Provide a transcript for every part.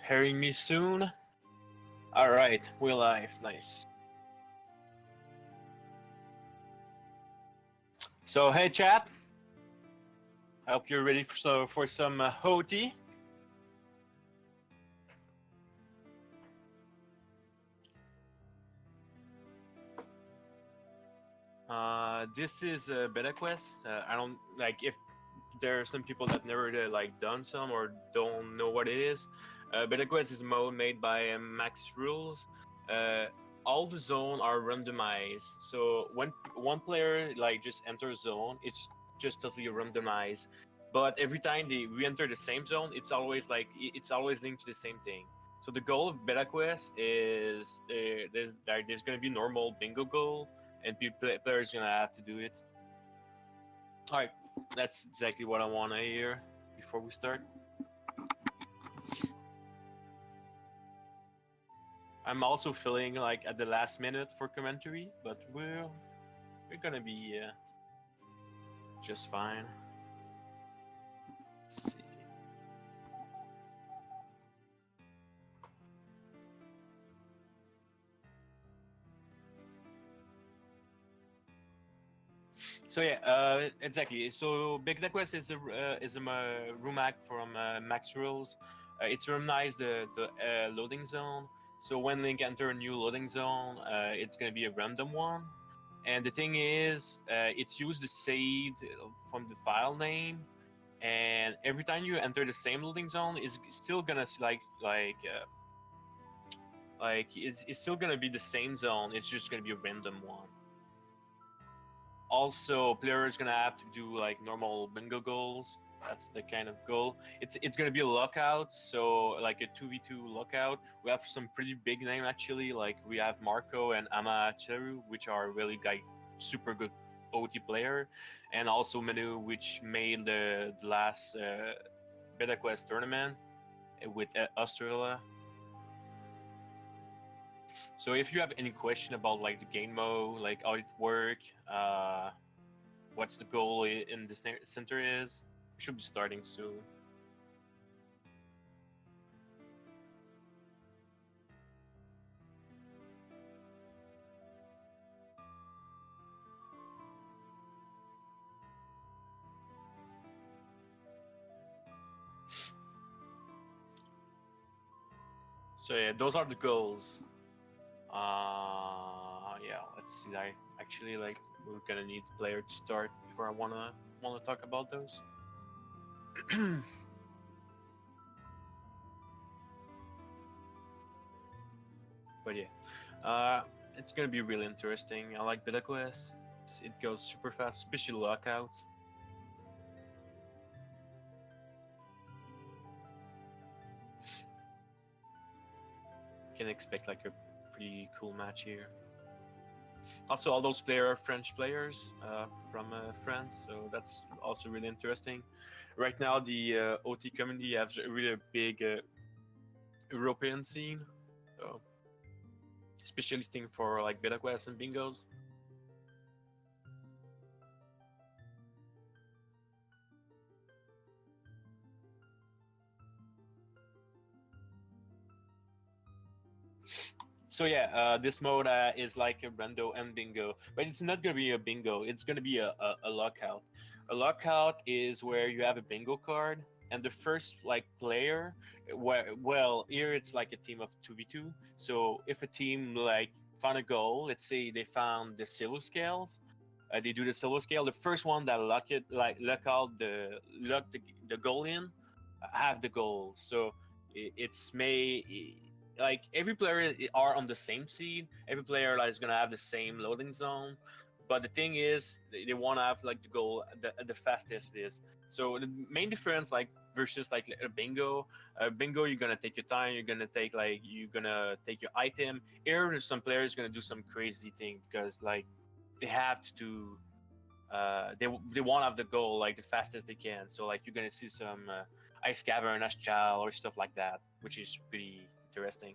Hearing me soon? Alright, we're live. Nice. So, hey chat. I hope you're ready for some HOTI. This is a beta quest. I don't like if there are some people that never done some or don't know what it is. Beta quest is a mode made by Max Rules. Uh, all the zone are randomized. So when one player just enters zone, it's just totally randomized. But every time they re-enter the same zone, it's always linked to the same thing. So the goal of beta quest is there's gonna be normal bingo goal, and players gonna have to do it. All right, that's exactly what I want to hear before we start. I'm also feeling like at the last minute for commentary, but we're gonna be just fine. Let's see. So yeah, exactly. So Big Tech Quest is a room hack from Max Rules. It's randomized the loading zone. So when Link enter a new loading zone, it's gonna be a random one. And the thing is, it's used the seed from the file name, and every time you enter the same loading zone, is still gonna it's still gonna be the same zone. It's just gonna be a random one. Also, player is gonna have to do like normal bingo goals. That's the kind of goal. It's gonna be a lockout, so like a 2v2 lockout. We have some pretty big name actually. Like we have Marco and Amateru, which are really super good OT player, and also Manu, which made the last Beta Quest tournament with Australia. So if you have any question about like the game mode, like how it work, what's the goal in the center is, we should be starting soon. So yeah, those are the goals. Yeah, let's see. I actually we're gonna need the player to start before I wanna talk about those. But yeah, it's gonna be really interesting. I like Beta Quest. It goes super fast, especially lockout. You can expect like a pretty cool match here. Also, all those players are French players from France, so that's also really interesting. Right now, the OT community has a really big European scene, so especially thing for like beta quests and bingos. So yeah, this mode is like a rando and bingo, but it's not gonna be a bingo. It's gonna be a lockout. A lockout is where you have a bingo card, and the first player, well here it's like a team of 2v2. So if a team found a goal, let's say they found the silver scales, they do the silver scale. The first one that lock out the goal in, have the goal. So it's may like every player are on the same seed. Every player is gonna have the same loading zone, but the thing is they want to have like the goal the fastest it is. So the main difference versus a bingo, you're gonna take your time. You're gonna take your item. Here some players gonna do some crazy thing because they have to do they want to have the goal like the fastest they can. So you're gonna see some ice cavern, ice child, or stuff like that, which is pretty interesting.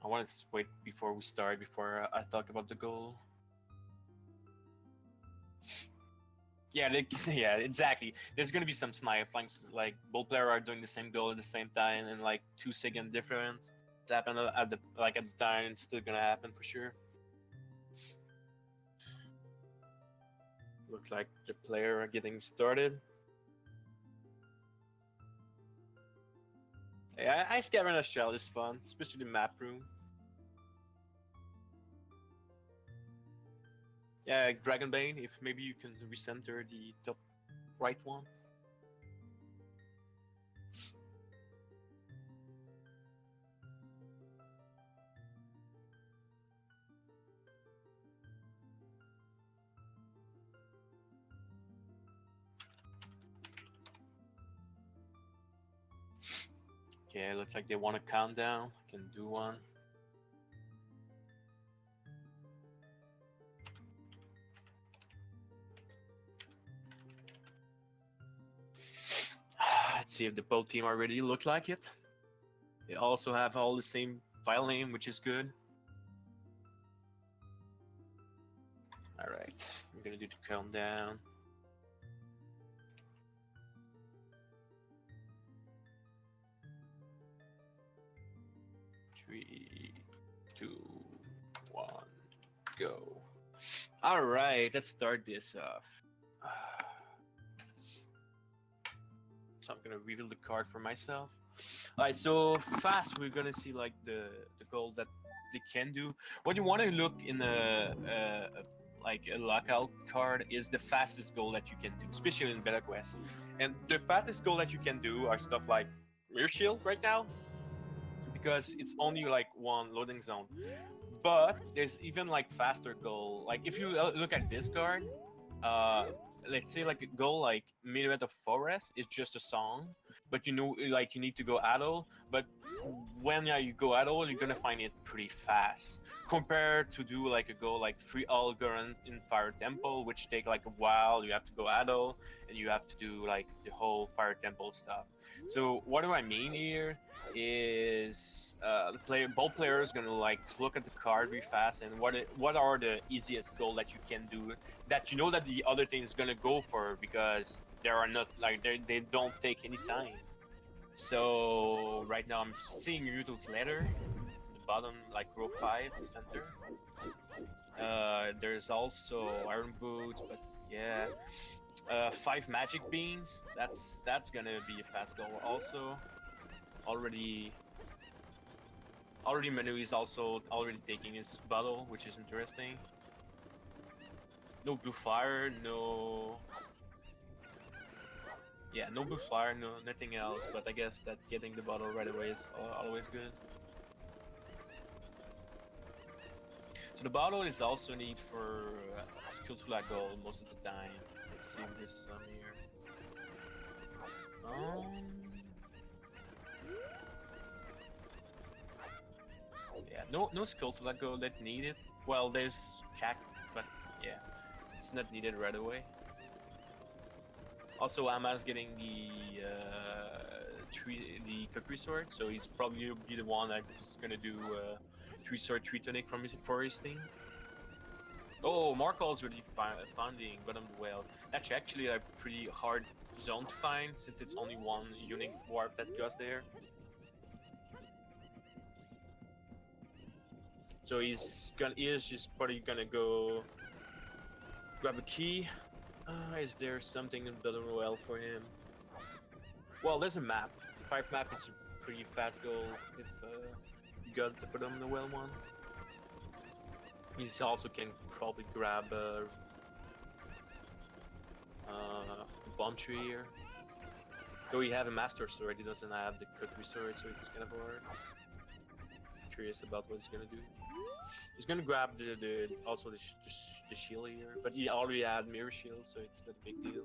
I want to wait before we start before I talk about the goal. Yeah, yeah, exactly. There's gonna be some snipes, like both players are doing the same goal at the same time, and like 2 second difference. It's happened at the time. It's still gonna happen for sure. Looks like the player are getting started. Yeah, Ice Cavern Shell is fun, especially the map room. Yeah, Dragonbane. If maybe you can recenter the top right one. Okay, looks like they want a countdown. Can do one. Let's see if the both team already look like it. They also have all the same file name, which is good. All right, I'm gonna do the countdown. 3, 2, 1, go. All right, let's start this off. So I'm gonna reveal the card for myself. All right, so fast we're gonna see like the goal that they can do. What you want to look in like a lockout card is the fastest goal that you can do, especially in Beta Quest. And the fastest goal that you can do are stuff like Rear Shield right now, because it's only like one loading zone. But there's even like faster goal. Like if you look at this card, uh, let's say like a goal like Minuet of Forest is just a song, but you know like you need to go idle. But when you go idle, you're gonna find it pretty fast compared to do like a goal like Free Algorand in Fire Temple, which take like a while. You have to go idle and you have to do like the whole Fire Temple stuff. So what do I mean here is both players gonna like look at the card really fast and what are the easiest goal that you can do that you know that the other team is gonna go for because they are not like they don't take any time. So right now I'm seeing Mutual's letter in the bottom, like row 5 center. There's also Iron Boots, but yeah, 5 Magic Beans. That's gonna be a fast goal. Also, already Manu is also already taking his bottle, which is interesting. No blue fire, no. Yeah, no blue fire, no nothing else. But I guess that getting the bottle right away is always good. So the bottle is also need for skill to lag goal most of the time. Let's see if there's some here. Yeah, no skill to lag goal that needed. Well, there's Jack, but yeah, it's not needed right away. Also, Ama's getting the Kukri sword, so he's probably be the one that's gonna do 3 sword 3 tonic for his team. Oh, Markle's already finding bottom well. That's actually a pretty hard zone to find since it's only one unique warp that goes there. So he is just probably gonna go grab a key. Is there something in Battle Royale for him? Well, there's a map. The 5 map is a pretty fast goal if you got the put on the well one. He also can probably grab a bomb tree here. Though he have a master sword, he doesn't have the cookery sword, so it's kind of hard. Curious about what he's gonna do. He's gonna grab the shield here, but he already had mirror shield, so it's not a big deal.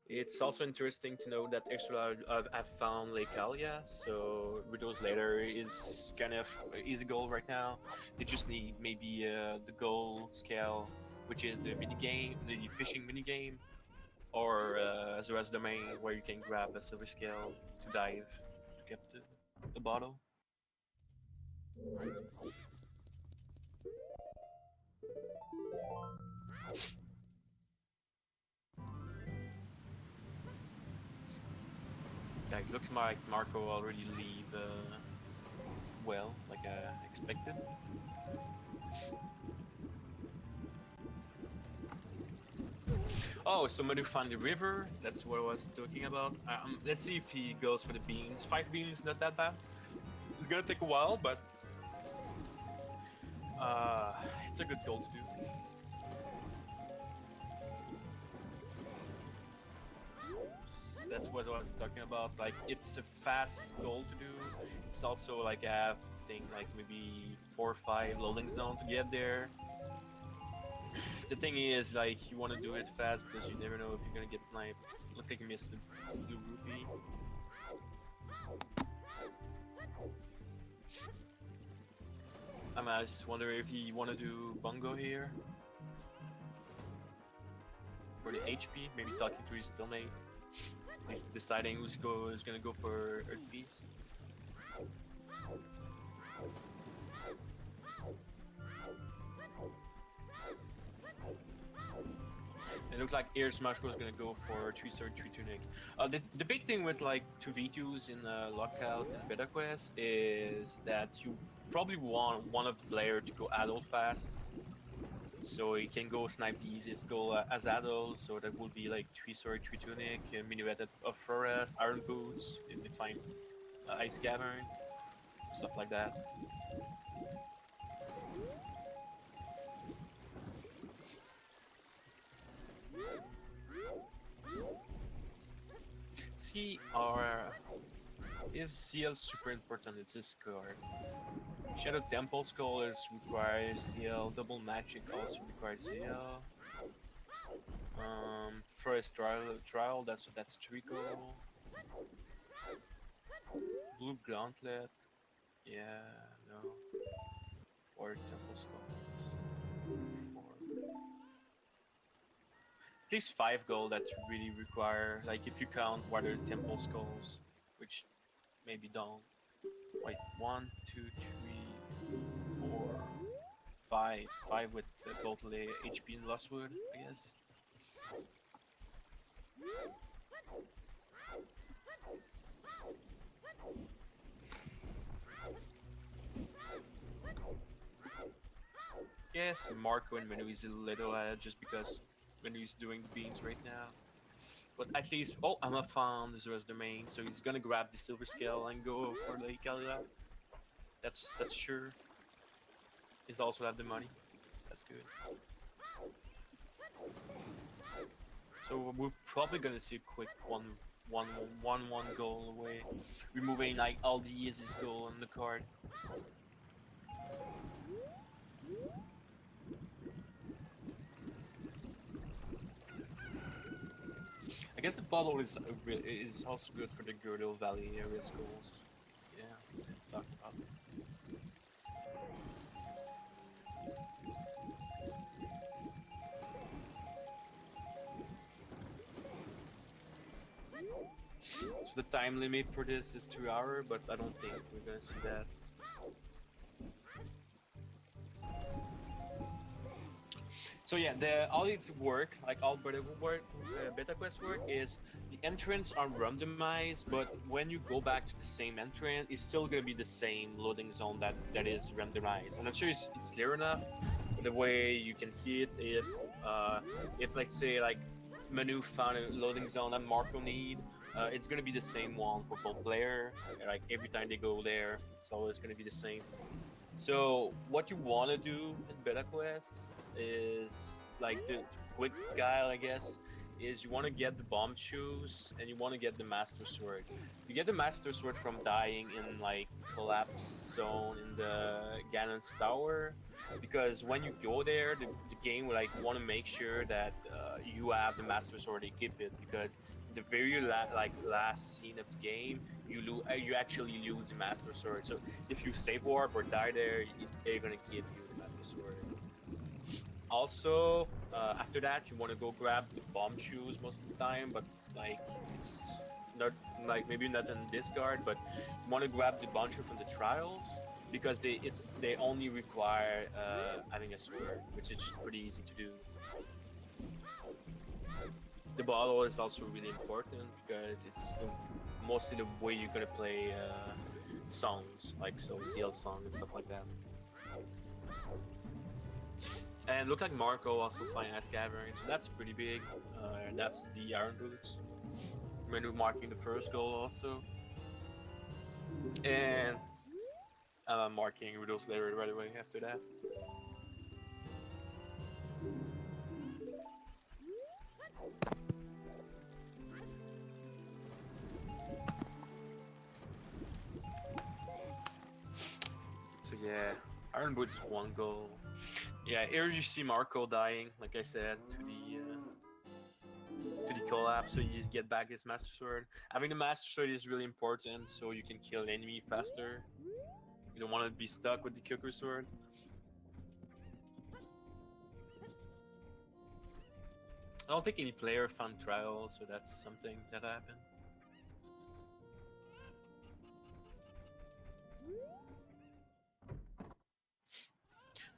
It's also interesting to know that Extra have found Lake Alia, so Riddles later is kind of easy goal right now. They just need maybe the goal scale, which is the mini game, the fishing mini game, or Zora's Domain, where you can grab a silver scale to dive to get the bottle. Yeah, it looks like Marco already leave well, like expected. Oh, so Manu found the river. That's what I was talking about. Let's see if he goes for the beans. 5 beans, not that bad. It's gonna take a while, but uh, it's a good goal to do. That's what I was talking about. Like, it's a fast goal to do. It's also like I have, I think, like maybe 4 or 5 loading zone to get there. The thing is, like, you want to do it fast because you never know if you're gonna get sniped. Look like he missed the rupee. I just wonder if you want to do bungo here for the HP. Maybe talking to his teammate. He's deciding who's gonna go for Earth Piece. It looks like Air Smash was gonna go for 3 sword, 3 tunic. The big thing with like 2v2s in Lockout and Beta Quest is that you probably want one of the player to go adult fast, so you can go snipe the easiest goal as adult. So that would be like 3 sword, 3 tunic, minuet of forest, iron boots in the fine ice cavern, stuff like that. See, our if CL super important, it's this card. Shadow Temple Skull is required CL. Double Magic also required CL. First trial, that's Trico. Blue Gauntlet, yeah, no. Or Temple Skulls. Four. At least 5 gold that you really require. Like if you count water Temple Skulls, which maybe don't. Wait, 1, 2, 3, 4, 5. 5 with total HP in Lostwood, I guess. Yes, Marco and Menu is a little just because Menu is doing the beans right now. But at least, oh, Emma found Zera's domain, so he's gonna grab the silver scale and go for Lake Kalila. That's sure. He's also have the money. That's good. So we're probably gonna see a quick one goal away, removing like all the easiest goal on the card. I guess the bottle is also good for the Girdle Valley area schools. Yeah, we talked about it. So the time limit for this is 2 hours, but I don't think we're gonna see that. So yeah, all its work, like all beta quest work, is the entrance are randomized, but when you go back to the same entrance, it's still gonna be the same loading zone that is randomized. I'm not sure it's clear enough. But the way you can see it, if let's say like Manu found a loading zone that Marco need, it's gonna be the same one for both player. Like every time they go there, it's always gonna be the same. So what you want to do in beta quest is like the quick guile, I guess, is you want to get the bomb shoes and you want to get the master sword. You get the master sword from dying in like collapse zone in the Ganon's tower, because when you go there, the game will like want to make sure that you have the master sword, equip it, because the very last scene of the game, you actually lose the master sword. So if you save warp or die there, they're gonna give you the master sword. Also, after that, you want to go grab the bomb shoes most of the time, but like it's not like maybe not in discard, but you want to grab the bomb shoe from the trials because they only require having a sword, which is pretty easy to do. The bottle is also really important because it's mostly the way you're gonna play songs, like so ZL song and stuff like that. And look like Marco also flying Ice Cavern, so that's pretty big. And that's the Iron Boots. Menu marking the first goal also. And marking Rudolph's later right away after that. So yeah, Iron Boots one goal. Yeah, here you see Marco dying, like I said, to the collapse, so you just get back his Master Sword. Having the Master Sword is really important, so you can kill an enemy faster. You don't want to be stuck with the Kyoku Sword. I don't think any player found trial, so that's something that happened.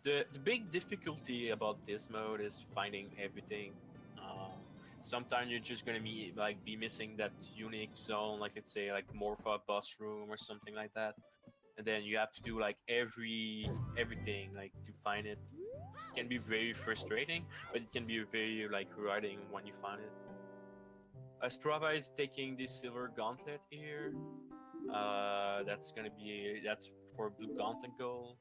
The big difficulty about this mode is finding everything. Uh, Sometimes you're just gonna be missing that unique zone, like let's say like Morpha boss room or something like that, and then you have to do like everything like to find it. It can be very frustrating, but it can be very like rewarding when you find it. Strava is taking this silver gauntlet here. That's for blue gauntlet goal.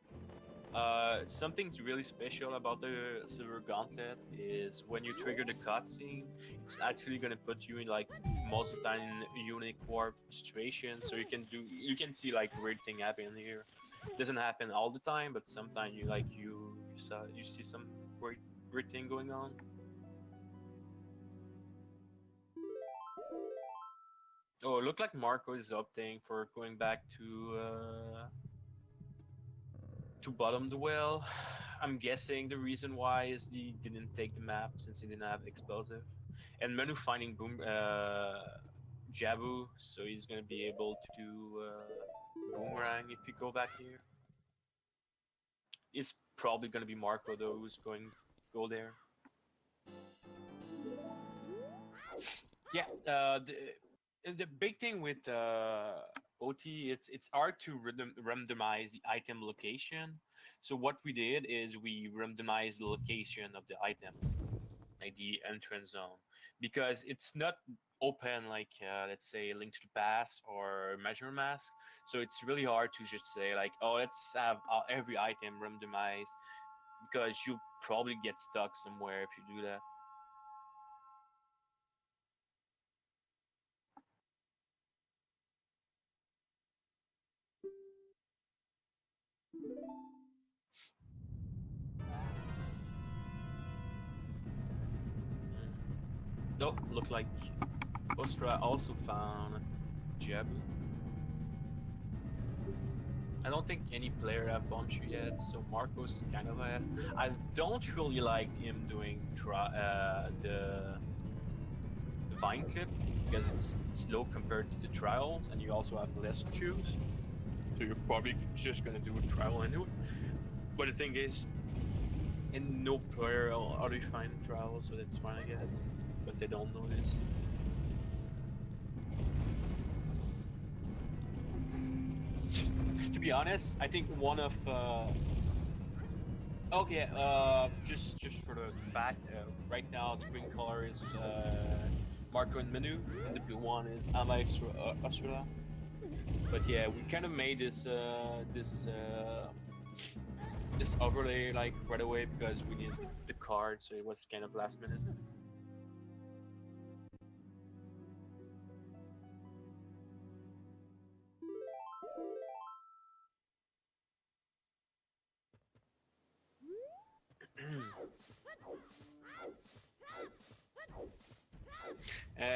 Something really special about the Silver Gauntlet is when you trigger the cutscene, it's actually gonna put you in like most of the time in unique warp situations, so you can see like weird thing happen here. It doesn't happen all the time, but sometimes you see some weird thing going on. Oh, it looked like Marco is opting for going back to bottom the well. I'm guessing the reason why is he didn't take the map since he didn't have explosive. And Menu finding Jabu, so he's gonna be able to do boomerang if you go back here. It's probably gonna be Marco though who's going go there. Yeah, the big thing with OT, it's hard to randomize the item location. So what we did is we randomized the location of the item, like the entrance zone, because it's not open like let's say Link to the Past or Measure Mask. So it's really hard to just say like, oh, let's have every item randomized because you probably get stuck somewhere if you do that. Nope, look like Ostra also found Jabu. I don't think any player have Bombchu yet, so Marco's kind of ahead. I don't really like him doing the Vine Clip because it's slow compared to the trials, and you also have less to choose. So you're probably just gonna do a trial anyway. But the thing is, in no player are they find trial, so that's fine, I guess. But they don't know this. To be honest, I think one of okay, just for the fact, right now the green color is Marco and Menu, and the blue one is Ama Asura. But yeah, we kind of made this overlay like right away because we needed the card, so it was kind of last minute.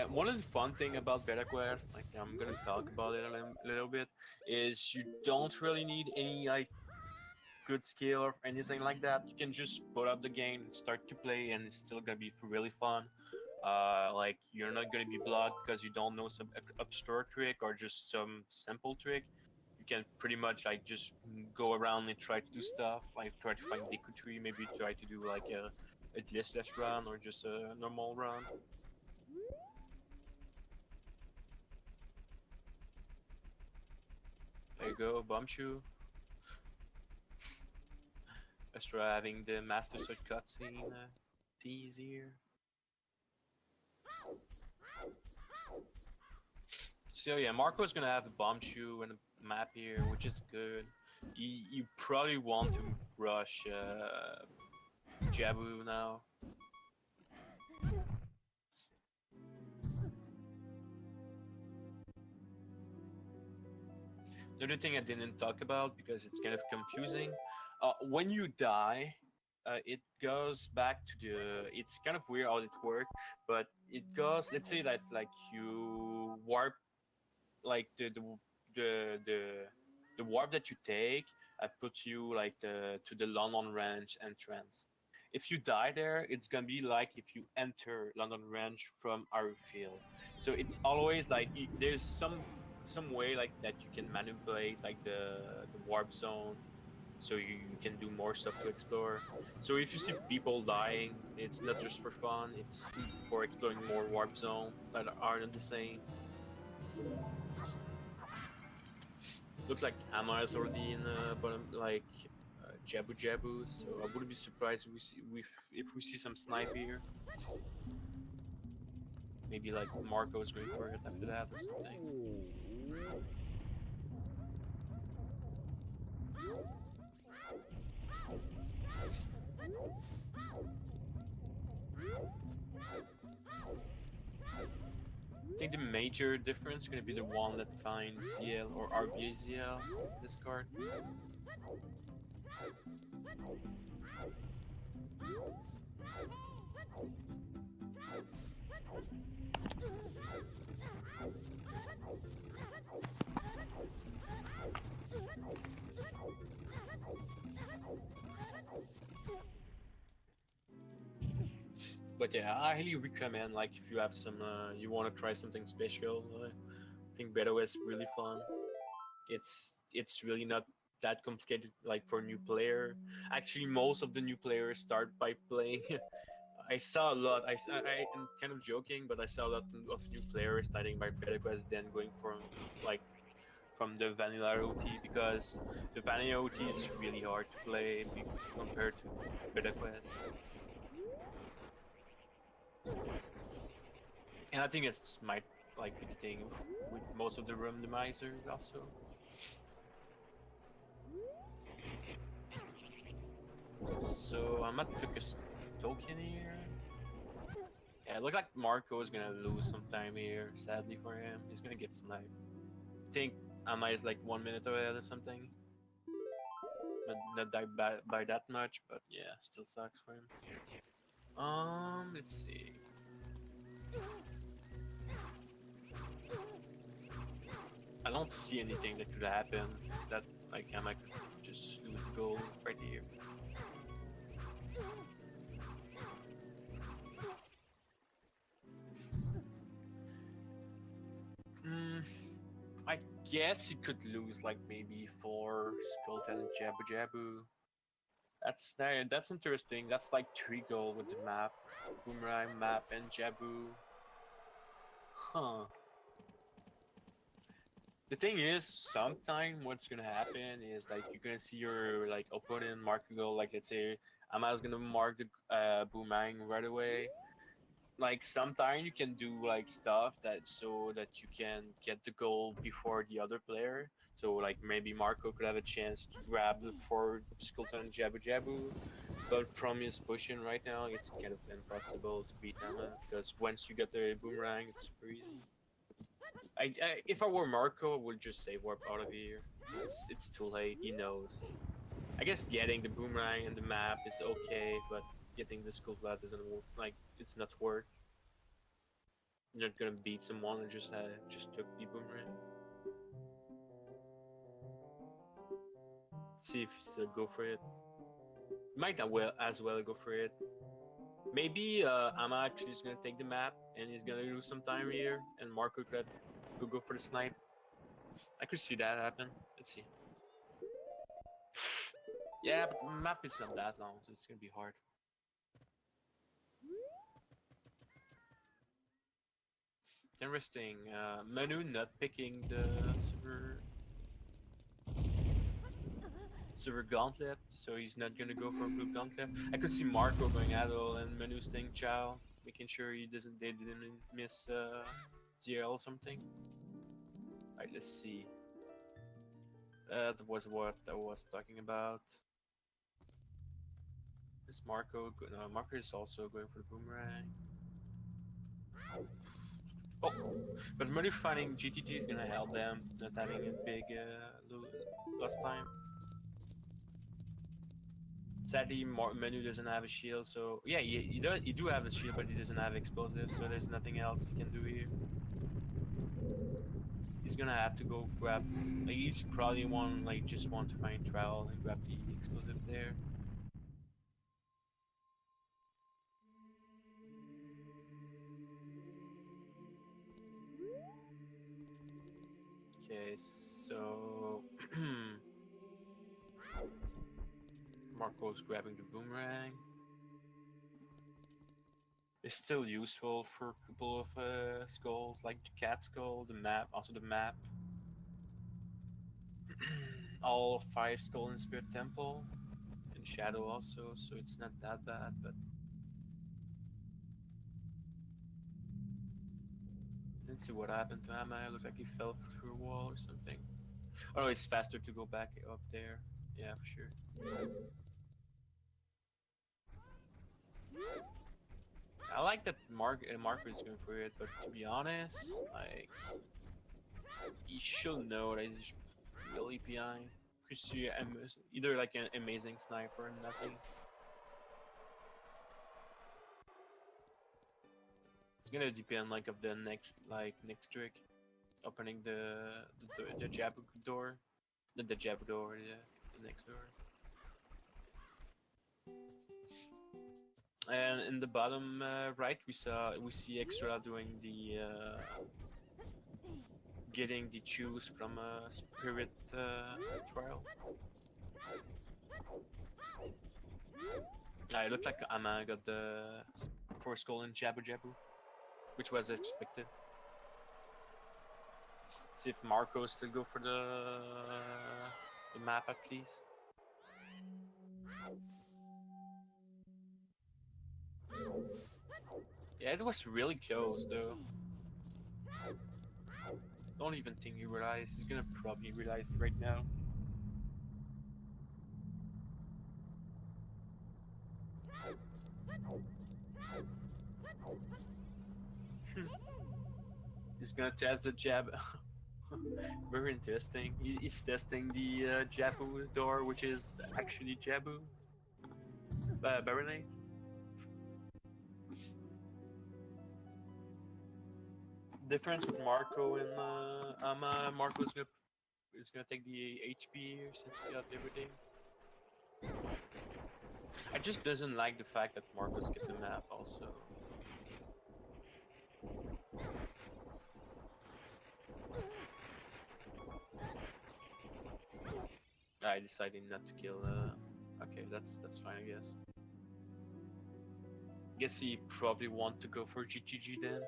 One of the fun thing about Beta Quest, like I'm gonna talk about it a little bit, is you don't really need any like good skill or anything like that. You can just put up the game, start to play, and it's still gonna be really fun. Like you're not gonna be blocked because you don't know some obscure trick or just some simple trick. You can pretty much like just go around and try to do stuff, like try to find Deku Tree, maybe try to do like a glitchless run or just a normal run. There you go, Bombshoe. Let's try having the Master Sword cutscene tease here. So yeah, Marco's gonna have the Bombshoe and a map here, which is good. You probably want to rush Jabu now. The other thing I didn't talk about because it's kind of confusing, when you die, it goes back to the. It's kind of weird how it works, but it goes. Let's say that like you warp, like the the warp that you take, puts you like to the London Ranch entrance. If you die there, it's gonna be like if you enter London Ranch from Arfield. So it's always like there's some way like that you can manipulate like the warp zone, so you can do more stuff to explore. So if you see people dying, it's not just for fun; it's for exploring more warp zone that aren't the same. Looks like Amma is already in bottom, like Jabu Jabu, so I wouldn't be surprised if we see some snipe here. Maybe like Marco is going for it after that or something. I think the major difference is going to be the one that finds ZL or RBA ZL in this card. But yeah, I highly recommend like if you have some, you want to try something special. I think Beto is really fun. It's really not that complicated like for a new player. Actually, most of the new players start by playing. I saw a lot. I am kind of joking, but I saw a lot of new players starting by Beta Quest, then going from like from the vanilla OT because the vanilla OT is really hard to play compared to Beta Quest. And I think it's might like be the thing with most of the randomizers also. So I might took a token here. Yeah, it looked like Marco is gonna lose some time here. Sadly for him, he's gonna get sniped. I think Amma is like 1 minute ahead or something. Not by that much, but yeah, still sucks for him. Let's see. I don't see anything that could happen that like Amma could just lose the goal right here. Hmm. I guess he could lose like maybe 4 Skullton and Jabu Jabu. That's interesting. That's like 3 goal with the map. Boomerang, map, and Jabu. Huh. The thing is, sometime what's gonna happen is like you're gonna see your like opponent mark a goal. Like let's say Ama's gonna mark the Boomerang right away. Like sometime you can do like stuff that so that you can get the goal before the other player. So like maybe Marco could have a chance to grab the 4 Skullton and Jabu Jabu, but from his position right now, it's kind of impossible to beat Emma because once you get the boomerang, it's super easy. If I were Marco, I would just say warp out of here. It's too late. He knows. I guess getting the boomerang and the map is okay, but getting the skull flat doesn't work. Like it's not worth. You're not gonna beat someone and just took the boomerang. See if he's go for it. Might as well go for it. Maybe Ama actually is gonna take the map and he's gonna lose some time here, and Marco could go for the snipe. I could see that happen. Let's see. Yeah, but the map is not that long, so it's gonna be hard. Interesting. Manu not picking the server. Silver Gauntlet, so he's not gonna go for Blue Gauntlet. I could see Marco going Adol and Manu staying Chow, making sure they didn't miss ZL or something. Alright, let's see. That was what I was talking about. Is Marco? No, Marco is also going for the boomerang. Oh, but Manu finding GTG is gonna help them not having a big lost time. Sadly, Manu doesn't have a shield, so yeah, you do have a shield, but he doesn't have explosives, so there's nothing else you can do here. He's gonna have to go grab, like he's probably just want to find Trowel and grab the explosive there. Okay, so Marco's grabbing the boomerang. It's still useful for a couple of skulls, like the cat skull, the map, also the map. All 5 skull in Spirit Temple, and Shadow also, so it's not that bad, but let's see what happened to Hama. It looks like he fell through a wall or something. Oh no, it's faster to go back up there. Yeah, for sure. I like that Marco is going for it, but to be honest, like, he should know that he's really behind. Because you either like an amazing sniper or nothing. It's gonna depend like of the next trick, opening the Jabu door, the Jabu door, yeah, the next door. And in the bottom right, we see Extra doing the getting the choose from a spirit trial. It looked like Ama got the 4 skull in Jabu Jabu, which was expected. See if Marco still go for the map at least. Yeah, it was really close though. Don't even think he realized. He's gonna probably realize it right now. He's gonna test the jab. Very interesting. He's testing the Jabu door, which is actually Jabu. Baronade. Difference with Marco and Ama. Marco is gonna take the HP here since he got everything. I just doesn't like the fact that Marcos get the map also. I decided not to kill. Okay, that's fine, I guess. Guess he probably want to go for GGG then.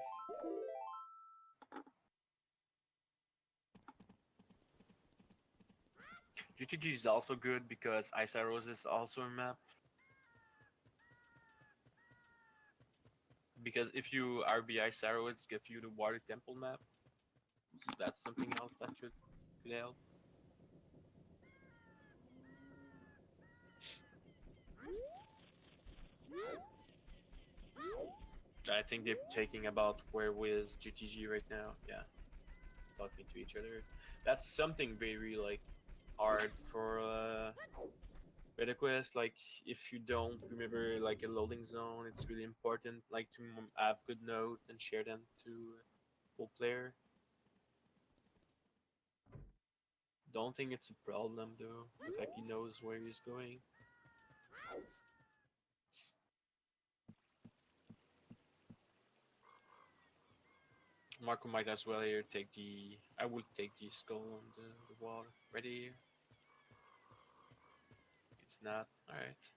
GGG is also good because Ice Arrows is also a map. Because if you RB Ice Arrows, give you the Water Temple map. So that's something else that could help. I think they're taking about where is GTG right now. Yeah, talking to each other. That's something very like hard for Beta Quest. Like if you don't remember like a loading zone, it's really important like to have good note and share them to full player. Don't think it's a problem though. Looks like he knows where he's going. Marco might as well here take the. I would take the skull on the wall. Ready here? It's not. Alright.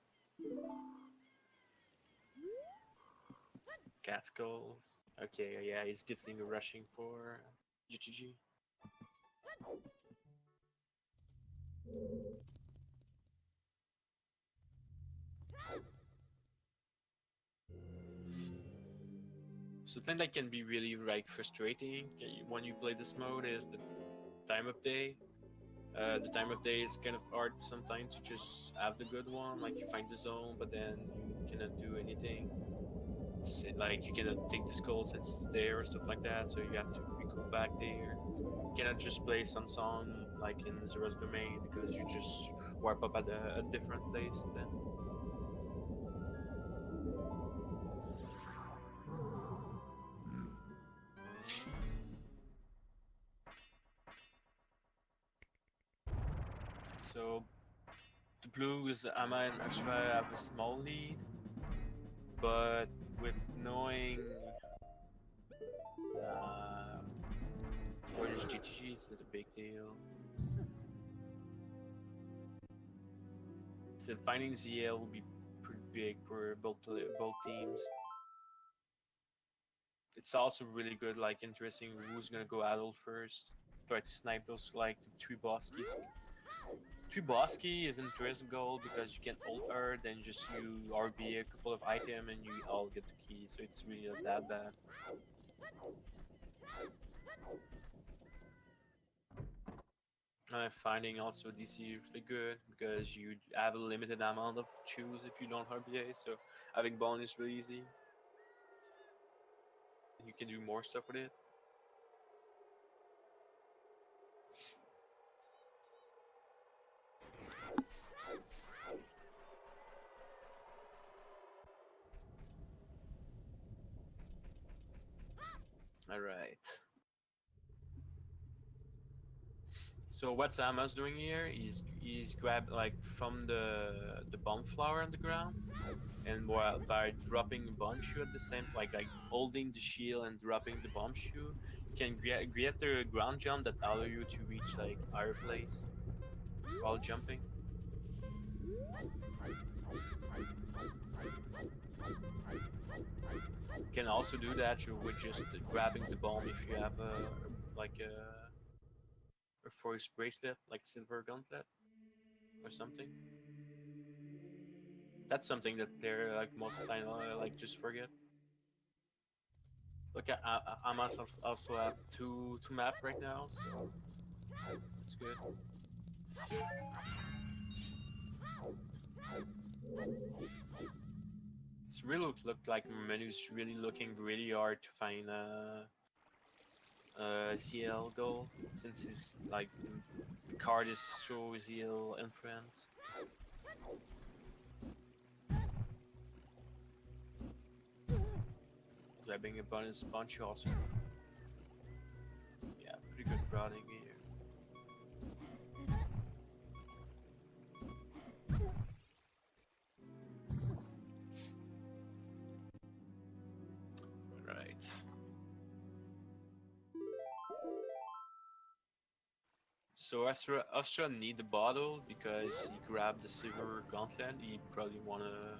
Cat skulls. Okay, yeah, he's definitely rushing for GGG. Something that can be really like frustrating when you play this mode is the time of day. The time of day is kind of hard sometimes to just have the good one. Like you find the zone, but then you cannot do anything. Like you cannot take the skull since it's there or stuff like that. So you have to go back there. You cannot just play some song like in Zera's domain because you just warp up at a different place then. So the Blues, Amma and Ashra have a small lead, but with knowing uh, where there's GTG, it's not a big deal. So finding ZL will be pretty big for both teams. It's also really good, like interesting who's gonna go adult first. Try to snipe those like three boskies. Three bosky is interesting goal because you can ult her, then just you RB a couple of items and you all get the key. So it's really not that bad. Finding also DC really good because you have a limited amount of choose if you don't RBA. So having bone is really easy. You can do more stuff with it. All right. So what Zama's doing here is he's grab like from the bomb flower on the ground, and while by dropping a bomb shoe at the same like holding the shield and dropping the bomb shoe, you can get the ground jump that allow you to reach like higher place while jumping. You can also do that with just grabbing the bomb if you have a like a force bracelet like silver gauntlet or something. That's something that they're like most of the time like just forget. Look, I must also have two map right now, so that's good. It's really look like menu's really looking really hard to find ZL goal since it's like the card is so ZL influence. Grabbing a bonus bunch also. Yeah, pretty good routing here. Right. So Astra need the bottle because he grabbed the silver gauntlet. He probably wanna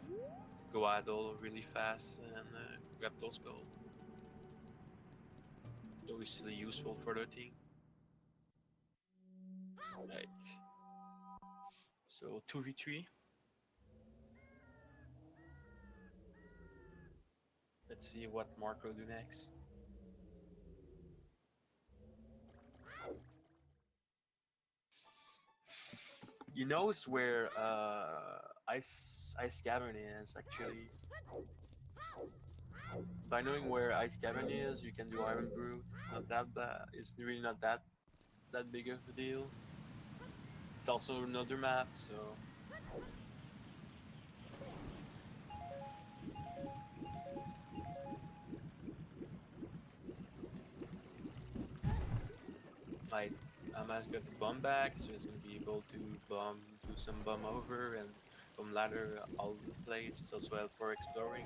go idle really fast and grab those gold. Though it's still useful for the team. Right. So 2v3. Let's see what Marco do next. He knows where Ice Cavern is actually. By knowing where Ice Cavern is, you can do Iron Brute. Not that bad. It's really not that big of a deal. It's also another map, so like Ama's got the bomb back, so he's gonna be able to do some bomb over and bomb ladder all over the place. It's also helpful for exploring.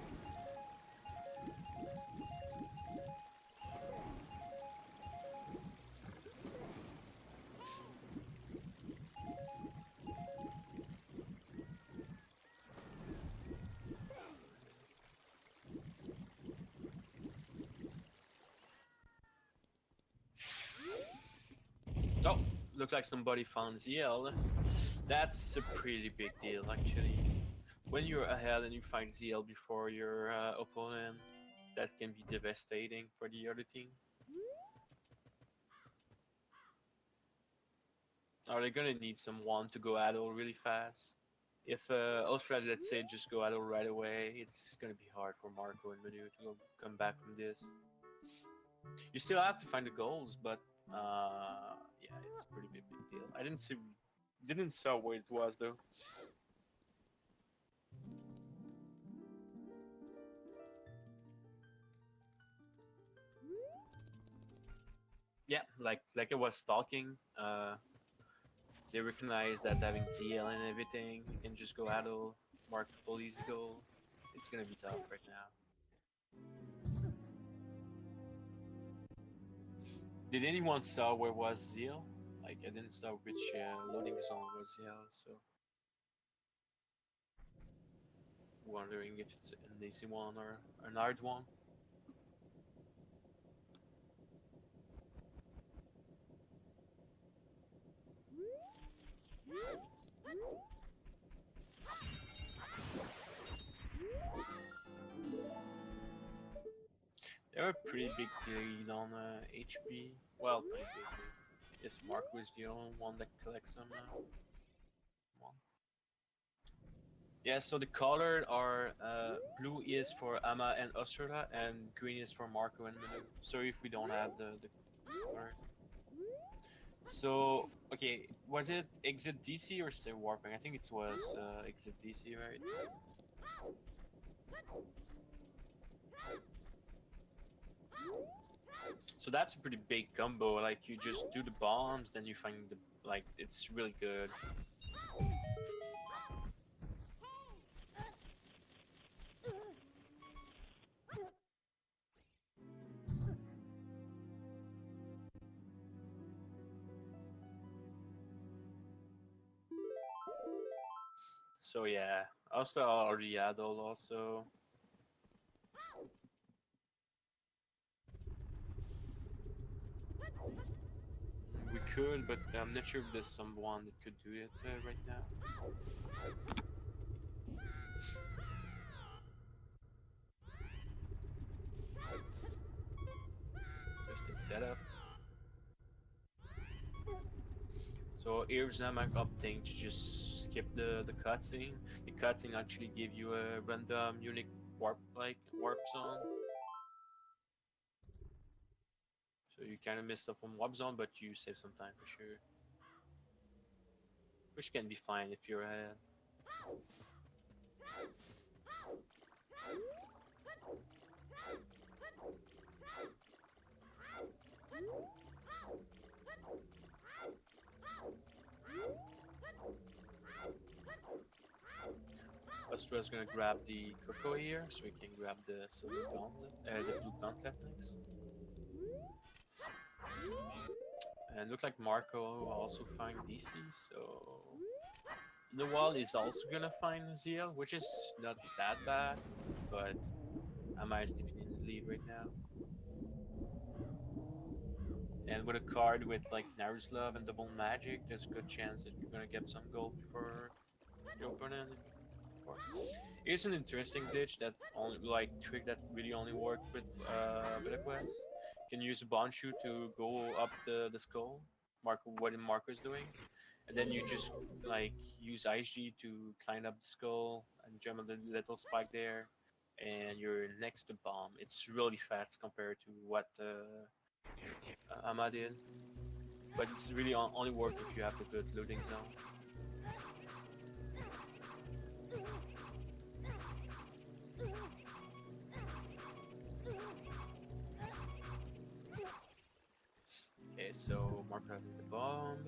Oh, looks like somebody found ZL. That's a pretty big deal actually. When you're ahead and you find ZL before your opponent, that can be devastating for the other team. Are they gonna need someone to go Adol really fast? If Austria, let's say, just go Adol right away, it's gonna be hard for Marco and Manu to come back from this. You still have to find the goals, but yeah, it's a pretty big deal. I didn't saw where it was though. Yeah, like I was stalking. They recognize that having TL and everything, you can just go Adol, mark the police goal. It's gonna be tough right now. Did anyone saw where was Zeal? Like I didn't saw which loading zone was Zeal, so wondering if it's an easy one or an hard one. They have a pretty big lead on HP. Well, pretty big lead. Yes, Marco is the only one that collects them now. One. Yeah, so the color are blue is for Ama and Ostrada, and green is for Marco and Manu. So if we don't have the color. So, okay, was it exit DC or say warping? I think it was exit DC, right? So that's a pretty big combo. Like you just do the bombs, then you find the like it's really good. So yeah, also already Adol also. We could, but I'm not sure if there's someone that could do it right now. Interesting setup. So here's I'm opting to just skip the cutscene. The cutscene actually give you a random unique warp zone. So you kind of missed up on warp zone, but you save some time for sure. Which can be fine if you're ahead. Astra's gonna grab the Coco here, so we can grab the silver gauntlet, the blue gauntlet next. And look like Marco also find DC, so the wall is also gonna find ZL, which is not that bad, but Ama is definitely in the lead right now. And with a card with like Naruslav and double magic, there's a good chance that you're gonna get some gold before your opponent. Here's an interesting ditch that only like trick that really only work with a quest. You can use a Bonshu to go up the skull, mark what Marco is doing, and then you just like use IG to climb up the skull and jump on the little spike there, and you're next to bomb. It's really fast compared to what Ama did, but it's really only work if you have the good loading zone. Okay, so Mark having the bomb.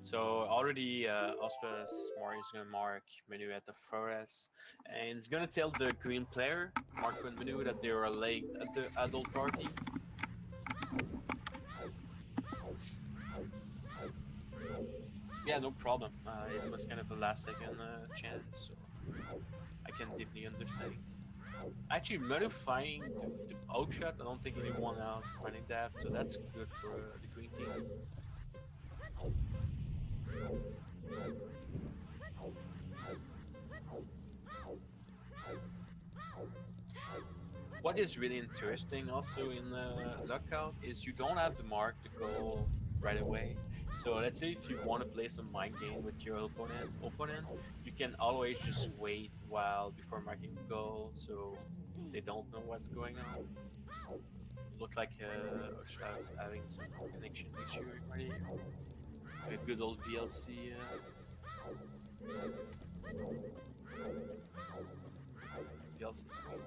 So already Oscar's Mario is gonna mark Menu at the forest, and it's gonna tell the green player, Marco and Menu, that they are late at the adult party. Yeah, no problem. It was kind of a last second chance, so I can deeply understand. Actually, modifying the poke shot, I don't think anyone else finding that, so that's good for the green team. what is really interesting also in Lockout is you don't have to mark the goal right away. So let's say if you want to play some mind game with your opponent, you can always just wait while before marking the goal, so they don't know what's going on. Look like Usha's having some connection issue right here. A good old VLC. VLC screen.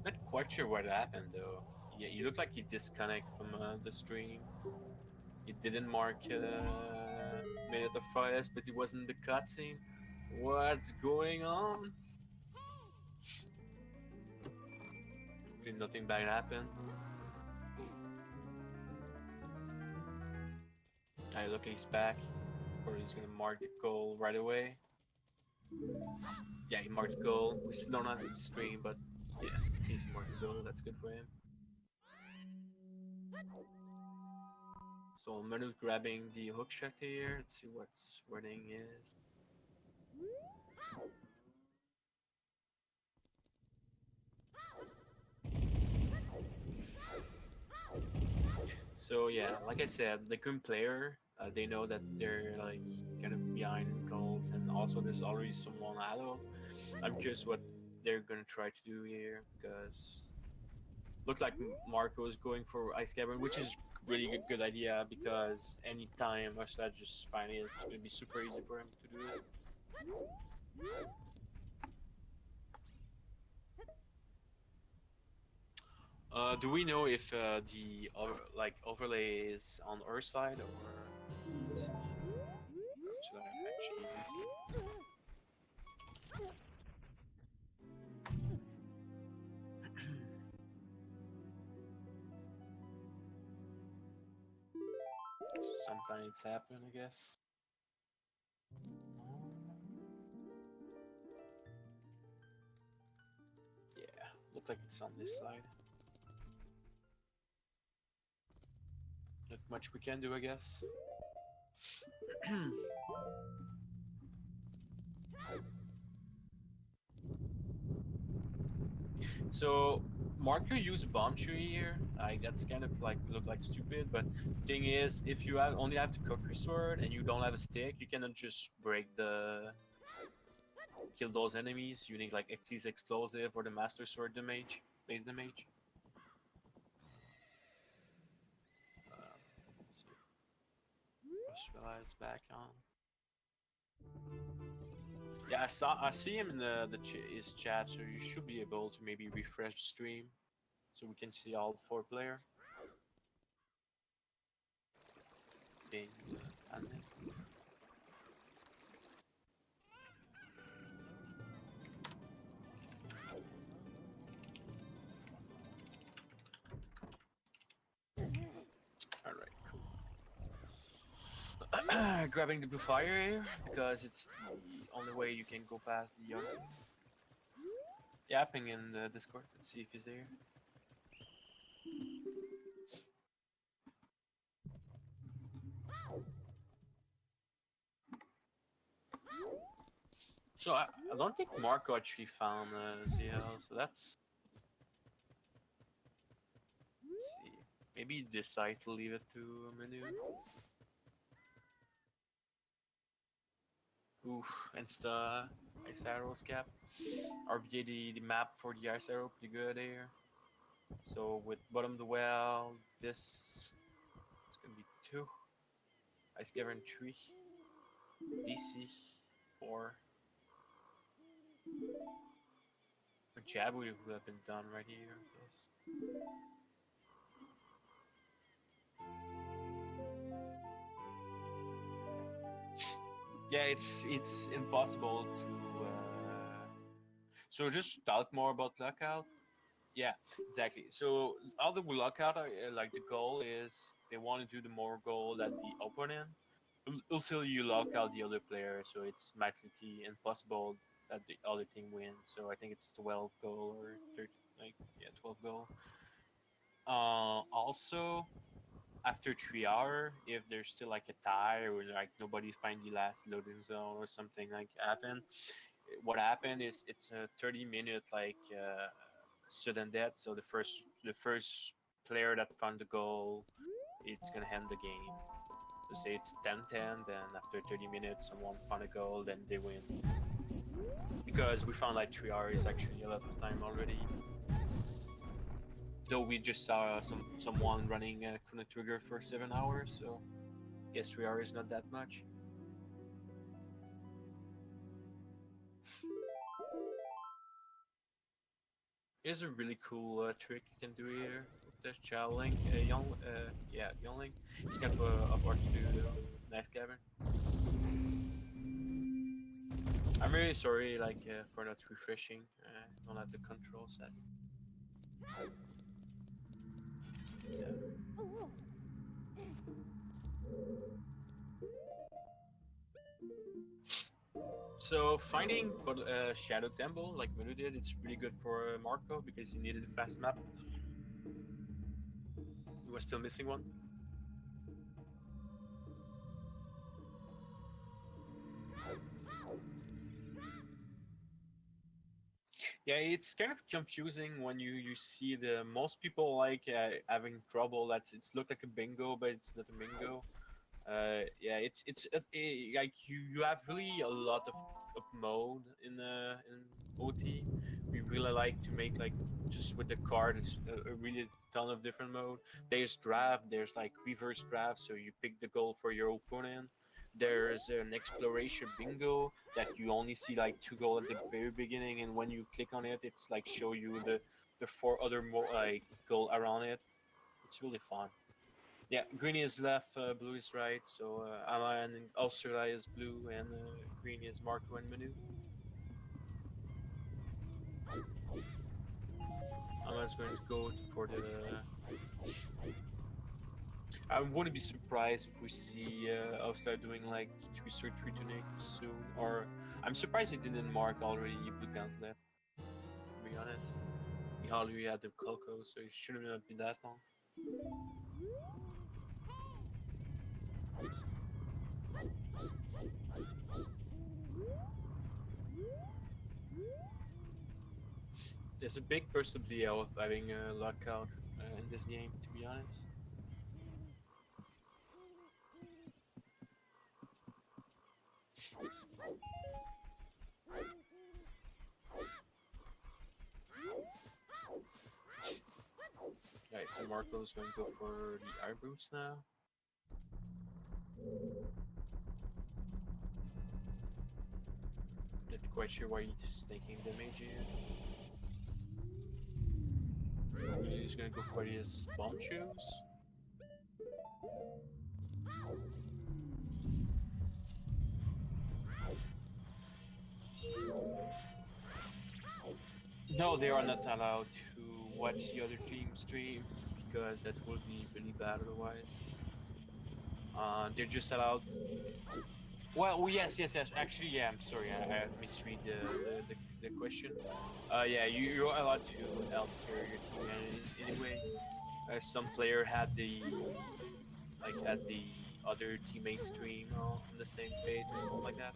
Not quite sure what happened though. Yeah, you look like he disconnected from the stream. He didn't mark minute of fires, but he wasn't in the cutscene. What's going on? Hopefully nothing bad happened. I look, he's back, or he's gonna mark the goal right away. Yeah, he marked the goal. We still don't have the stream, but yeah, he's marked the goal. That's good for him. So Manu grabbing the hook shot here. Let's see what's winning is. So yeah, like I said, the current player, they know that they're like kind of behind goals, and also there's already someone adult. I'm curious what they're gonna try to do here because looks like Marco is going for Ice Cavern, which is really good idea because anytime Ursula just find it, it's gonna be super easy for him to do it. Do we know if the overlay is on our side or let's see. Should I actually see? Sometimes it's happen, I guess. Yeah, look like it's on this side. Not much we can do, I guess. So Marco used a bomb tree here. Like that's kind of like look like stupid, but thing is, if you have only have the cooker sword and you don't have a stick, you cannot just break the kill those enemies using like Xyz explosive or the master sword damage, base damage. Let's see. Rush back on. Yeah, I see him in his chat, so you should be able to maybe refresh the stream so we can see all four player being admin. All right, cool. Grabbing the blue fire here because it's the only way you can go past the young. Yapping in the Discord. Let's see if he's there. So I don't think Marco actually found ZL, so that's. Let's see. Maybe decide to leave it to Menu. Oof, insta ice arrows cap. RBA the map for the ice arrow pretty good here. So with bottom the well, this it's gonna be 2. Ice Cavern 3. DC 4. A jab would have been done right here, I guess. Yeah, it's impossible to. So just talk more about lockout. Yeah, exactly. So all the lockout are, like the goal is they want to do the more goal than the opponent. Also, you lock out the other player, so it's maximally impossible that the other team wins. So I think it's 12 goal or 13, like yeah, 12 goal. Also, after 3 hour, if there's still like a tie or like nobody's find the last loading zone or something like happen, what happened is it's a 30-minute like sudden death. So the first player that found the goal, it's gonna end the game. So say it's 10-10, then after 30 minutes, someone found a goal, then they win. Because we found like 3 hours is actually a lot of time already. Though we just saw someone running Chrono Trigger for 7 hours, so I guess 3 hours is not that much. Here's a really cool trick you can do here with the Child Link, Young Link. It's kind of upward to the Knife Cavern. I'm really sorry, like for not refreshing. Don't have the control set. So, yeah. So finding Shadow Temple, like Manu did, it's really good for Marco because he needed a fast map. He was still missing one. Yeah, it's kind of confusing when you see the most people like having trouble that it's look like a bingo, but it's not a bingo. Yeah, like you have really a lot of mode in OT. We really like to make like just with the card a really ton of different mode. There's draft, there's like reverse draft, so you pick the goal for your opponent. There's an exploration bingo that you only see like two goals at the very beginning, and when you click on it, it's like show you the four other like goal around it. It's really fun. Yeah, green is left, blue is right. So Ama and Australia is blue, and green is Marco and Manu. Ama is going to go for the. I wouldn't be surprised if we see Australia doing like three tunic soon, or I'm surprised it didn't mark already blue gauntlet. To be honest, he already had the Coco, so it shouldn't have been that long. There's a big burst of DL of having a lockout in this game, to be honest. Right, so Marco's going to go for the air boots now. Not quite sure why he's taking damage here. He's gonna go for his ponchos. No, they are not allowed to watch the other team stream because that would be really bad otherwise. They're just allowed. Well, yes. Actually, yeah. I'm sorry, I misread the question. Yeah, you're allowed to help your team anyway. Some player had the other teammates stream on the same page or something like that.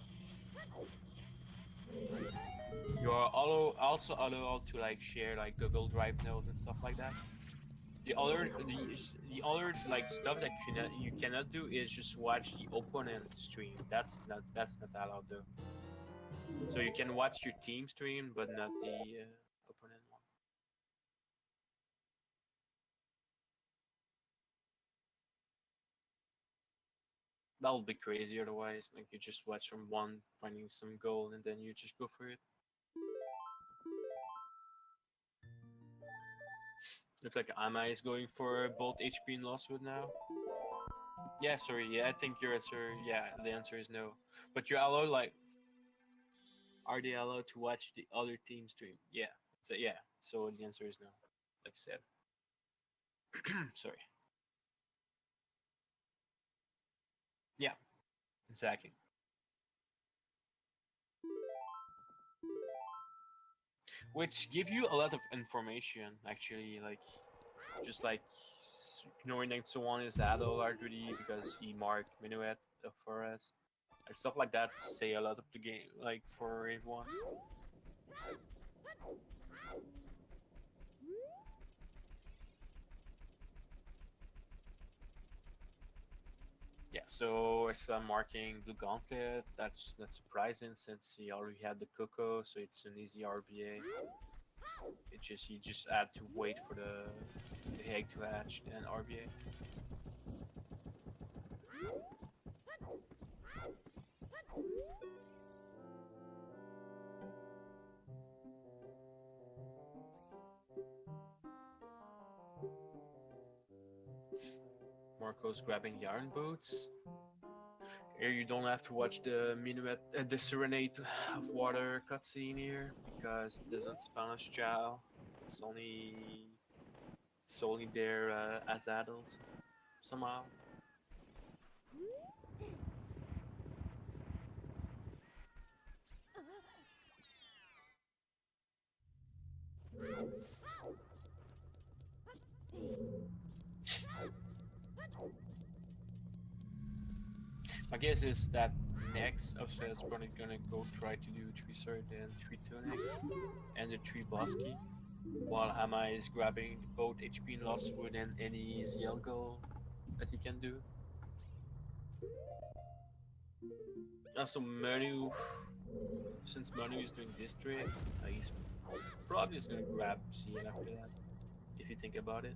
You are also allowed to like share like Google Drive notes and stuff like that. The other like stuff that you cannot do is just watch the opponent stream. That's not allowed though. So you can watch your team stream, but not the opponent one. That would be crazy otherwise. Like you just watch from one finding some goal and then you just go for it. Looks like Ama is going for both HP and Losswood now. Yeah, sorry. Yeah, I think your answer. Yeah, the answer is no. But you're allowed like, are they allowed to watch the other team stream? Yeah. So yeah. So the answer is no. Like I said. Sorry. Yeah. Exactly. Which give you a lot of information actually. Like just like ignoring next to one is Adol R2D because he marked Minuet for us. Or stuff like that say a lot of the game, like for everyone. Yeah, so it's marking Blue Gauntlet. That's not surprising since he already had the Coco, so it's an easy RBA. It just you just had to wait for the egg to hatch and RBA. Marco's grabbing yarn boots. Here you don't have to watch the minuet, the Serenade of Water cutscene here because it doesn't Spanish Chow. It's only there as adults somehow. My guess is that next upset is probably gonna go try to do 3 sword and 3 tunic and the 3 bosky, while Hama is grabbing both HP and Lost Wood and any ZL goal that he can do. Also Manu, since Manu is doing district, he's probably just gonna grab ZL after that, if you think about it.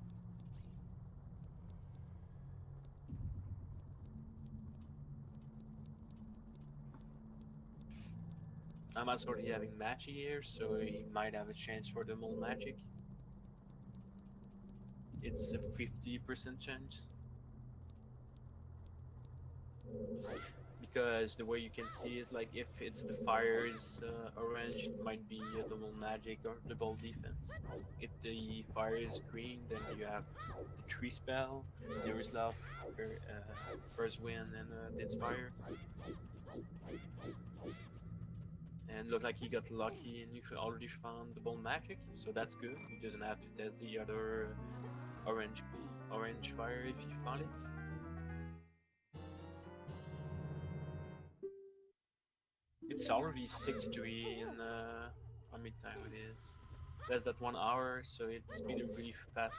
Hama's already having Magic here, so he might have a chance for the Mole Magic. It's a 50% chance. Because the way you can see is like if it's the fire is orange, it might be a double magic or double defense. If the fire is green, then you have the tree spell, there is love, first win, and this fire. And looked like he got lucky and you already found double magic, so that's good. He doesn't have to test the other orange fire if you found it. It's already 6:03 in how many time it is? Less than 1 hour, so it's been really fast.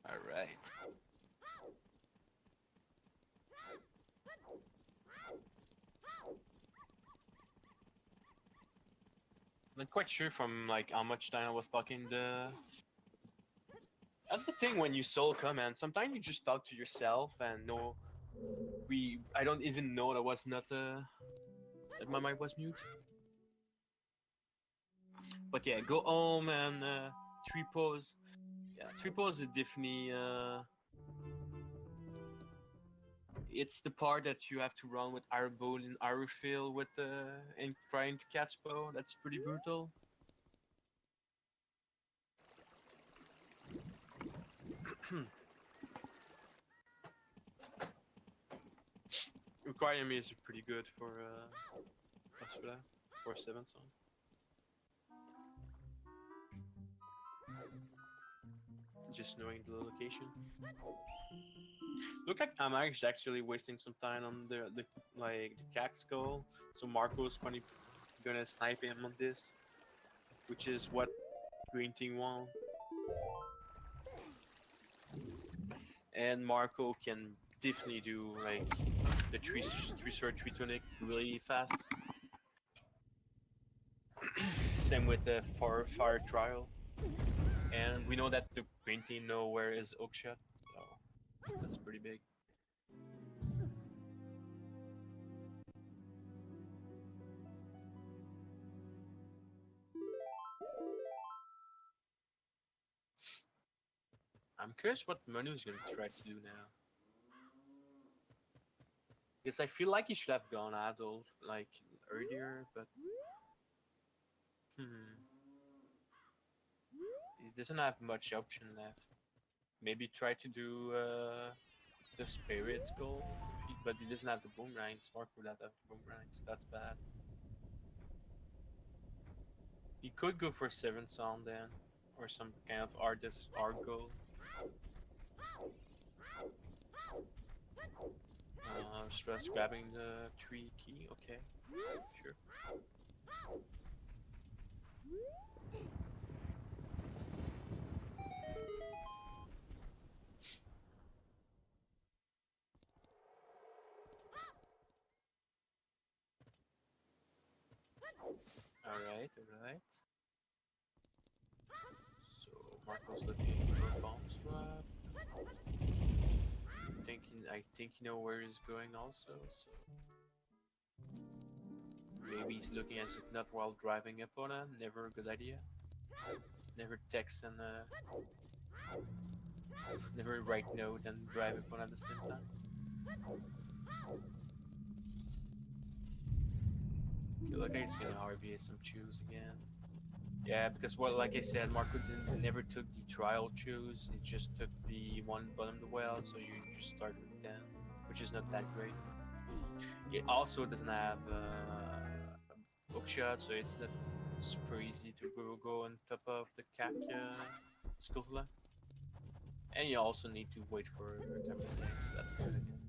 All right. Not quite sure from like how much time I was talking. That's the thing when you solo command. Sometimes you just talk to yourself and no, I don't even know that was not that my mic was mute. But yeah, go home and three pose. Yeah, three pose is definitely it's the part that you have to run with arrow bow and arrow field with and trying to catch bow. That's pretty brutal. Requiring me is pretty good for what's for that? For 7 song. Just knowing the location. Look like I'm actually wasting some time on the like the cat skull. So Marco's probably gonna snipe him on this, which is what green team want. and Marco can definitely do like the three sword three tunic really fast. Same with the fire trial, and we know that the green team know where is Oakshot, so that's pretty big. I'm curious what Manu's gonna try to do now. Because I feel like he should have gone adult like earlier, but hmm, he doesn't have much option left. Maybe try to do the spirit skull, but he doesn't have the boomerang. Smart would have the boomerang, so that's bad. He could go for seven sound then, or some kind of artist art goal. Stress grabbing the tree key. Okay, sure. All right, all right. So Marco's looking for a bomb swap. I think you know where he's going also. So maybe he's looking at it not while driving upon him. Never a good idea. Never text and never write note and drive upon at the same time. Okay, look like he's gonna RBA some choose again. Yeah, because well, like I said, Marco never took the trial choose. He just took the one bottom the well, so you just start with 10, which is not that great. It also doesn't have bookshot, so it's not super easy to go on top of the cac scutula. And you also need to wait for everything, so that's good again.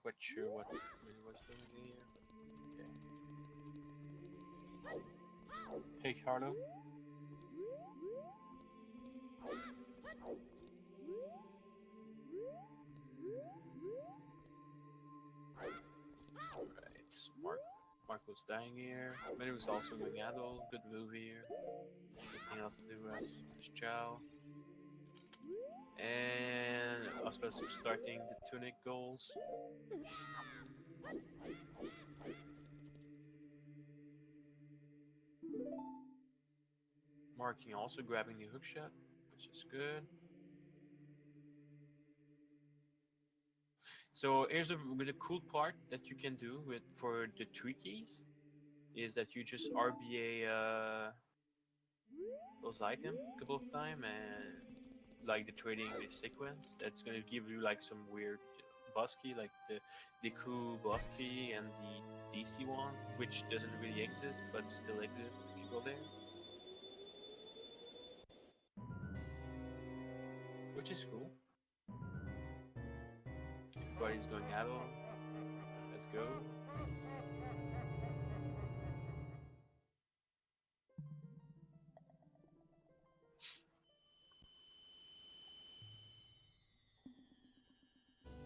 Quite sure what really was doing here, but okay. Hey, Carlo. Alright, Marco's dying here, but he was also going adult. Good move here. Looking up to as Chow. And I was supposed to starting the tunic goals. Marking also grabbing the hook shot, which is good. So here's a really cool part that you can do with for the three keys is that you just RBA those items a couple of times and like the trading the sequence. That's gonna give you like some weird boss key like the Deku boss key and the DC one, which doesn't really exist but still exists if you go there. Which is cool. Everybody's going at all. Let's go.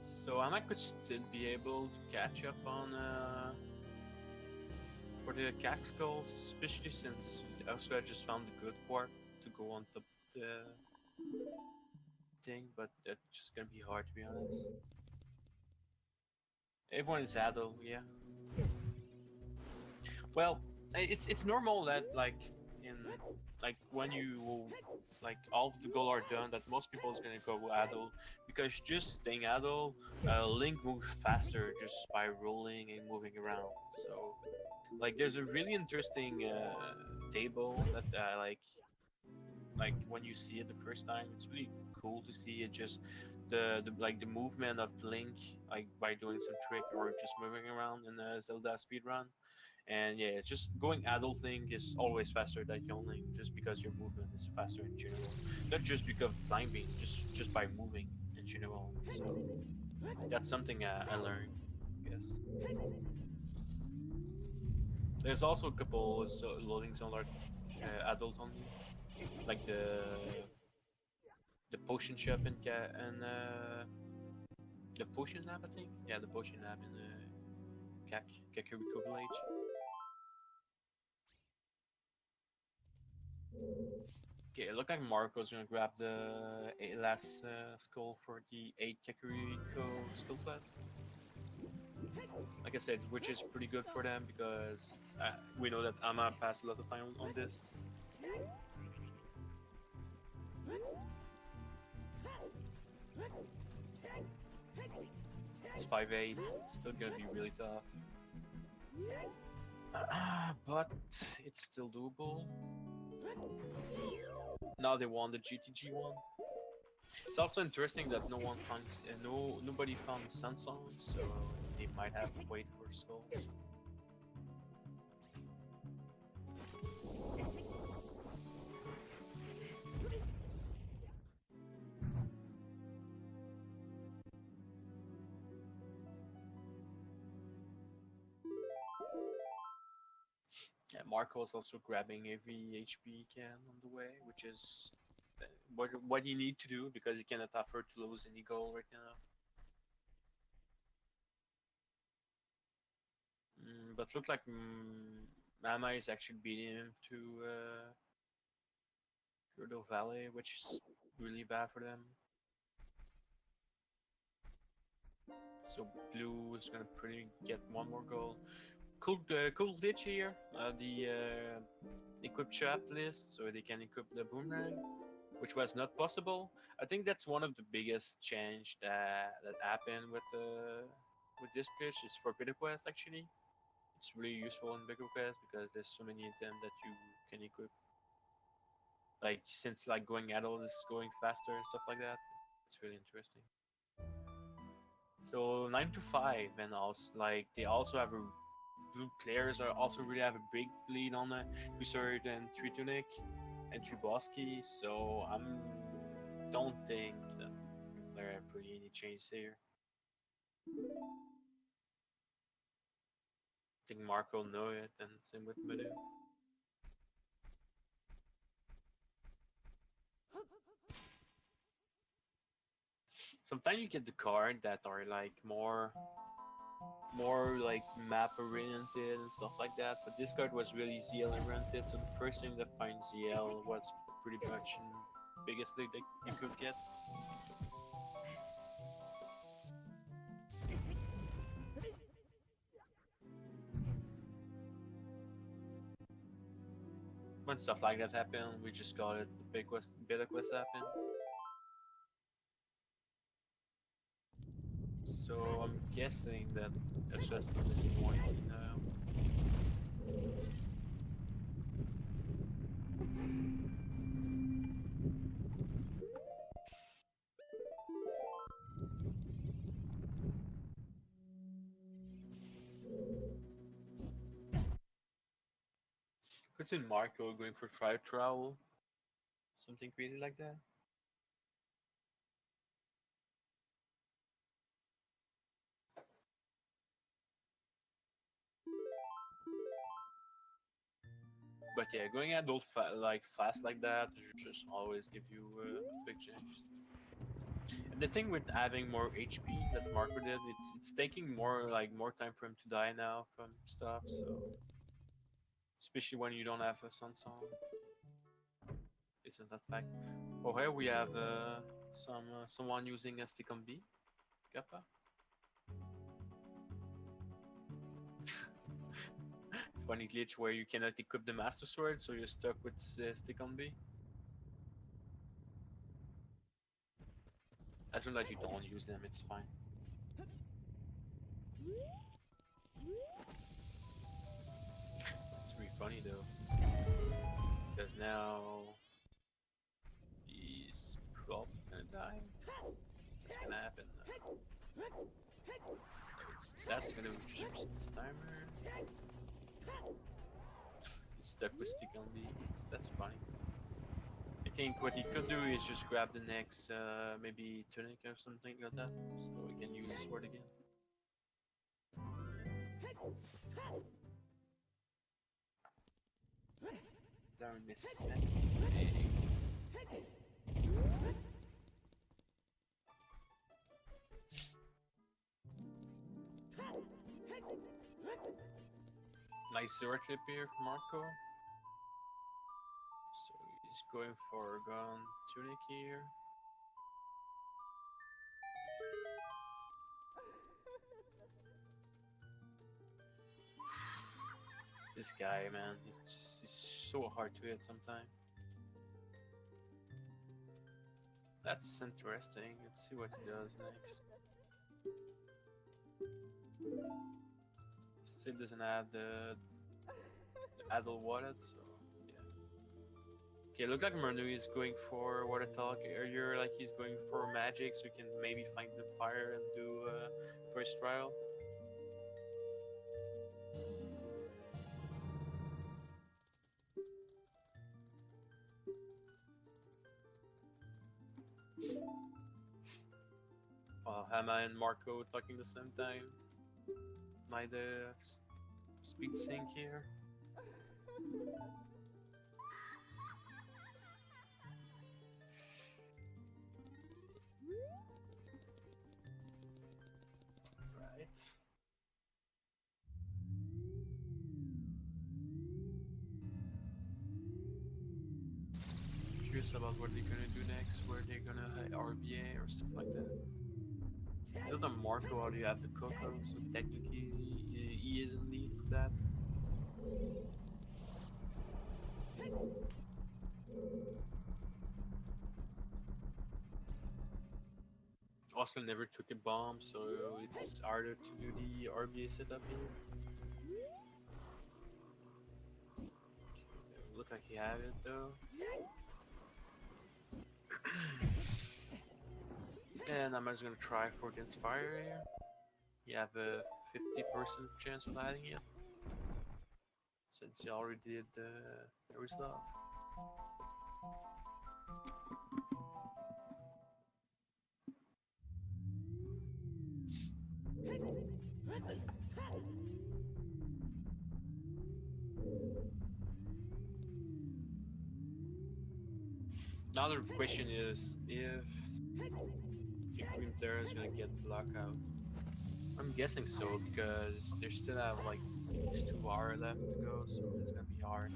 So I might could still be able to catch up on for the cack skulls, especially since also I just found a good part to go on top of the thing, but that's just gonna be hard to be honest. Everyone is adult, yeah. Well, it's normal that like in like when you like all of the goal are done that most people is gonna go adult because just staying adult, Link moves faster just by rolling and moving around. So like there's a really interesting table that like when you see it the first time, it's really cool to see it just the like the movement of Link like by doing some trick or just moving around in the Zelda speedrun And yeah, just going adult link is always faster than young link, just because your movement is faster in general. Not just because of climbing, just by moving in general. So that's something I learned, I guess. There's also a couple loading zones like adult only, like the potion shop in the potion lab, I think. Yeah, the potion lab in Kakariko Village. Okay, it looked like Marco's gonna grab the last skull for the 8 Kakariko skill class. Like I said, which is pretty good for them because we know that Ama passed a lot of time on this. It's 5-8, it's still gonna be really tough. But it's still doable. Now they won the GTG one. It's also interesting that nobody found Sansong, so they might have to wait for skulls. Yeah, Marco is also grabbing every HP he can on the way, which is what you need to do because you cannot afford to lose any goal right now. But looks like Mama is actually beating him to Kurdo Valley, which is really bad for them. So Blue is gonna pretty get one more goal. Cool glitch here. The equip trap list, so they can equip the boomerang, which was not possible. I think that's one of the biggest change that happened with this glitch is for Beta Quest actually. It's really useful in Beta Quest because there's so many items that you can equip. Like since like going adult is going faster and stuff like that, it's really interesting. So 9 to 5, and also like they also have a blue players are also really have a big lead on the Wizard and Tritonic and Triboski, so don't think that there are pretty any change here. I think Marco know it, and same with Madu. Sometimes you get the card that are like more like map oriented and stuff like that, but this card was really ZL oriented, so the first thing that finds ZL was pretty much the biggest thing that you could get. When stuff like that happened, we just got it. The beta quest happened. So I'm guessing that it's just a missing one key now. Could see Marco going for Fire Trowel, something crazy like that. But yeah, going adult like fast like that just always give you big changes. And the thing with having more HP that Marco did, it's taking more time for him to die now from stuff. So especially when you don't have a Sun Song, isn't that fact? Oh, here we have someone using a stick on B. Kappa. Funny glitch where you cannot equip the Master Sword, so you're stuck with stick on B. As long as you don't use them, it's fine. It's pretty funny though, because now he's probably gonna die. What's gonna happen now? That's gonna just reset this timer. He's stuck with stick on D. That's funny. I think what he could do is just grab the next, maybe tunic or something like that, so he can use his sword again. Down this set. Nice sword clip here from Marco. So he's going for gun tunic here. This guy, man, he's so hard to hit sometimes. That's interesting. Let's see what he does next. Still doesn't have the adult wallet, so yeah. Okay, looks like Manu is going for what I talked earlier, like he's going for magic, so we can maybe find the fire and do first trial. Hama and Marco talking the same time. Might speed sync here. Right. Curious about what they're gonna do next, where they're gonna RBA or stuff like that. I don't know Marco already have the Coco, so technically he is in lead for that. Oscar never took a bomb, so it's harder to do the RBA setup here. Look like he had it though. And I'm just gonna try for against fire here. You have a 50% chance of adding it, since you already did the stuff. Another question is if Winter is gonna get the lockout. I'm guessing so because they still have like 2 hours left to go, so it's gonna be hard.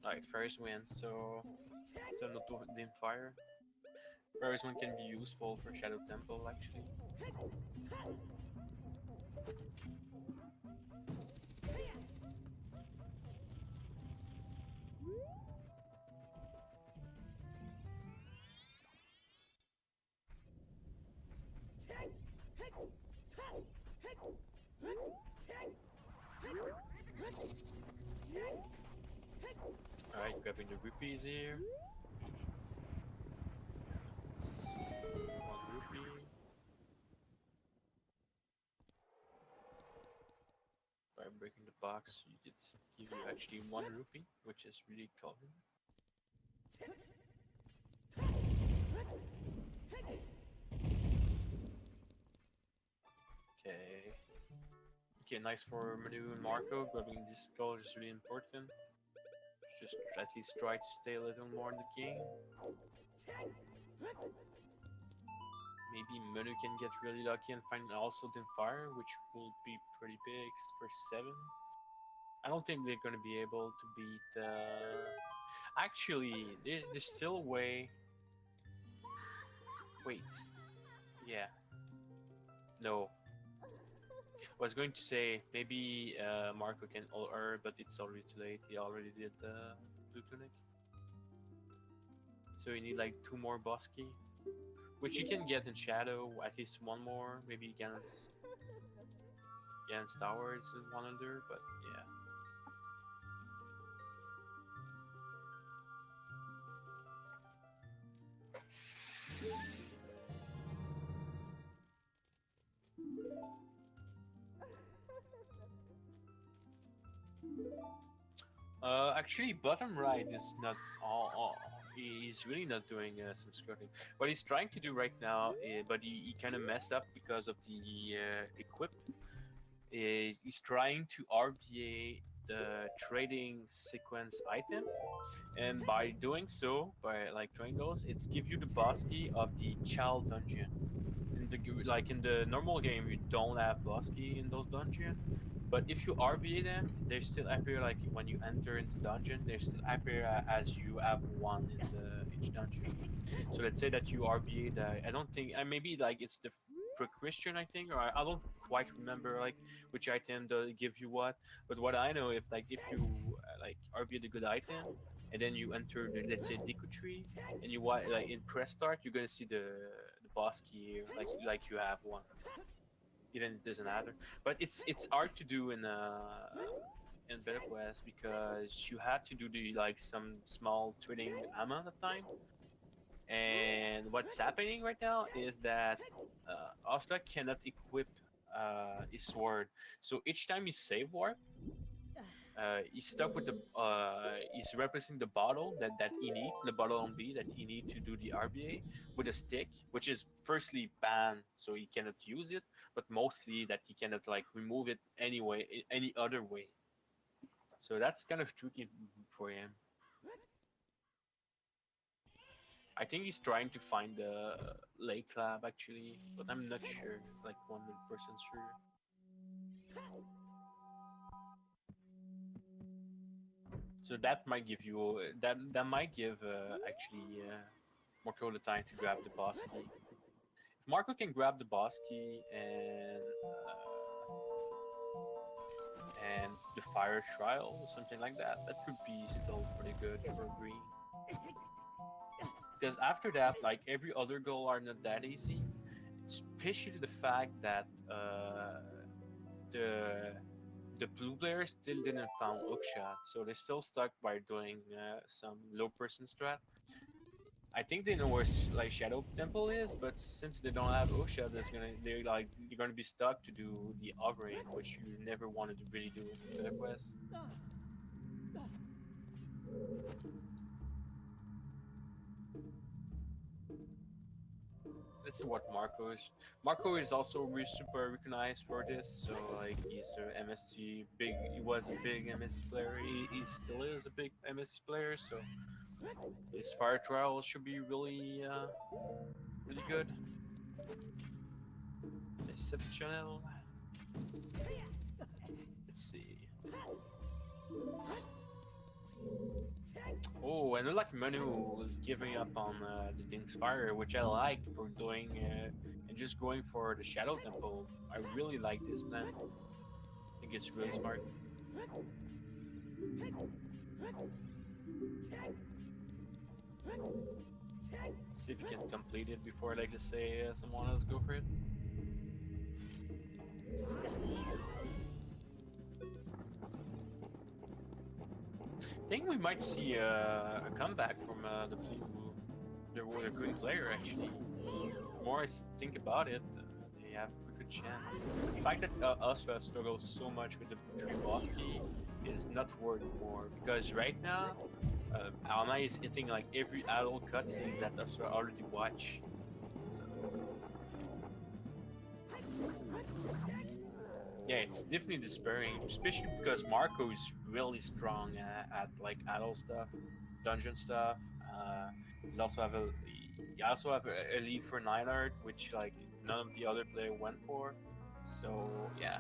Alright, first win, so not to dim fire. First one can be useful for Shadow Temple actually. Alright, grabbing the rupees here. 1 rupee. By breaking the box, it's give you actually 1 rupee, which is really common. Okay. Okay, nice for Manu and Marco. Grabbing this goal is really important. Just at least try to stay a little more in the game. Maybe Manu can get really lucky and find also Dim Fire, which will be pretty big for 7. I don't think they're gonna be able to beat. Actually, there's still a way. Wait. Yeah. No. I was going to say maybe Marco can or but it's already too late. He already did the blue tunic. So you need like 2 more boss key, which you can get in Shadow. At least 1 more, maybe against Tower it's 100, but yeah. Actually, bottom right is not he's really not doing some skirting. What he's trying to do right now, but he kind of messed up because of the equip. Is he's trying to RBA the trading sequence item, and by doing so, by like trying those, it's give you the boss key of the child dungeon. In the like in the normal game, you don't have boss key in those dungeons. But if you RBA them, they still appear like when you enter in the dungeon. They still appear as you have one in the each dungeon. So let's say that you RBA the. I don't think. Maybe like it's the Christian, I think, or I don't quite remember like which item to give you what. But what I know, if like if you like RBA the good item, and then you enter the, let's say, Deku tree, and you like in press start, you're gonna see the boss key here, like you have one, even it doesn't matter. But it's hard to do in Better Quest because you have to do the like some small trading amount of time. And what's happening right now is that Asta cannot equip his sword. So each time he save warp, he's stuck with the he's replacing the bottle that he need, the bottle on B that he need to do the RBA with a stick, which is firstly banned, so he cannot use it, but mostly that he cannot like remove it anyway, any other way. So that's kind of tricky for him. I think he's trying to find the lake lab actually, but I'm not sure, like 100% sure. So that might give you that might give actually Marco the time to grab the boss key. If Marco can grab the boss key and the fire trial or something like that, that could be still pretty good for green. Because after that, like every other goal are not that easy, especially the fact that the the blue players still didn't found hookshot, so they're still stuck by doing some low person strat. I think they know where like Shadow Temple is, but since they don't have hookshot, they're gonna be stuck to do the hovering, which you never wanted to really do in Better Quest. Let's see what Marco is. Marco is also super recognized for this, so like he's a MST big. He was a big MST player. He still is a big MST player, so his fire trial should be really good. Exceptional. Let's see. Oh, and like Manu was giving up on the Thing's Fire, which I like for doing and just going for the Shadow Temple. I really like this plan. I think it's really smart. See if you can complete it before, like, let's say someone else go for it. I think we might see a comeback from the blue, the green player actually. The more I think about it, they have a good chance. The fact that Astra struggles so much with the three boss key is not worth more because right now, Alma is hitting like every adult cutscene that Astra already watched. So, yeah, it's definitely despairing, especially because Marco is really strong at like adult stuff, dungeon stuff. He's also have a he also have a lead for 9 art, which like none of the other player went for. So yeah.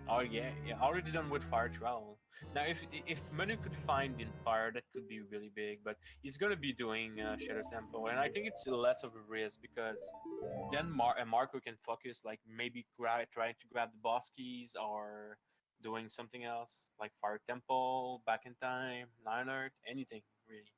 Oh yeah, yeah, already done with fire trial. Now if Manu could find in fire, that could be really big. But he's gonna be doing Shadow Temple, and I think it's less of a risk because then Marco can focus like maybe trying to grab the boss keys or doing something else like Fire Temple, Back in Time, 9art, anything really.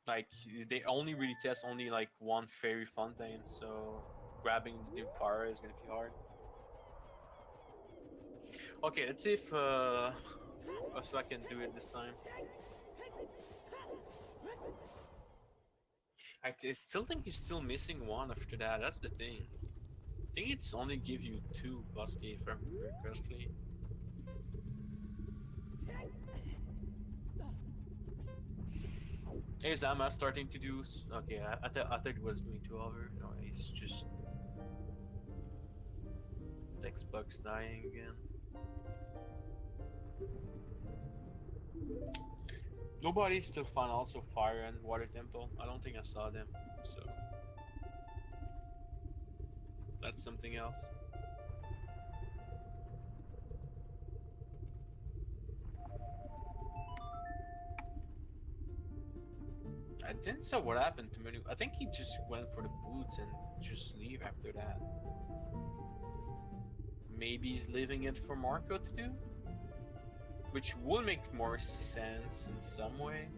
Like they only really test only like one fairy fountain, so grabbing the fire is gonna be hard. Okay, let's see if so I can do it this time. I still think he's still missing one after that. That's the thing. I think it's only give you two Bosky if I remember correctly. Here's Amma starting to do. Okay, I thought it was going to over. No, he's just Xbox dying again. Nobody's still found also Fire and Water Temple. I don't think I saw them, so that's something else. I didn't say what happened to Menu. I think he just went for the boots and just leave after that. Maybe he's leaving it for Marco to do, which would make more sense in some way,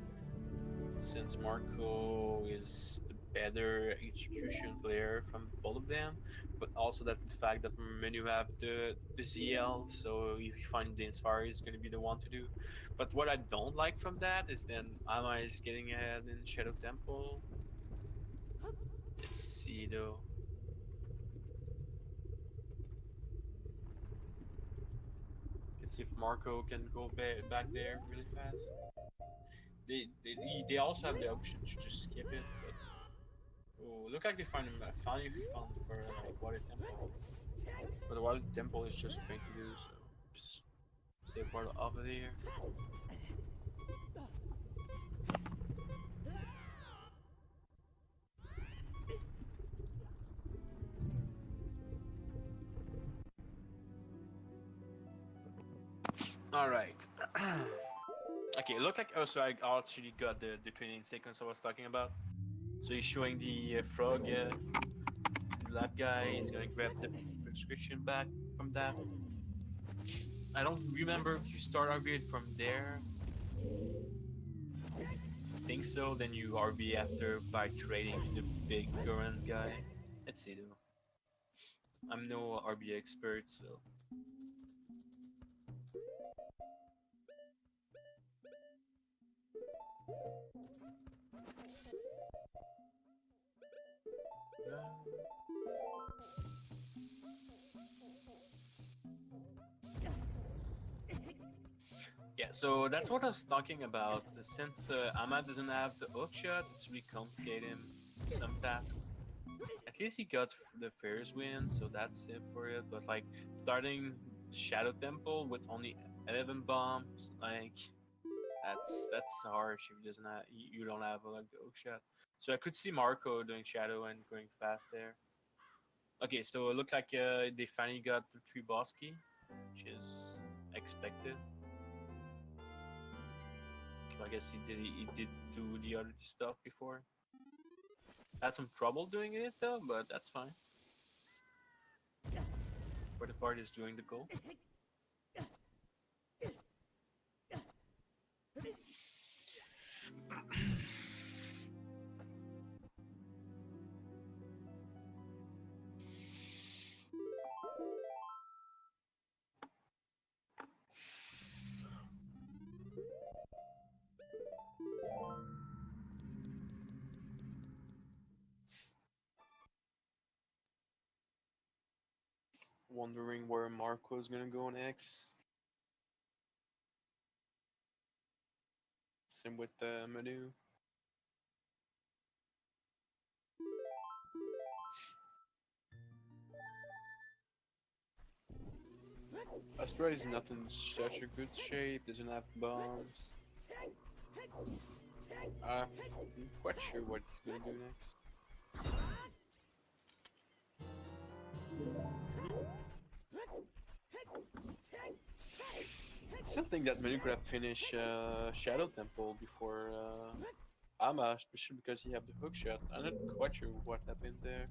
since Marco is the better execution player from both of them, but also that the fact that Menu have the ZL, so if you find the Inspire is going to be the one to do. But what I don't like from that is then Ama is getting ahead in Shadow Temple. Let's see though. Let's see if Marco can go back there really fast. They also have the option to just skip it, but oh, look like they finally found for like Water Temple. But the Water Temple is just going to do so. Just save water over there. All right. Okay, it looked like also I actually got the training sequence I was talking about. So he's showing the frog lab guy. He's gonna grab the prescription back from that. I don't remember if you start RB from there. I think so. Then you RB after by trading to the big current guy. Let's see though. I'm no RB expert, so. Yeah, so that's what I was talking about. Since Ahmad doesn't have the hook shot, it's really complicating some tasks. At least he got the Ferris wheel, so that's it for it. But like starting Shadow Temple with only 11 bombs, like that's harsh if you doesn't have you don't have like the hook shot. So I could see Marco doing Shadow and going fast there. Okay, so it looks like they finally got the 3 boss key, which is expected. So I guess he did do the other stuff before. Had some trouble doing it though, but that's fine. For the part is doing the goal. Wondering where Marco's gonna go next. Same with Manu. Astra is not in such a good shape, doesn't have bombs. I'm quite sure what he's gonna do next. I still think that Manu could have finished Shadow Temple before Ama, especially because he have the hook shot. I'm not quite sure what happened there.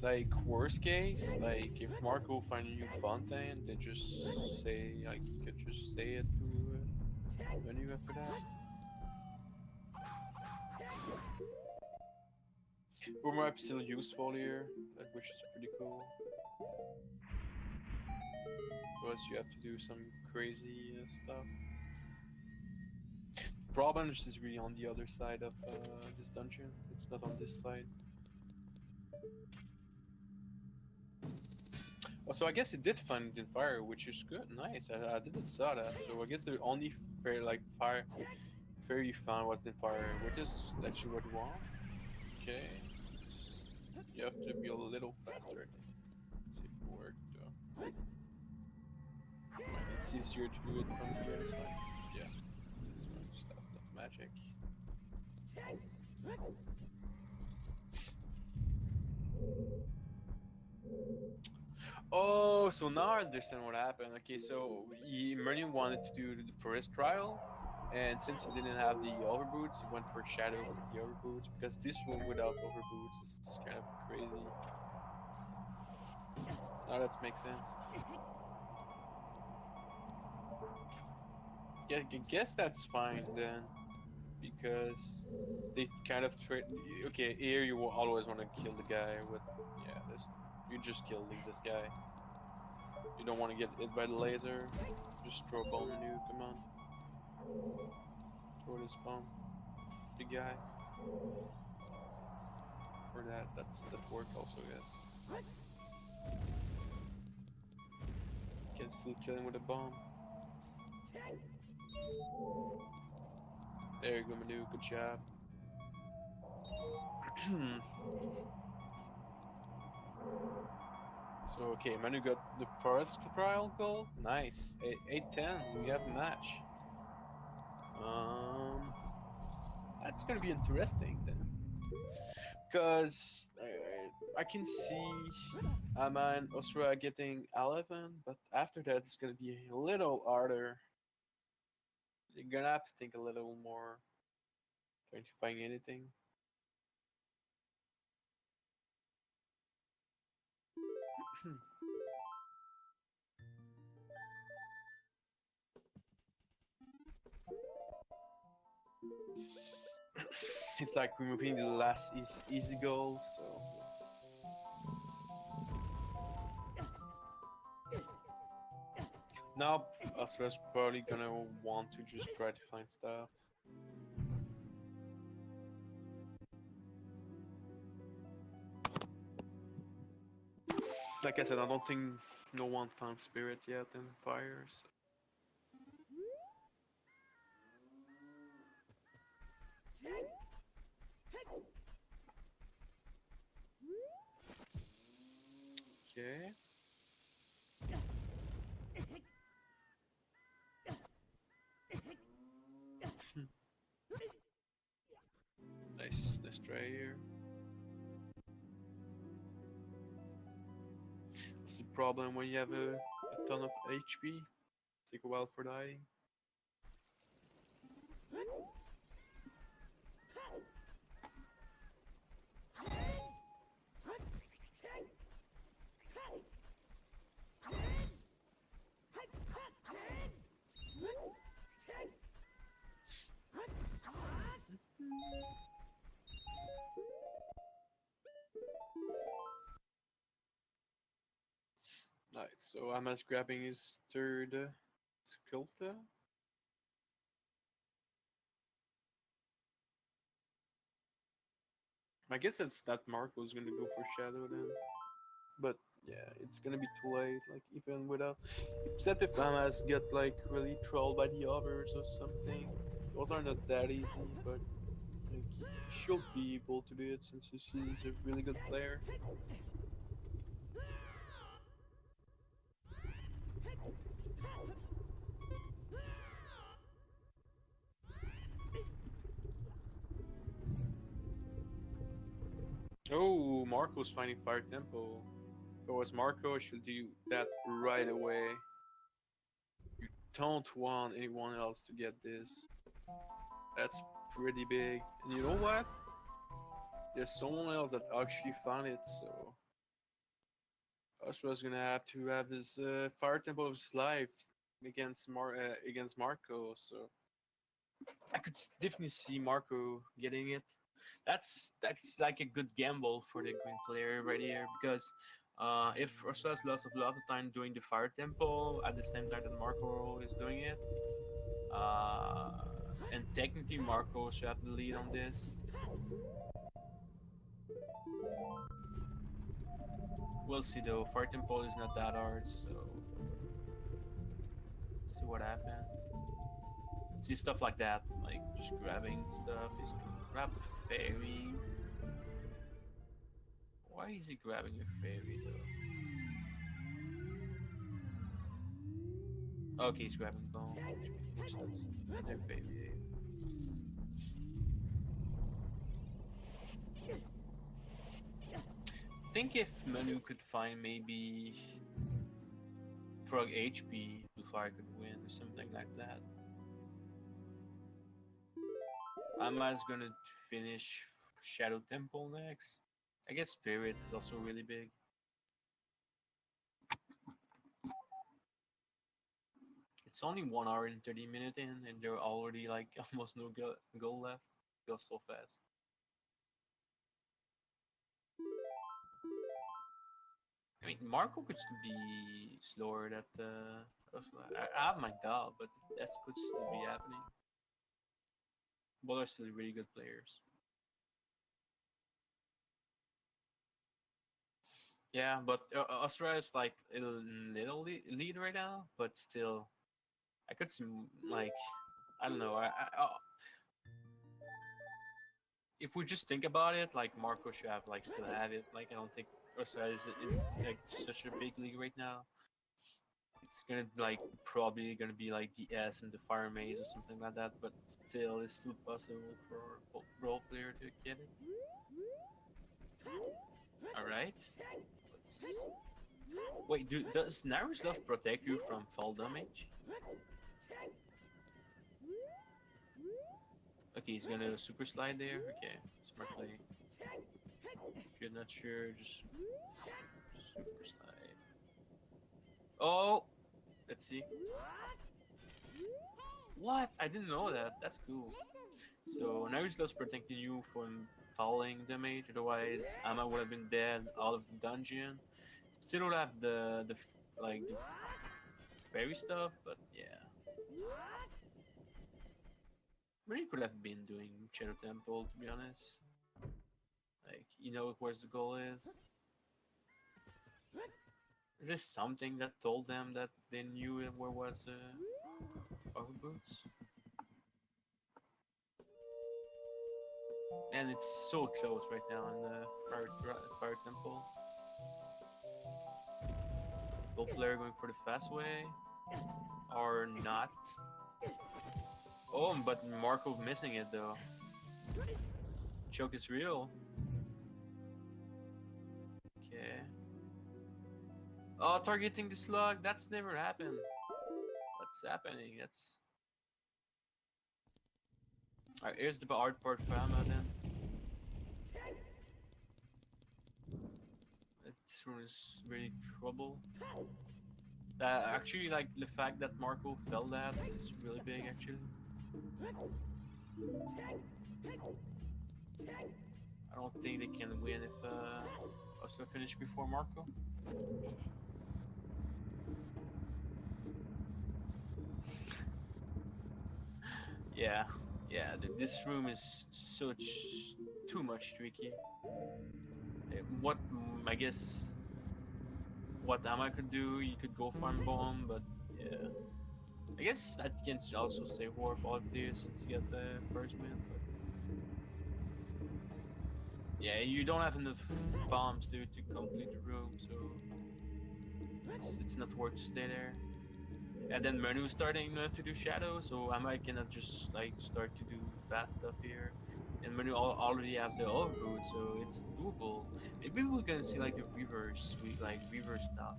Like worst case, like if Marco find a new Fontaine, then just say I could just say it to Manu after that. Boomerang still useful here, like, which is pretty cool. boss, you have to do some crazy stuff. Problem is just really on the other side of this dungeon. It's not on this side. Oh, so I guess it did find it in fire, which is good. Nice. I didn't saw that. So I guess the only fair like fire you found was in fire, which is actually what you want. Okay. You have to be a little faster. Let's see if it worked though. It's easier to do it from the other side. Yeah. Stop that magic. Oh, so now I understand what happened. Okay, so Merlin wanted to do the forest trial, and since he didn't have the overboots, he went for Shadow for the overboots because this one without overboots is kind of crazy. Now that makes sense. Yeah, I guess that's fine then, because they kind of trade. Okay, here you will always want to kill the guy with. Yeah, this. You just leave this guy. You don't want to get hit by the laser. Just throw a bomb on you. Come on, throw this bomb. The guy. Or that worked also, yes. Can still kill him with a bomb. There you go, Manu. Good job. So okay, Manu got the forest trial goal. Nice. 8-10. We have a match. Um, that's gonna be interesting then, because I can see Ama and Ostra getting 11, but after that it's gonna be a little harder. You're gonna have to think a little more, trying to find anything. It's like removing the last easy goal, so now Astra's probably gonna want to just try to find stuff. Like I said, I don't think no one found spirit yet in fires. Okay. Nice try here. That's the problem when you have a ton of HP. Take a while for dying. Alright, so Ama's grabbing his third sculptor. I guess it's that Marco's gonna go for Shadow then. But yeah, it's gonna be too late, like even without, except if Ama's get like really trolled by the others or something. Those are not that easy, but like he should be able to do it since he's a really good player. Oh, Marco's finding Fire Temple. If it was Marco, I should do that right away. You don't want anyone else to get this. That's pretty big. And you know what? There's someone else that actually found it, so Osha's gonna have to have his Fire Temple of his life against Marco. So I could definitely see Marco getting it. That's like a good gamble for the green player right here, because If Ursula has lots of time doing the fire temple at the same time that Marco is doing it, uh, and technically Marco should have the lead on this. We'll see though. Fire temple is not that hard, so let's see what happens. See stuff like that, like just grabbing stuff. He's gonna grab the fairy. Why is he grabbing a fairy though? Okay, he's grabbing bone, which makes more sense. Another fairy. I think if Manu could find maybe Frog HP before I could win or something like that. Ama's gonna finish Shadow Temple next. I guess Spirit is also really big. It's only 1 hour and 30 minutes in, and there are already like almost no goal left. Goes so fast. I mean, Marco could be slower at the. I have my doubt, but that could still be happening. Both are still really good players. Yeah, but Australia is like a little lead right now, but still, I could see like I don't know. If we just think about it, like Marco should have like still have it. Like I don't think Australia is in like such a big league right now. It's gonna like probably gonna be like the S and the Fire Maze or something like that, but still, it's still possible for a role player to get it. All right. Let's... Wait, does Naru's Love protect you from fall damage? Okay, he's gonna super slide there. Okay, smart play. If you're not sure, just super slide. Oh, let's see. What? I didn't know that. That's cool. So now he's just protecting you from falling damage. Otherwise, Amma would have been dead out of the dungeon. Still don't have the like the fairy stuff, but yeah. Really could have been doing Shadow Temple, to be honest. Like, you know where's the goal is? Is there something that told them that they knew where was Power Boots? And it's so close right now in the Fire Temple. Gold player going for the fast way, or not? Oh, but Markov missing it though. Choke is real. Okay. Oh, targeting the slug. That's never happened. What's happening? That's. Alright, here's the hard part for Emma then. This room is really trouble. Actually, like the fact that Marco fell that is really big. Actually, I don't think they can win if Oscar finish before Marco. Yeah, yeah. This room is such too much tricky. What I guess what Amma could do, you could go farm bomb, but yeah. I guess I can also say Warp out there since you get the first win. But yeah, you don't have enough bombs to complete the room, so it's not worth to stay there. And then Manu starting to do shadow, so I might cannot just like start to do fast stuff here. And Manu already have the overboot, so it's doable. Maybe we're gonna see like a reverse, reverse stuff.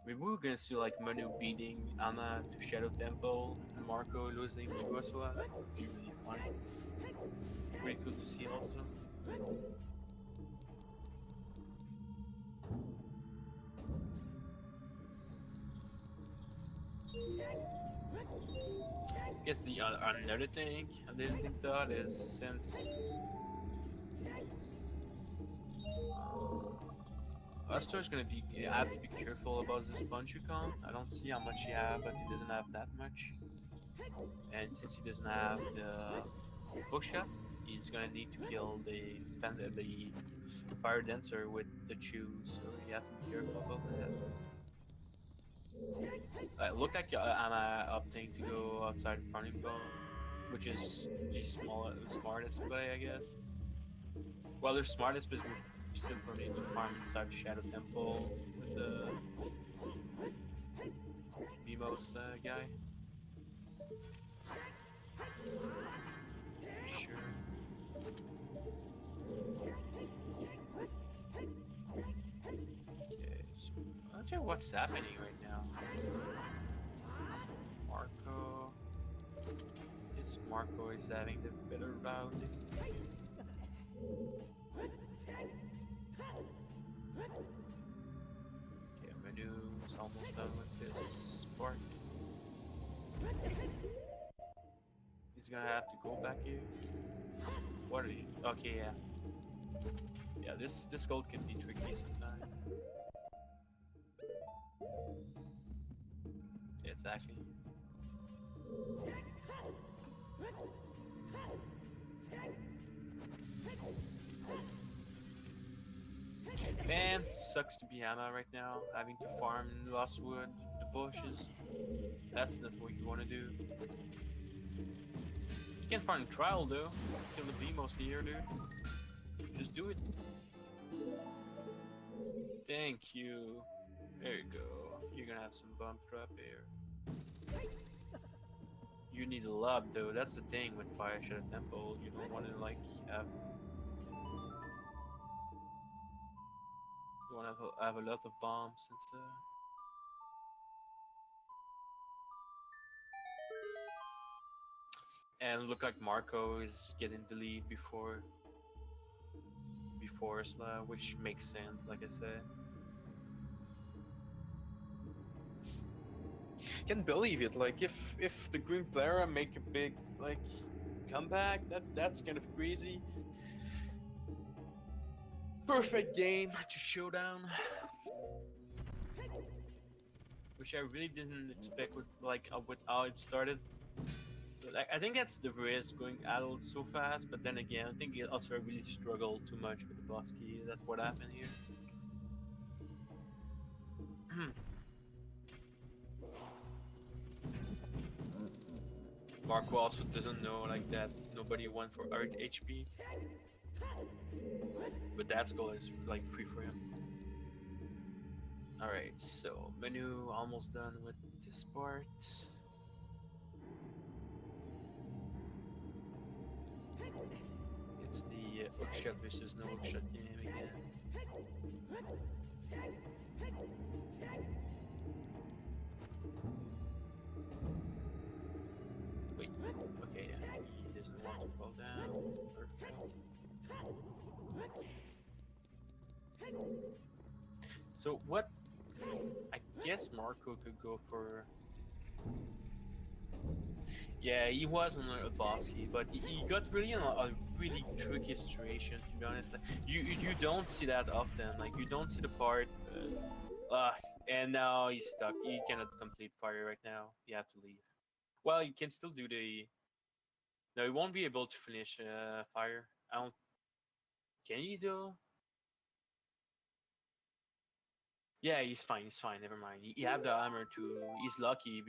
Maybe we're gonna see like Manu beating Anna to Shadow Temple and Marco losing to Ursula. That would be really funny. Pretty cool to see also. I guess the another thing I didn't think that is since Astor's gonna be. I have to be careful about this bungee count. I don't see how much he have, but he doesn't have that much. And since he doesn't have the hookshot, he's gonna need to kill the fire dancer with the chews. So you have to be careful about that. Look like I'm opting to go outside the farming bone, which is the smartest play, I guess. Well, the smartest, but we're still for me to farm inside the Shadow Temple with the Mimos guy. Sure. Okay, so I'll tell you what's happening right now. So Marco. Yes, Marco is having the better routing. Okay, Manu's almost done with this part. He's gonna have to go back here. What are you? Okay, yeah. Yeah, this gold can be tricky sometimes. Yeah, exactly. Man, sucks to be Anna right now, having to farm in Lost Wood, the bushes. That's not what you want to do. You can farm Trial though. Kill the Beamos here, dude. Just do it. Thank you. There you go. You're gonna have some bump drop here. You need a lot though. That's the thing with Fire Shadow Temple. You don't want to like have. You want to have a lot of bombs since. And look like Marco is getting the lead before Sla, which makes sense, like I said. Can't believe it. Like if the Green Clara make a big like comeback, that's kind of crazy. Perfect game to showdown, which I really didn't expect with how it started. But I think that's the risk going adult so fast. But then again, I think it also really struggled too much with the boss key. That's what happened here. Marco also doesn't know like that nobody went for 8 HP. But that goal is like free for him. Alright, so menu almost done with this part. It's the hookshot versus no hookshot game again. Wait, okay, yeah, he doesn't want to fall down. Perfect. So what? I guess Marco could go for. Yeah, he was on a boss key, but he got really in a really tricky situation. To be honest, like, you don't see that often. Like you don't see the part. And now he's stuck. He cannot complete fire right now. You have to leave. Well, you can still do the. No, he won't be able to finish fire. I don't. Can he though? Yeah, he's fine. He's fine. Never mind. He have the armor too. He's lucky.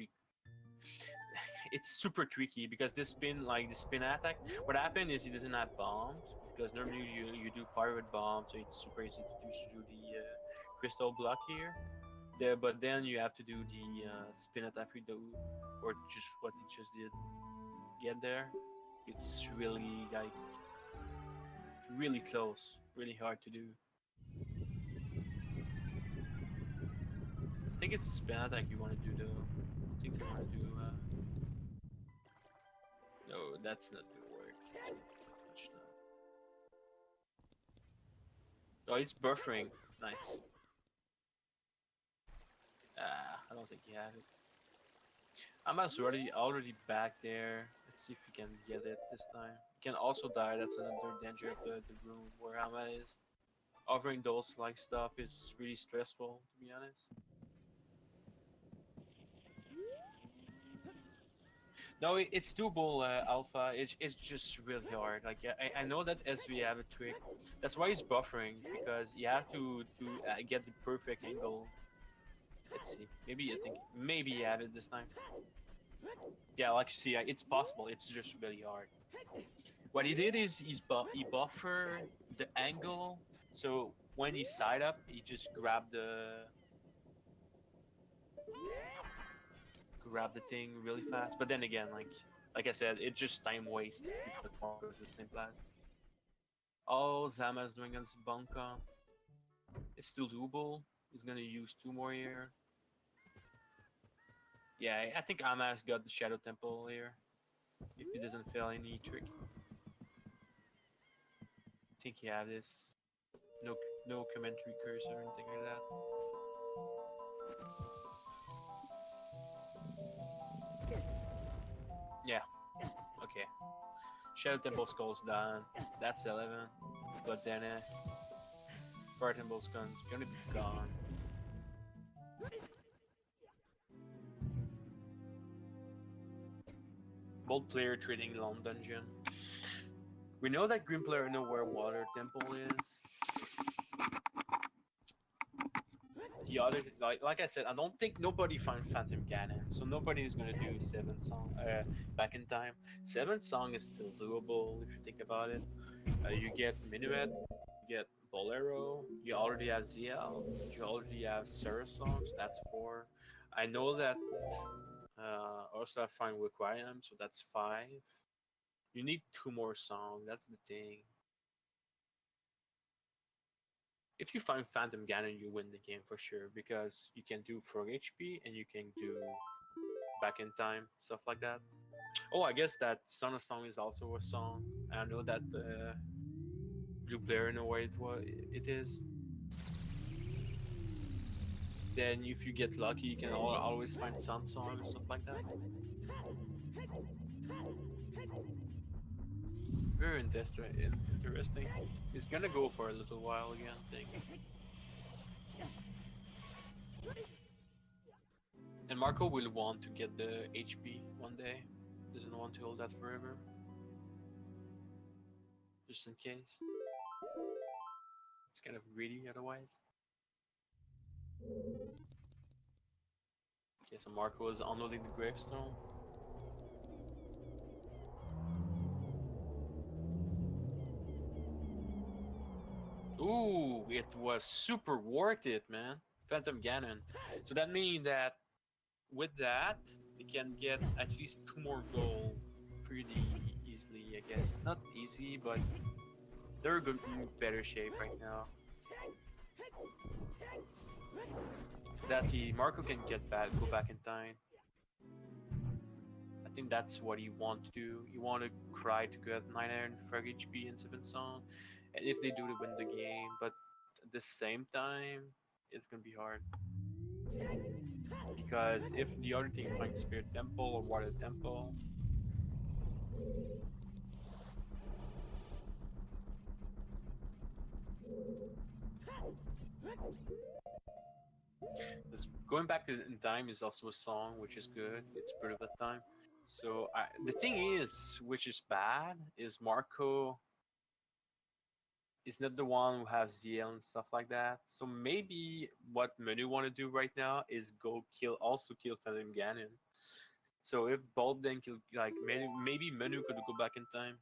It's super tricky because the spin attack. What happened is he doesn't have bombs because normally you do fire with bombs, so it's super easy to do the crystal block here. There, but then you have to do the spin attack with the or just what he just did. Get there. It's really like really close, really hard to do. I think it's a spin attack you want to do though. I think you want to do. No, that's not gonna work. Much now. Oh, it's buffering. Nice. I don't think he had it. Ama's already back there. Let's see if we can get it this time. He can also die. That's another danger of the room where Ama is. Offering those like stuff is really stressful, to be honest. No, it's doable, Alpha. It's just really hard. Like I know that SV have a trick. That's why it's buffering because you have to get the perfect angle. Let's see. Maybe I think maybe you have it this time. Yeah, like you see, it's possible. It's just really hard. What he did is he buffer the angle. So when he side up, he just grab the thing really fast. But then again, like I said, it's just time waste because Marco is the same class. Oh, Zama's doing against Bunka. It's still doable. He's gonna use 2 more here. Yeah, I think Ama's got the Shadow Temple here. If he doesn't fail any trick. I think he have this. No no commentary curse or anything like that. Yeah, okay. Shadow Temple Skull's done. That's 11. But then Fire Temple's gonna be gone. Bold player trading long dungeon. We know that green player know where Water Temple is. The other, like I said, I don't think nobody find Phantom Ganon, so nobody is gonna do Seven Song back in time. Seven Song is still doable if you think about it. You get Minuet, you get Bolero, you already have ZL, you already have Sarah songs. That's 4. I know that also I find Requiem, so that's 5. You need 2 more songs. That's the thing. If you find Phantom Ganon, you win the game for sure because you can do Frog HP and you can do back in time stuff like that. Oh, I guess that Son of Song is also a song. I know that blue player know where it is. Then if you get lucky, you can always find Sun Song or stuff like that. Very interesting. He's gonna go for a little while again, I think. And Marco will want to get the HP one day. Doesn't want to hold that forever. Just in case. It's kind of greedy otherwise. Okay, so Marco is unloading the gravestone. Ooh, it was super worth it, man. Phantom Ganon. So that means that with that, we can get at least 2 more gold pretty easily, I guess. Not easy, but they're good in better shape right now. That he Marco can go back in time. I think that's what you want to do. You want to cry to get 9 iron, 5 HP, and 7 song. And if they do, to win the game. But at the same time, it's gonna be hard. Because if the other team finds Spirit Temple or Water Temple, going back in time is also a song, which is good. It's Spirit of that time. So the thing is, which is bad, is Marco is not the one who has ZL and stuff like that. So maybe what Menu want to do right now is also kill Phantom Ganon. So if Bolt then kill, like maybe Menu could go back in time.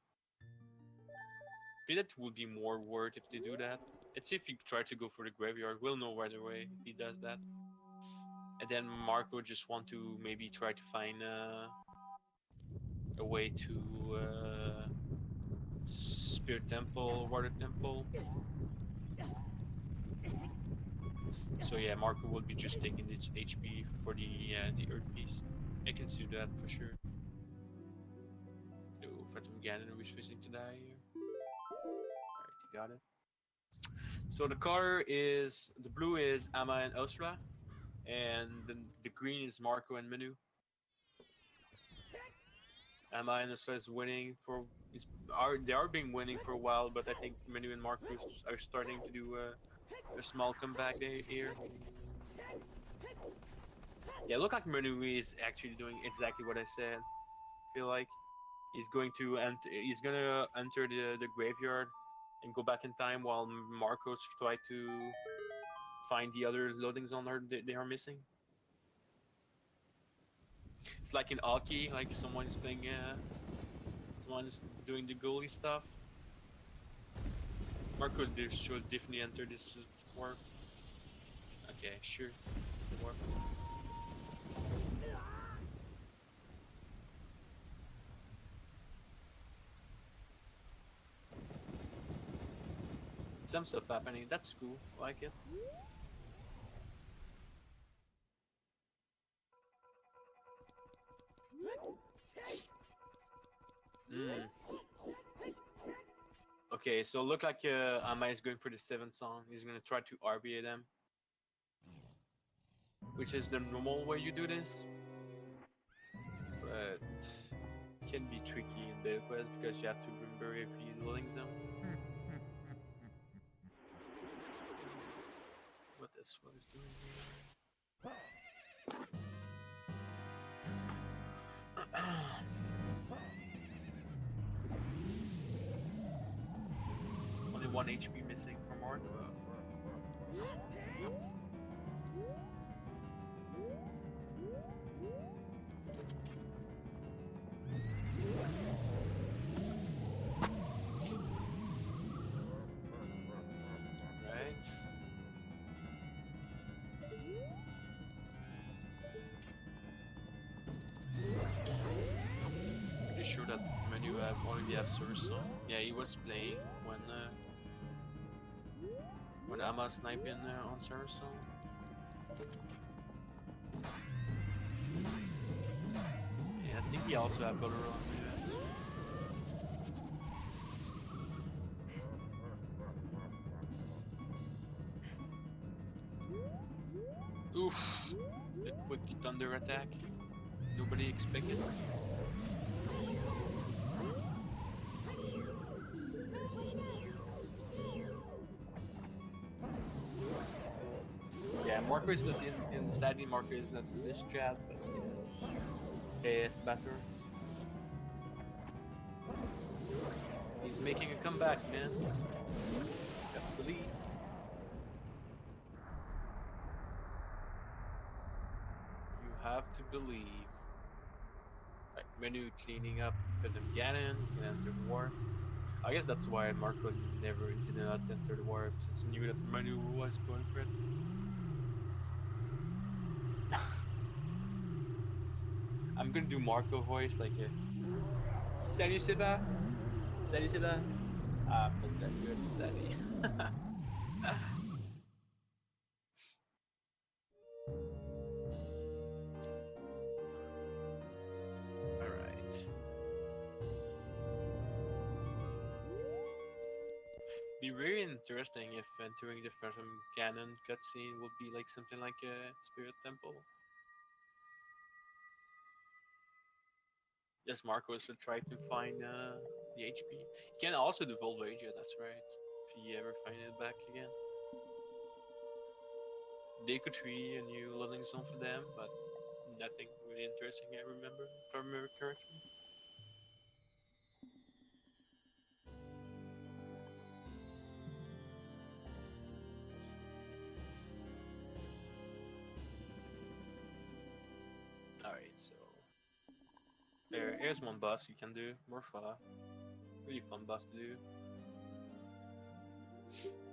I feel that would be more worth if they do that. Let's see if he try to go for the graveyard. We'll know right away if he does that. And then Marco just want to maybe try to find a way to Spirit Temple, Water Temple. So yeah, Marco will be just taking this HP for the Earth piece. I can see that for sure. Oh, Phantom Ganon refusing to die here. Alright, you got it. So the blue is Ama and Osra, and the green is Marco and Minu. Ama and Osra is winning for They are been winning for a while, but I think Manu and Marcus are starting to do a small comeback here. Yeah, look like Manu is actually doing exactly what I said. Feel like he's gonna enter the graveyard and go back in time while Marcos try to find the other loading zone they are missing. It's like in Aki, like someone's doing the goalie stuff. Marcos should definitely enter this warp. Okay, sure, it's the warp. Some stuff happening. That's cool. I like it. Mm. Okay, so look like Amai is going for the seventh song. He's gonna try to RBA them, which is the normal way you do this, but can be tricky in the quest because you have to remember if he's loading them. What this one is doing here? Only 1 HP missing from Mark. Right. Pretty sure that menu already have Source Song. Yeah, he was playing when Amma sniping on Source Song. Yeah, I think he also have Color on US. Oof! The quick thunder attack. Nobody expected. Yeah, Marco is not sadly Marco is not in this chat, but AS better. He's making a comeback, man. You have to believe. You have to believe. Right, menu cleaning up for them Ganon, can enter the warp. I guess that's why Marco never did not enter the warp, since he knew that menu was going for it. I'm gonna do Marco voice like a Salut Seba! Salut Seba! Ah, not that good, sadly. Alright. Be very interesting if entering the Phantom Ganon cutscene would be like something like a Spirit Temple. Yes, Marco should try to find the HP. You can also do Volvagia, that's right. If you ever find it back again. They could tree a new loading zone for them, but nothing really interesting I remember, if I remember correctly. Alright, so here's one boss you can do, Morpha. Really fun boss to do.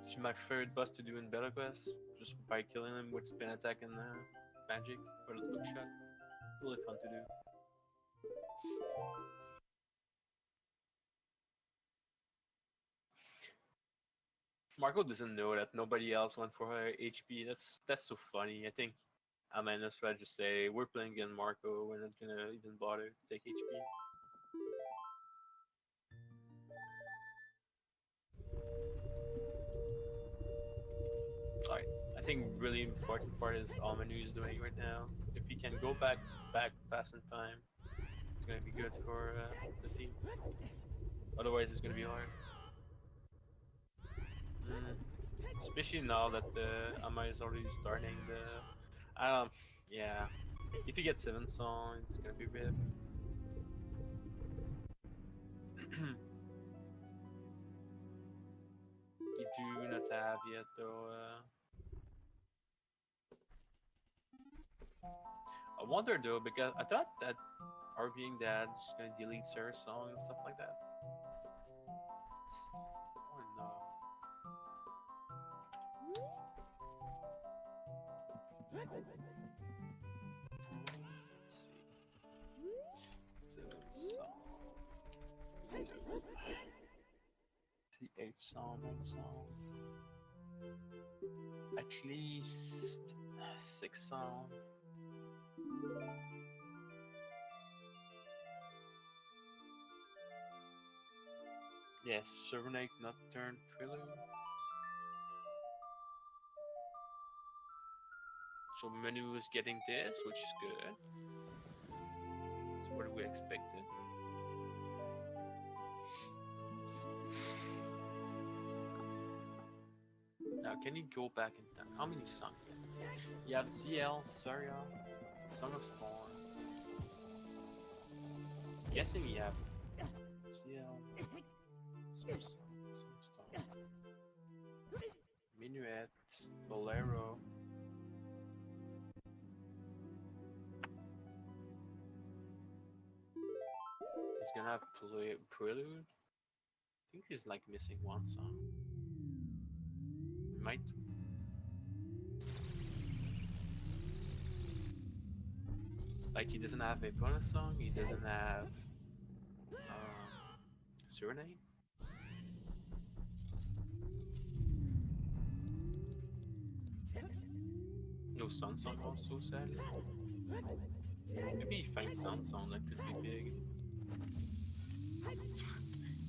It's my favorite boss to do in Battle Quest, just by killing him with spin attack and magic or the hook shot. Really fun to do. Marco doesn't know that nobody else went for her HP. That's so funny. I think Amanda's trying to say we're playing against Marco. We're not gonna even bother to take HP. Alright, I think really important part is all Manu is doing right now. If he can go back fast in time, it's gonna be good for the team. Otherwise, it's gonna be hard. Mm, especially now that the Amma is already starting the. Yeah. If you get 7 songs, it's gonna be bad. You do not have yet though. I wonder though because I thought that RVing Dad is gonna delete Sarah's song and stuff like that. Oh no. Let's see. 7 song. See 8 song, 9 song. At least 6 song. Yes, Serenade Nocturne Prelude. So Menu is getting this, which is good. It's what we expected. Now, can you go back in time? How many songs? You have ZL, Saria, Song of Storm. Guessing you have ZL, Song of Storm, Minuet, Bolero. He's gonna have Prelude. I think he's like missing 1 song. Might. Like he doesn't have a bonus song. He doesn't have Serenade. No Sun Song also sadly. Maybe he finds Sun Song that could be big.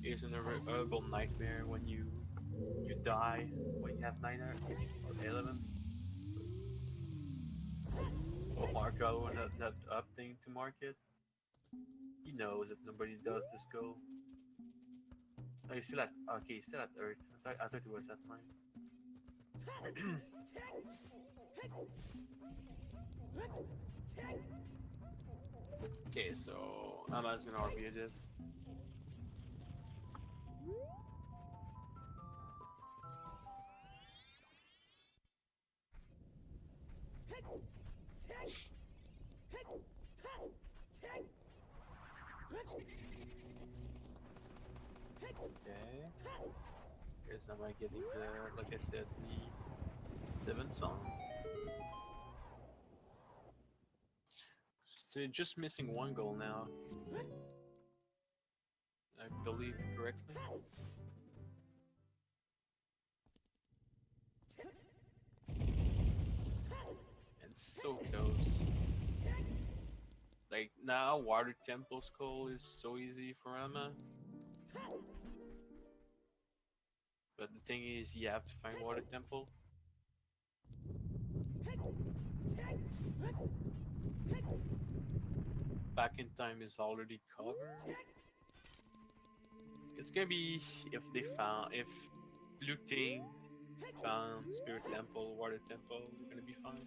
Here's an herbal nightmare when you die when you have 9 or 11. Or Marco and that up thing to market. He knows that nobody does this goal. Oh, he's still at okay, he's still at Earth. I thought he was at mine. Okay, so Emma's gonna review this. Okay. Here's Emma getting the, like I said, the 7 song. So you're just missing 1 goal now. I believe correctly. And so close. Like now, Water Temple's goal is so easy for Emma. But the thing is, you have to find Water Temple. Back in Time is already covered. It's gonna be if looting found Spirit Temple, Water Temple, they're gonna be fine.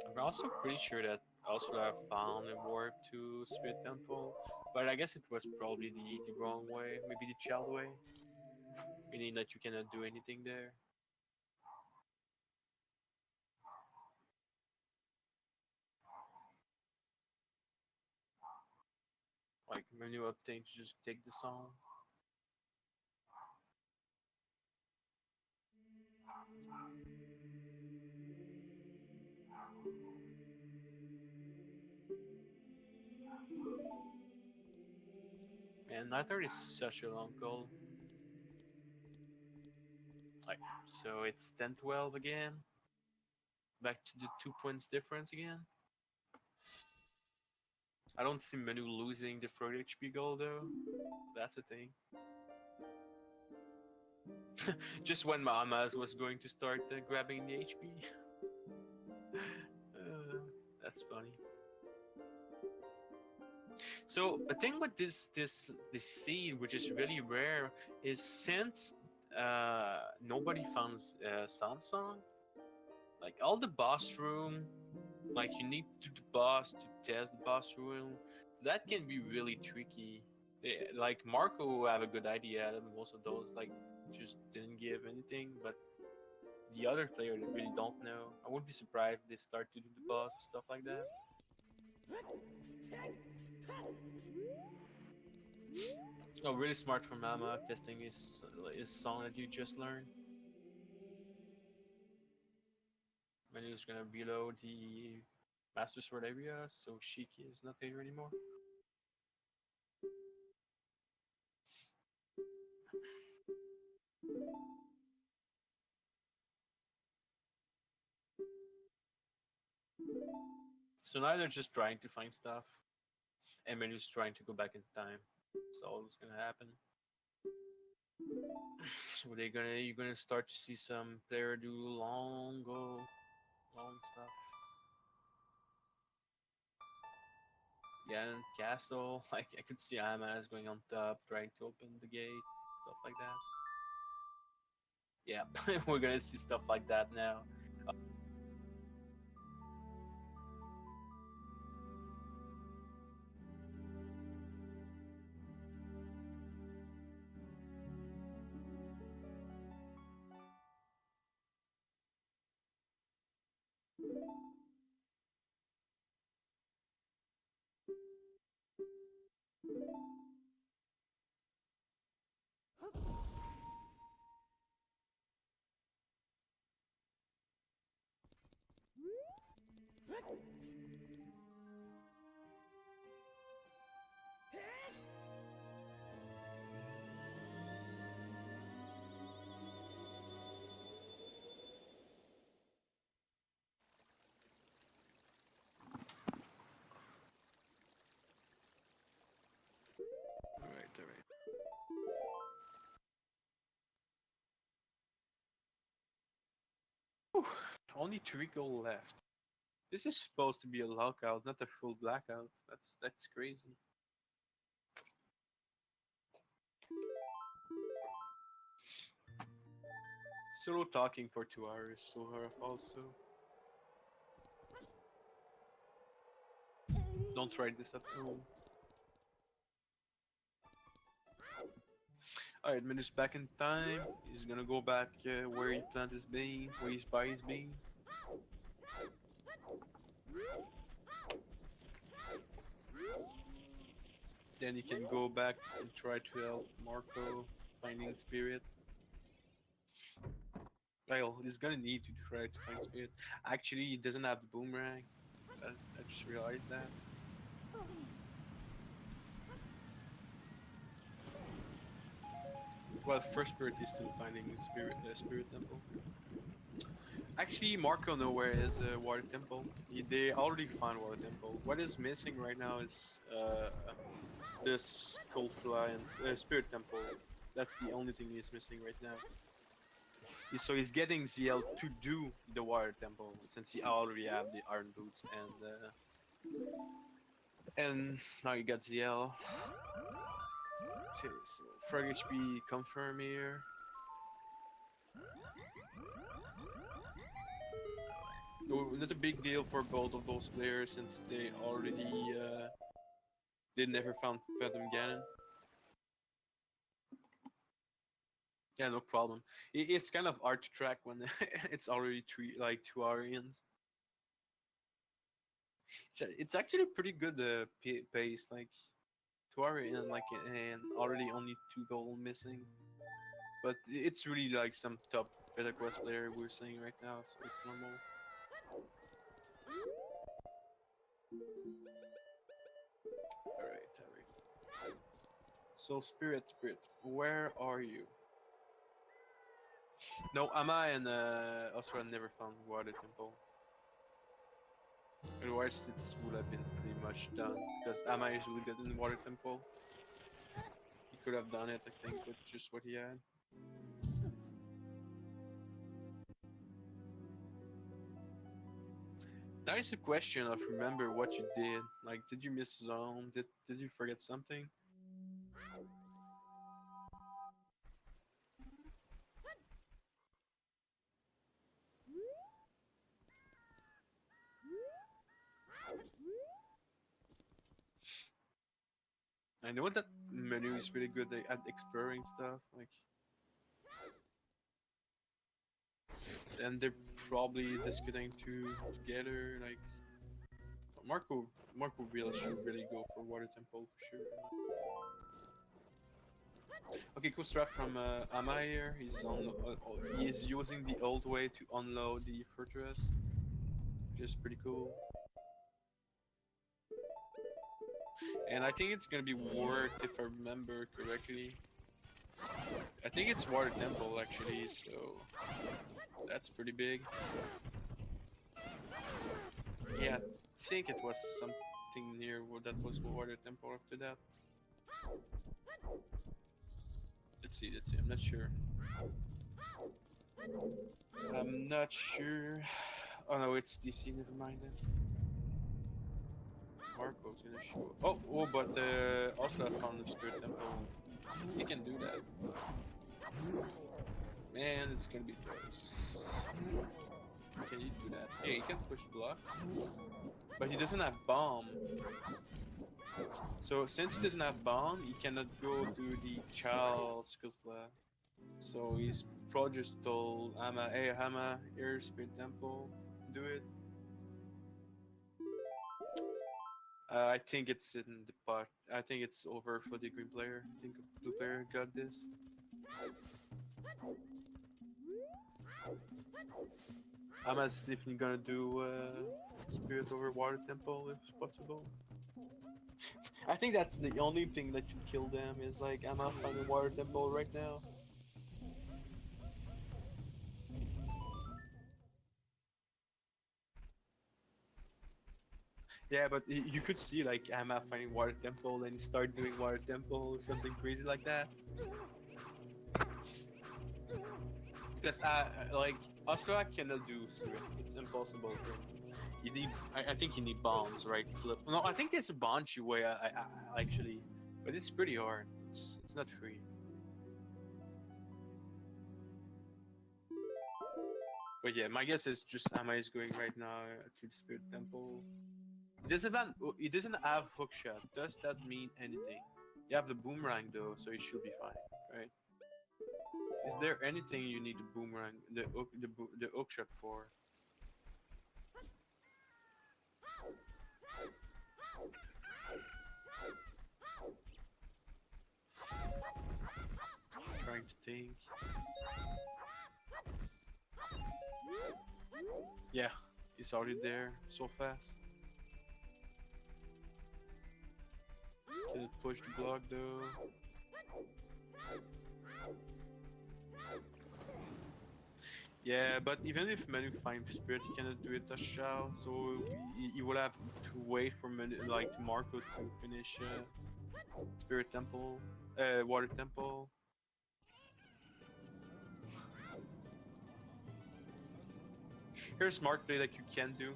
I'm also pretty sure that also I found a warp to Spirit Temple, but I guess it was probably the wrong way, maybe the child way, meaning that you cannot do anything there. Like menu update, just take the song. And 9:30 is such a long goal. Like so, it's 10-12 again. Back to the 2 points difference again. I don't see Manu losing the 40 HP gold though. That's the thing. Just when Mamas was going to start grabbing the HP. That's funny. So a thing with this seed, which is really rare, is since nobody found Sansang, like all the boss room, like you need to do the boss to test the boss room. That can be really tricky. Like Marco have a good idea. Most of those like just didn't give anything, but the other player they really don't know. I wouldn't be surprised if they start to do the boss and stuff like that. Oh, really smart from Mama testing his song that you just learned. Menu's gonna reload the Master Sword area, so Shiki is not there anymore. So now they're just trying to find stuff, and Menu's trying to go back in time. That's all that's gonna happen. So you're gonna start to see some player do long stuff. Yeah, and castle, like I could see Ama's going on top, trying to open the gate, stuff like that. Yeah, we're gonna see stuff like that now. Alright, alright. Only 3 gold left. This is supposed to be a lockout, not a full blackout. That's crazy. Solo talking for 2 hours, so her also. Don't try this at home. Alright, Minute's back in time. He's gonna go back where he planted his bean, where he's by his bean. Then he can go back and try to help Marco finding spirit. Well, he's gonna need to try to find spirit. Actually, he doesn't have the boomerang. I just realized that. Well, first spirit is still finding spirit temple. Actually, Marco know where is water temple. They already found water temple. What is missing right now is this cold fly and spirit temple. That's the only thing he's missing right now. So he's getting ZL to do the water temple since he already have the iron boots and now you got ZL. Okay, so frag HP confirm here. No, not a big deal for both of those players since they already they never found Phantom Ganon. Yeah, no problem. It's kind of hard to track when it's already like 2 Arians. It's actually pretty good pace, like 2 Arian like and already only 2 gold missing. But it's really like some top Beta Quest player we're seeing right now, so it's normal. Alright. So Spirit, where are you? No, Ama and Osra never found Water Temple. Otherwise, it would have been pretty much done because Ama is really good in Water Temple. He could have done it, I think, with just what he had. Now it's a question of remember what you did. Like, did you miss zone? Did you forget something? I know that menu is really good at exploring stuff. Like, and they're probably disconnecting two together. Like, Marco really should really go for Water Temple for sure. Okay, cool stuff from Ama here. He's using the old way to unload the fortress, which is pretty cool. And I think it's gonna be worked if I remember correctly. I think it's Water Temple actually, so that's pretty big. Yeah, I think it was something near that was Water Temple after that. Let's see, I'm not sure. I'm not sure. Oh no, it's DC, never mind then. Marco's gonna show. Oh, but also I found the Spirit Temple. He can do that. Man, it's gonna be close. Can you do that? Yeah, he can push block. But he doesn't have bomb. So since he doesn't have bomb, he cannot go to the child Skullfla. So he's probably just told Hama, hey Hama, here's Spirit Temple, do it. I think it's in the pot. I think it's over for the green player. I think blue player got this. Hama's definitely gonna do Spirit over Water Temple if possible. I think that's the only thing that can kill them is like Hama finding Water Temple right now. Yeah, but you could see like Hama finding Water Temple and he start doing Water Temple or something crazy like that. Because like Asura cannot do Spirit. It's impossible for him. You need, I think you need bombs, right? Flip. No, I think there's a Banshee way actually, but it's pretty hard. It's not free. But yeah, my guess is just Ama is going right now to the Spirit Temple. He doesn't have hook shot. Does that mean anything? You have the boomerang though, so it should be fine, right? Is there anything you need the boomerang, the hook shot for? Trying to think. Yeah, it's already there so fast. Can it push the block though? Yeah, but even if Manu finds Spirit, he cannot do it as Shao, so he will have to wait for Manu, like to Marco to finish Spirit Temple, Water Temple. Here's smart play that you can do.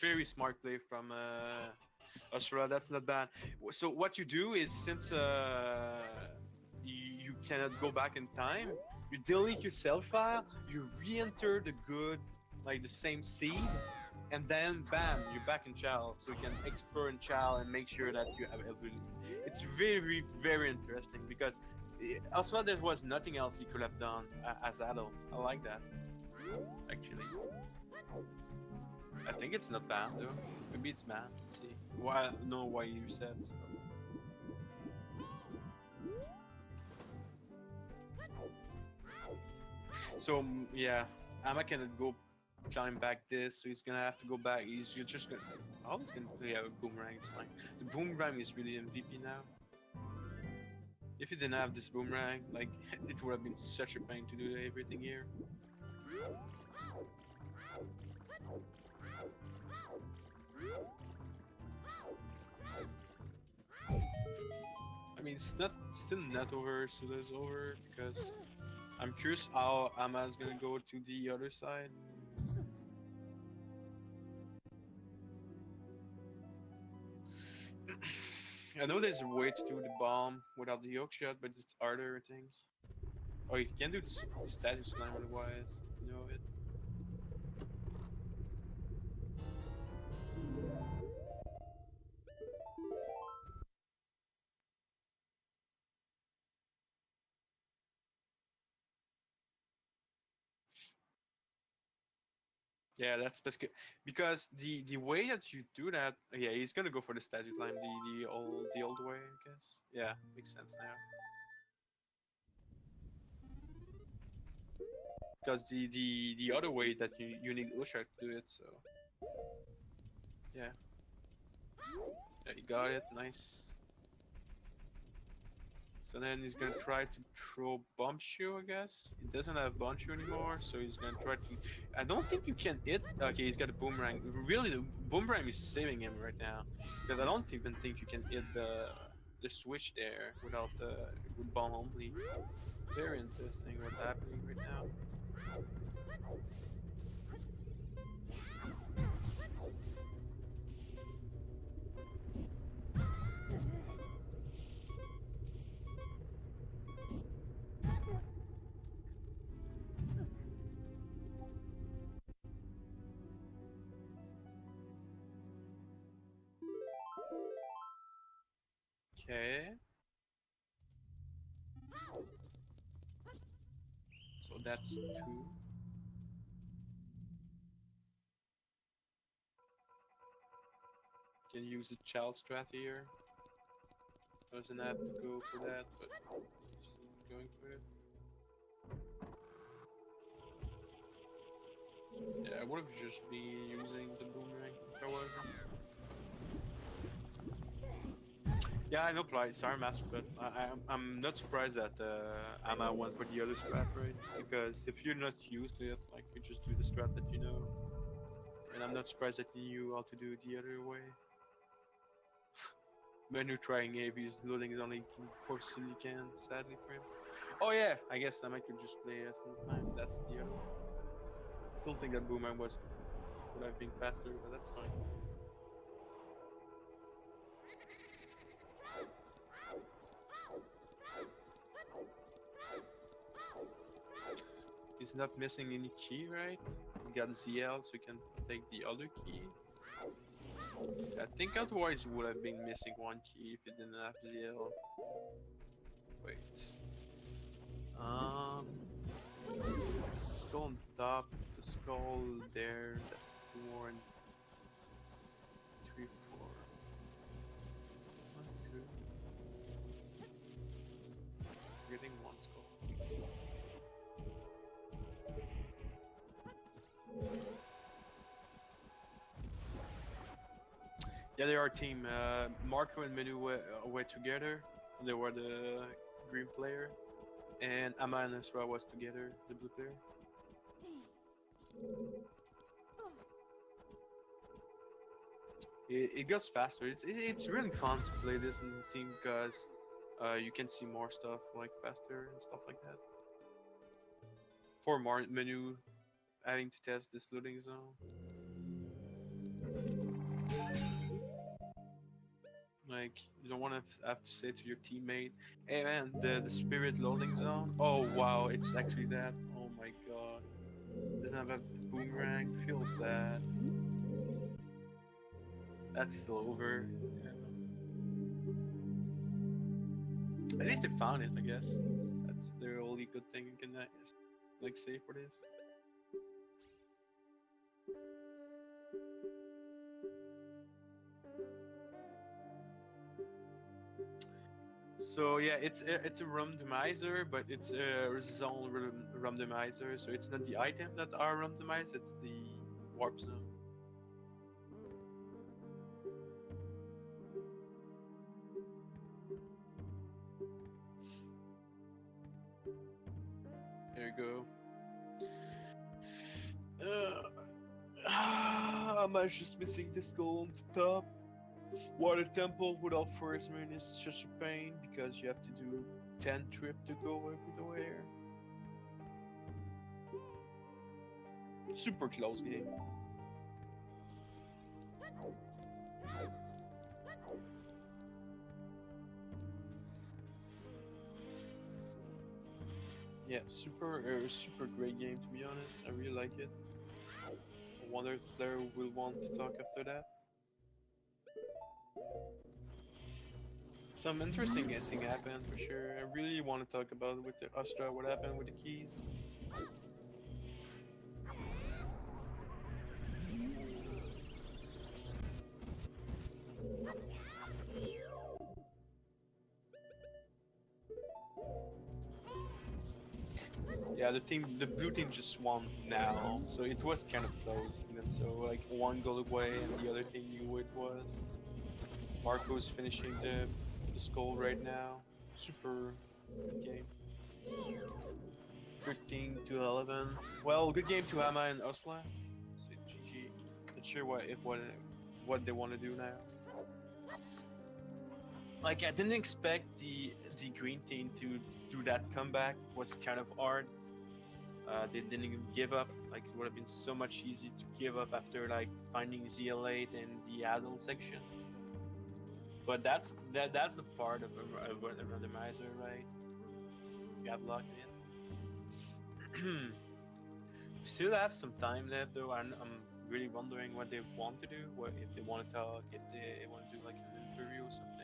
Very smart play from Asura, that's not bad. So what you do is since you cannot go back in time, you delete your save file, you re-enter the good, like the same seed, and then bam, you're back in Chal, so you can explore in Chal and make sure that you have everything. It's very, very interesting because also there was nothing else you could have done as adult. I like that, actually. I think it's not bad though. Maybe it's bad. Let's see. Why? I don't know why you said so. So yeah, Ama cannot go climb back this, so he's gonna have to go back. You're just gonna. Oh, he's gonna play a boomerang. It's fine. The boomerang is really MVP now. If he didn't have this boomerang, like it would have been such a pain to do everything here. I mean, it's not still not over, still is over because I'm curious how Ama's gonna go to the other side. I know there's a way to do the bomb without the hook shot, but it's harder, I think. Oh, you can do the status slam otherwise. You know it. Yeah, that's because the way that you do that, yeah, he's gonna go for the statue climb the old way, I guess. Yeah, makes sense now. Because the other way that you need Ushak to do it, so yeah, yeah, you got it, nice. So then he's gonna try to throw bomb shoe, I guess. He doesn't have bomb shoe anymore, so he's gonna try to. I don't think you can hit. Okay, he's got a boomerang. Really, the boomerang is saving him right now, because I don't even think you can hit the switch there without the with bomb only. Very interesting what's happening right now. Okay, so that's two. Can use the child strat here. Doesn't have to go for that, but he's going for it. Yeah, I would have just been using the boomerang if I was him. Yeah, I know play. Sorry, Master, but I'm not surprised that Ama went for the other strat, right? Because if you're not used to it, like you just do the strat that you know. And I'm not surprised that you knew how to do it the other way. Menu trying if he's loading is only for still you can, sadly for him. Oh yeah, I guess I might could just play some time. That's the other way. Still think that boomerang would have been faster, but that's fine. He's not missing any key, right? He got ZL, so he can take the other key. I think otherwise he would have been missing one key if he didn't have ZL. Wait. Um, skull on the top, the skull there, that's 4 and 3, 4. 1, 2. Getting one skull. Yeah, they are a team. Marco and Menu were together. They were the green player. And Ama and Asra was together, the blue player. It goes faster. It's really fun to play this in the team because you can see more stuff like faster and stuff like that. For more Menu having to test this loading zone. Like you don't want to have to say to your teammate, "Hey man, the spirit loading zone." Oh wow, it's actually that. Oh my god, doesn't have a boomerang. Feels bad. That's still over. Yeah. At least they found it, I guess. That's the only good thing you can like say for this. So yeah, it's a randomizer, but it's a zone randomizer. So it's not the item that are randomized; it's the warp zone. There you go. I'm just missing this goal on the top. Water temple without forest moon is such a pain because you have to do 10 trip to go everywhere. Super close game. Yeah, super great game to be honest. I really like it. I wonder if the player will want to talk after that. Some interesting thing happened for sure. I really want to talk about with the Astra what happened with the keys. Yeah, the blue team just won now, so it was kind of close. Even so, like one goal away, and the other team knew who it was. Marco's finishing the skull right now. Super good game. 13 to 11. Well, good game to Hama and Osla. So GG. Not sure what they want to do now. Like I didn't expect the green team to do that comeback. It was kind of hard. They didn't even give up. Like it would have been so much easy to give up after like finding ZL8 in the adult section. But that's the part of a randomizer, right? You have luck in. Still have some time left though, and I'm really wondering what they want to do. What if they want to talk? If they want to do like an interview or something.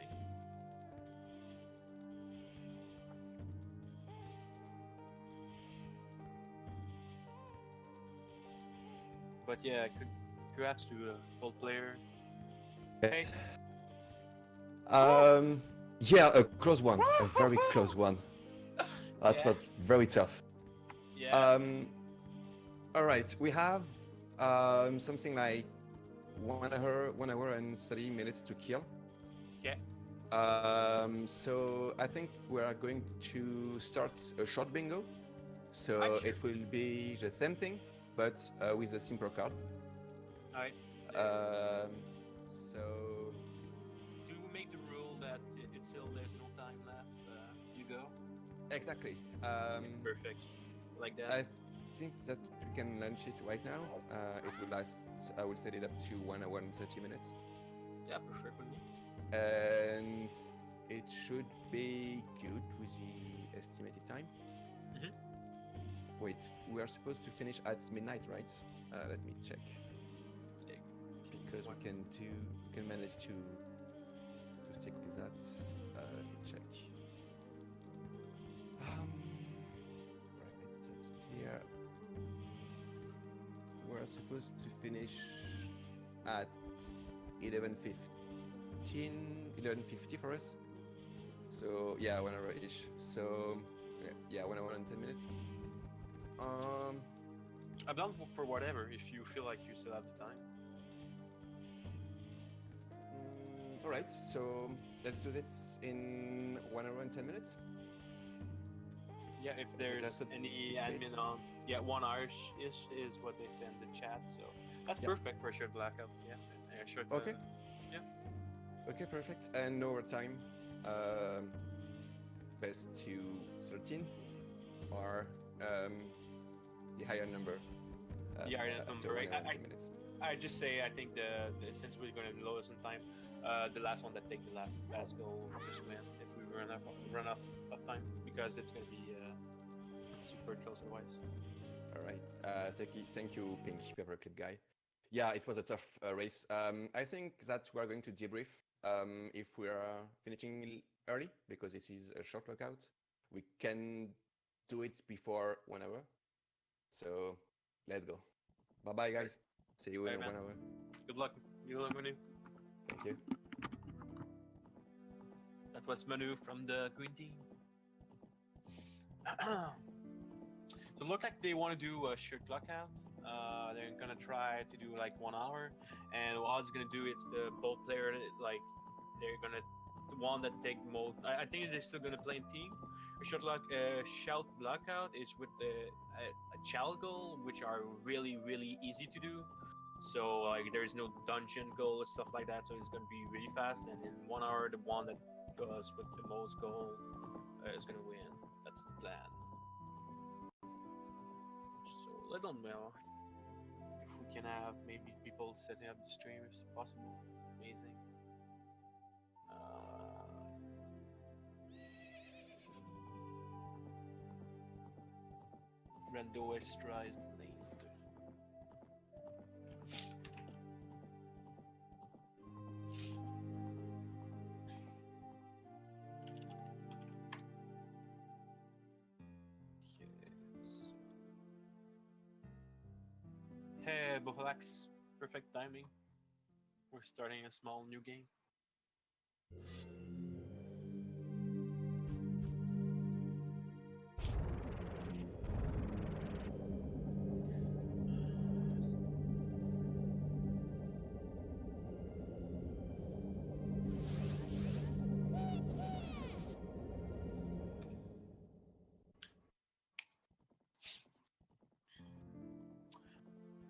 But yeah, congrats to the full player. Hey. Um, yeah, a close one, a very close one. That Yeah. was very tough. Yeah. All right, we have something like 1 hour and 30 minutes to kill. Okay. So I think we are going to start a short bingo. So Alright, it will be the same thing, but with a simpler card. Alright. Um, so Do we make the rule that it's still there's no time left? You go. exactly. Perfect. Like that. I think that we can launch it right now. It will last, I will set it up to 1 hour and 30 minutes. Yeah, perfect with me. And it should be good with the estimated time. Mhm. Wait, we are supposed to finish at midnight, right? Let me check. Okay. Because we can manage to stick with that. Let me check. Right, that's clear. We're supposed to finish at 11:50 for us. So yeah, 1 hour-ish. So yeah, 1 hour and 10 minutes. I'm down for whatever if you feel like you still have the time. All right, so let's do this in 1 hour and 10 minutes. Yeah, if there's any admin on, yeah, 1 hour ish is what they say in the chat, so that's perfect for a short blackout. Yeah, a short. Okay. Yeah. Okay, perfect. And no overtime. Best to 13 or the higher number. The higher number, right? I just say I think the since we're going to be low some time, the last one that take the last goal just win if we run out of time because it's going to be super close otherwise. All right. Thank you, Pink Paperclip guy. Yeah, it was a tough race. I think that we are going to debrief if we are finishing early because this is a short lockout. We can do it before 1 hour. So let's go. Bye bye, guys. See you in 1 hour. Good luck. Good luck, Manu. Thank you. That was Manu from the green team. So it looks like they want to do a short lockout. They're gonna try to do like 1 hour, and what it's gonna do it's the both player like they're gonna the one that take most. I think they're still gonna play in team. A shout blackout is with the a chalgal, which are really easy to do. So like there is no dungeon goal or stuff like that. So it's gonna be really fast, and in 1 hour, the one that goes with the most goal is gonna win. That's the plan. So let them know if we can have maybe people setting up the stream if possible. Amazing. Rando tries the laser. Yes. Hey, Buffalax. Perfect timing. We're starting a small new game.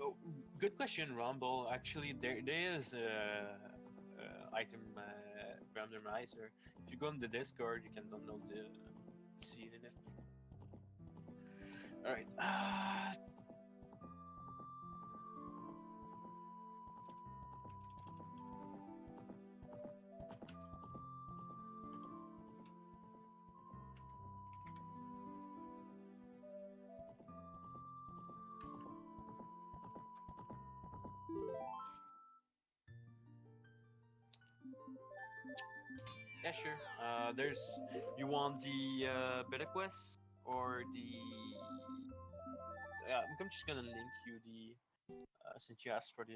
Oh, good question, Rumble. Actually, there is a item randomizer. If you go on the Discord, you can download the seed in it. All right. Yeah, sure. There's you want the beta quest or the? I'm just gonna link you the since you asked for the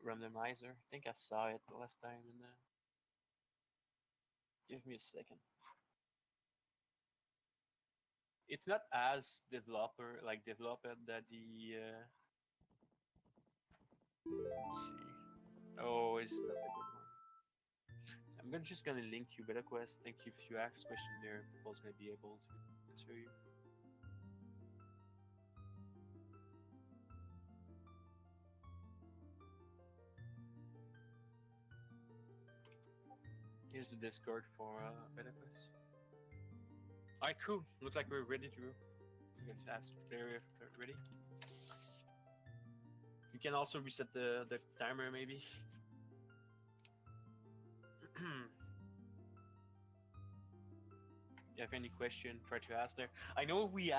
randomizer. I think I saw it the last time in the. Give me a second. It's not as developed that the. Let's see. Oh, it's not a good one. Just gonna link you beta quest. Think if you ask question there, people's gonna be able to answer you. Here's the Discord for beta quest. Alright, cool. Looks like we're ready to go. I'm going to ask player if they're ready. You can also reset the timer maybe. You have any question, try to ask there. I know we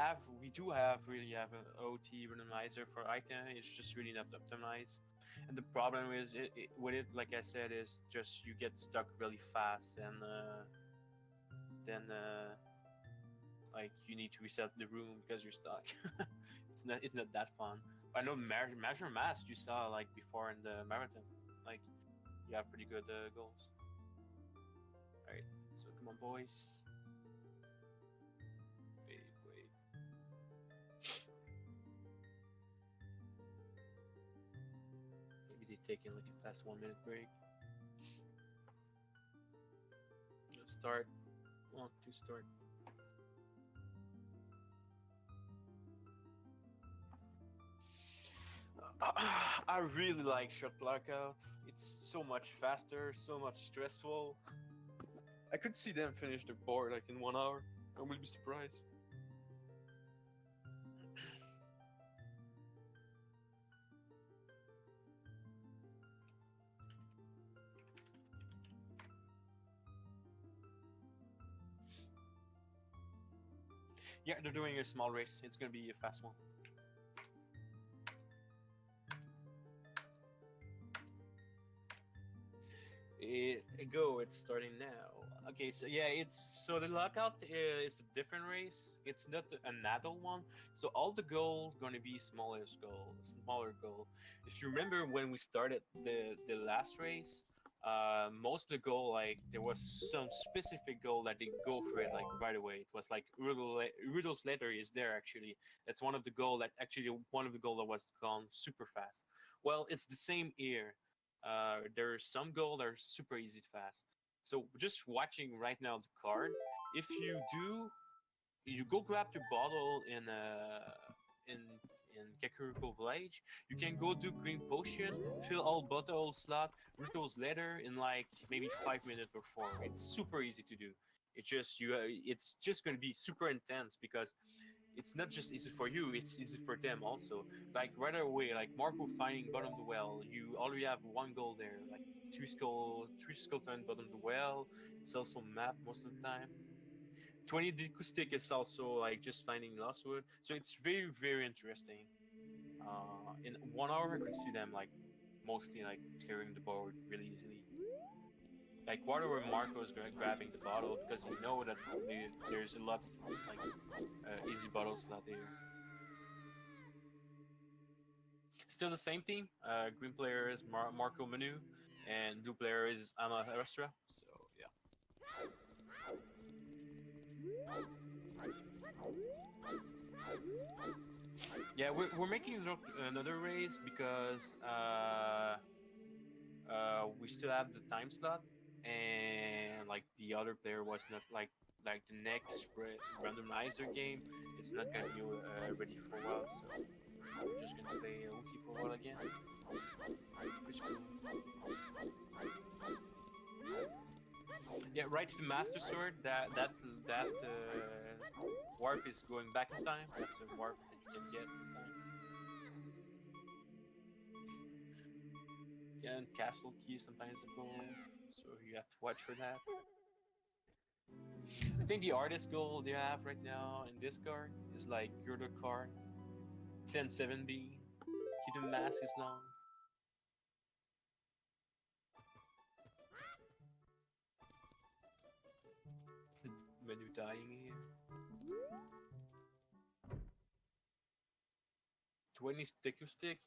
do really have an OT randomizer for item. It's just really not optimized. And the problem is with it, like I said, is just you get stuck really fast, and then like you need to reset the room because you're stuck. It's not that fun. I know Measure Mask you saw like before in the marathon. Like you have pretty good goals. All right, so come on, boys. Wait. Maybe they taking like a fast 1 minute break. Let's start. Want to start. I really like Shot Lockout. It's so much faster, so much stressful. I could see them finish the board like in 1 hour. I will be surprised. Yeah, they're doing a small race. It's gonna be a fast one. It's starting now. Okay, so yeah, the lockout is a different race. It's not an adult one, so all the goals gonna be smaller goal. If you remember when we started the last race, most of the goal like there was some specific goal that they go for it like right away. It was like Rudolph's letter is there actually. That's one of the goal that was gone super fast. Well, it's the same here. There's some goals that are super easy to fast. So just watching right now the card. If you go grab the bottle in Mechanical Village. You can go do green potion, fill all bottle slot, Rituals letter in like maybe 5 minutes or 4. It's super easy to do. It's just it's just gonna be super intense because it's not just easy for you, it's easy for them also. Like right away, like Marco finding bottom of the well, you already have one goal there, like three skull turn bottom of the well. It's also map most of the time. 20 acoustic is also like just finding lost wood, so it's very very interesting. In 1 hour I could see them like mostly like clearing the board really easily. Like whatever Marco is grabbing the bottle because you know that there's a lot of like easy bottle slot there. Still the same team. Green player is Marco Manu, and blue player is Ama Restra. So yeah. Yeah, we're making another race because we still have the time slot, and like the other player was not like the next randomizer game. It's not gonna be ready for a while, so we're just gonna play Wookie for a while again. Which cool. Yeah, right to the Master Sword. That warp is going back in time. That's a warp that you can get sometimes. Yeah, and Castle Key sometimes a goal, so you have to watch for that. I think the artist goal they have right now in this card is like Girder card, 10-7B. Keep the mask is long. Menu dying here. 20 sticker stick.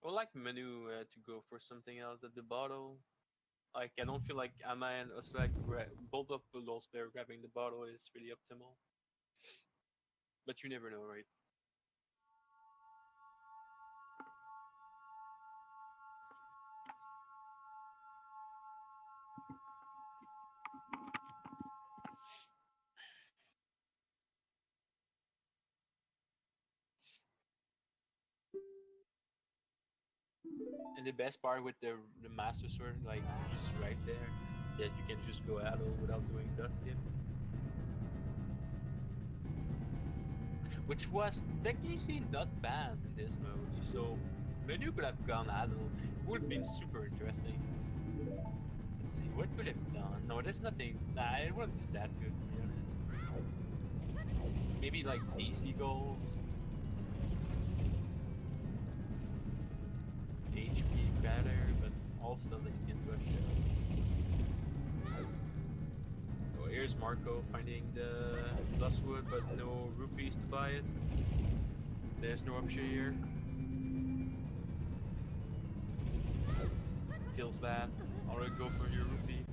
I would like Menu to go for something else at the bottle. Like I don't feel like Amma and Osrak both of the lost player grabbing the bottle is really optimal. But you never know, right? And the best part with the Master Sword, like just right there, that you can just go at all without doing dot skip, which was technically not banned in this mode. So Menu could have gone Adel. It would have been super interesting. Let's see, what could have done? No, there's nothing. Nah, it wasn't just that good to be honest. Maybe like DC goals, HP better, but also that you can rush it. So here's Marco finding the Bloodwood, but no rupees to buy it. There's no option here. Feels bad. Already go for your rupee.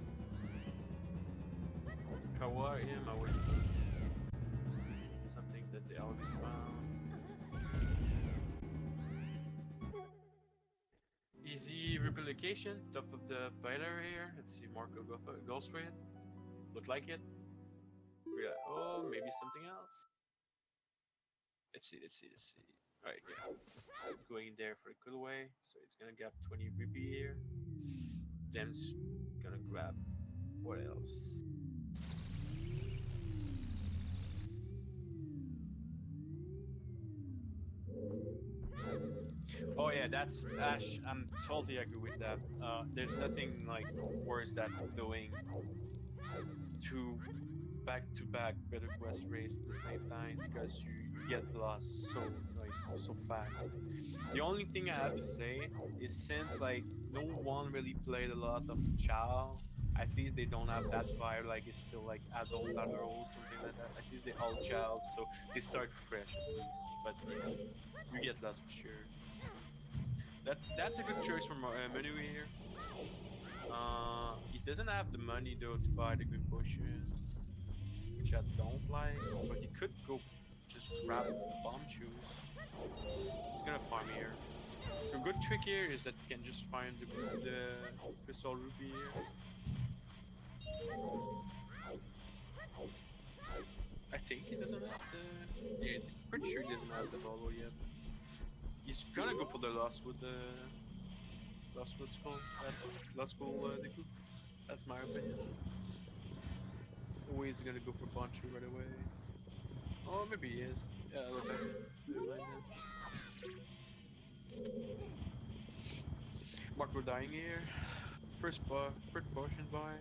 Kawa him, I would something that they already found. Easy replication, top of the pillar here. Let's see, Marco goes for it. Look like it. Yeah. Oh, maybe something else. Let's see. Alright, yeah. Going in there for a cutaway, so it's gonna grab 20 rupee here. Then it's gonna grab what else? Oh yeah, that's Ash. I'm totally agree with that. There's nothing like worse than doing two back-to-back Better Quest race at the same time because you get lost so fast. The only thing I have to say is since like no one really played a lot of Chow, at least they don't have that vibe like it's still like adults are or something like that. At least they all Chow, so they start fresh at least. But yeah, you get lost for sure. That's a good choice from Menu here. He doesn't have the money though to buy the green potion, which I don't like. But he could go just grab bomb shoes. He's gonna farm here. So good trick here is that you can just find the crystal ruby here. I think he doesn't have the. Yeah, pretty sure he doesn't have the bubble yet. He's gonna go for the Lost Wood skull. That's Lost Skull Deku. That's my opinion. No way he's gonna go for Poncho right away. Oh, maybe he is. Yeah, look at it. Never mind then. Marco dying here. First potion buy.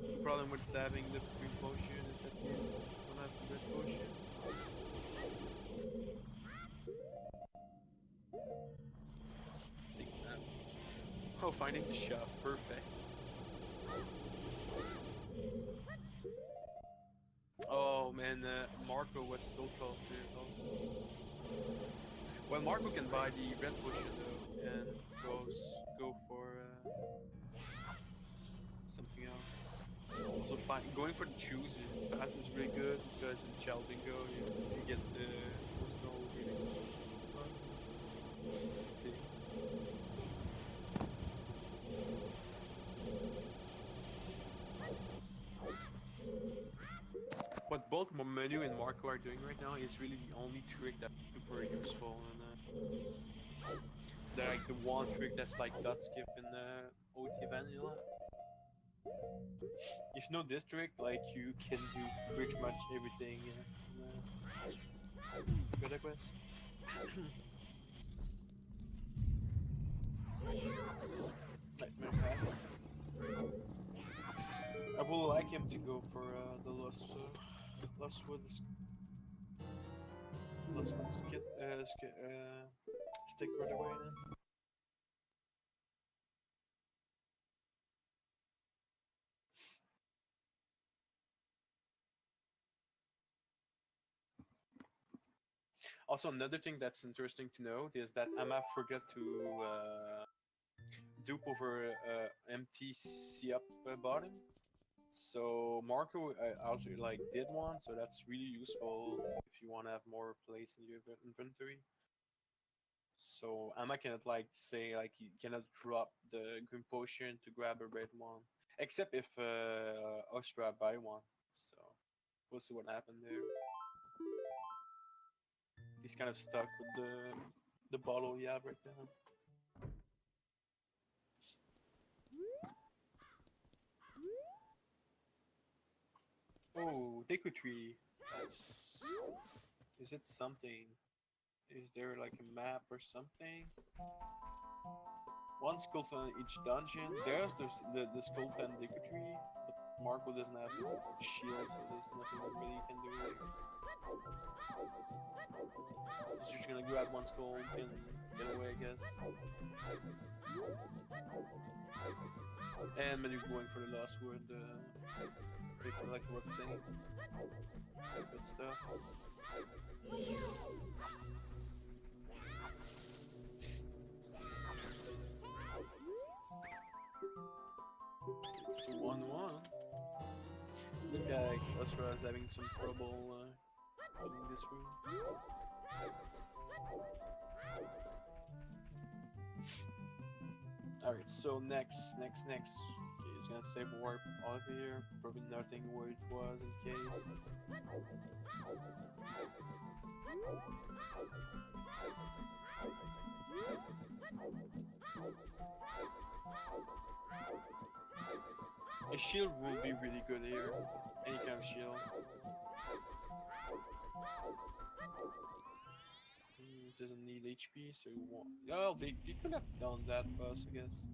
The problem with having the green potion is that you don't have the red potion. Think that. Oh, finding the shop. Perfect. Oh man, Marco was so close to it also. Well, Marco can buy the red potion though, and go for something else. Also, going for the choose pass is really good because in Child Bingo you get the no really fun. Let's see. What both Menu and Marco are doing right now is really the only trick that's super useful, and they're like the one trick that's like dot skip in OT Vanilla. If you know this trick, like you can do pretty much everything in Gota Quest. Nightmare Path. I would like him to go for the Lost Wood stick right away then. Also, another thing that's interesting to note is that Ama forgot to dupe over MTC up bottom. So Marco also like did one, so that's really useful if you want to have more place in your inventory. So Amma cannot like say like you cannot drop the green potion to grab a red one, except if Ostra buy one. So we'll see what happened there. He's kind of stuck with the bottle he have right now. Oh, Deku Tree. That's... Is it something? Is there like a map or something? One skeleton in each dungeon. There's the skeleton Deku Tree, but Marco doesn't have the shield, so there's nothing that really you can do here. He's just gonna grab one skull and get away, I guess. And maybe going for the last word, like I was saying. Good stuff. It's 1-1. Looks like Osra is having some trouble filling this room. Alright, so next. Okay, he's gonna save warp out here. Probably nothing where it was in case. A shield will be really good here. Any kind of shield. Doesn't need HP, so you won't. Oh, they could have done that boss, I guess.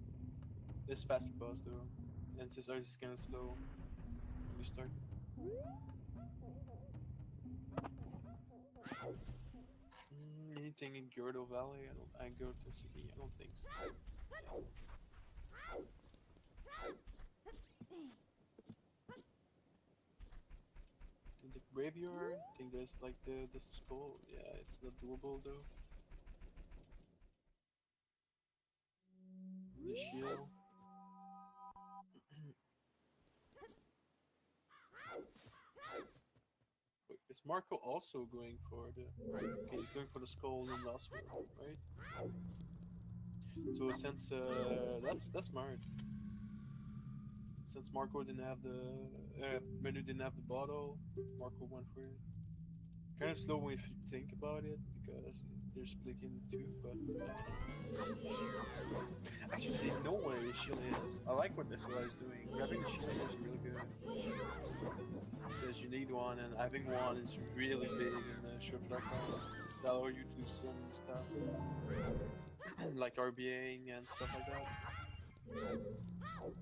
This faster boss though. And Cesar is kinda slow. Restart. Anything in Gyardo Valley? I go to City. I don't think so. Yeah. In the graveyard, I think there's like the skull. Yeah, it's not doable though. The shield. Wait, is Marco also going for the? Okay, he's going for the skull in last one, right? So since that's smart. Since Marco didn't have the Menu didn't have the bottle, Marco went for it. Kind of slow if you think about it because they're split into two, but that's fine. Actually, they know where the shield is. I like what SOI is doing. Grabbing the shield here is really good because you need one, and having one is really big in the short lockout. That allow you to do so many stuff like RBAing and stuff like that.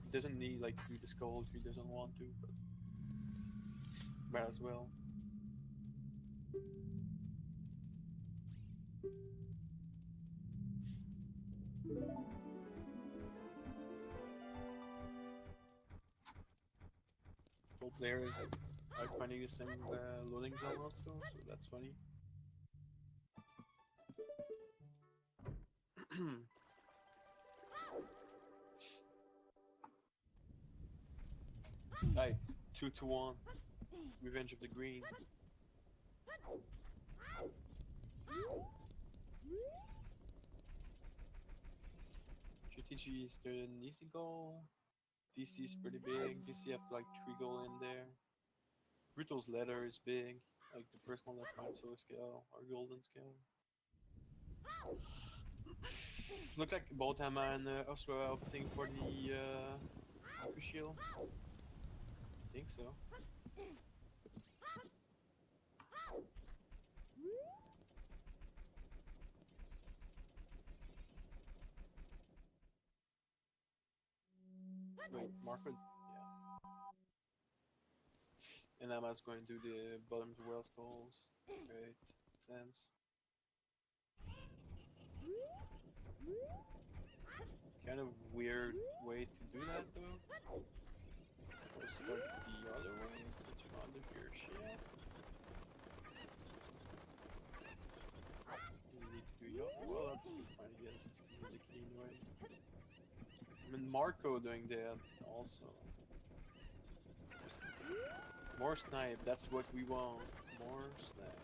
He doesn't need like to do the skull if he doesn't want to, but might as well. Both players are finding the same loading zone also, so that's funny. Hey, 2-1. Revenge of the Green. GTG is the easy goal. DC is pretty big. DC have like 3 goal in there. Brutal's letter is big, like the personal left mind solar scale or golden scale. Looks like both Emma and Oslo are opting for the shield. I think so. Wait, Marco? Yeah. And Emma's going to do the bottom to Wells goals. Great. Sense. Kind of weird way to do that though. Or start the other way since you're under your shield. You need to do your well that's fine I guess it's the clean way. I mean Marco doing that also. More snipe, that's what we want. More snipe.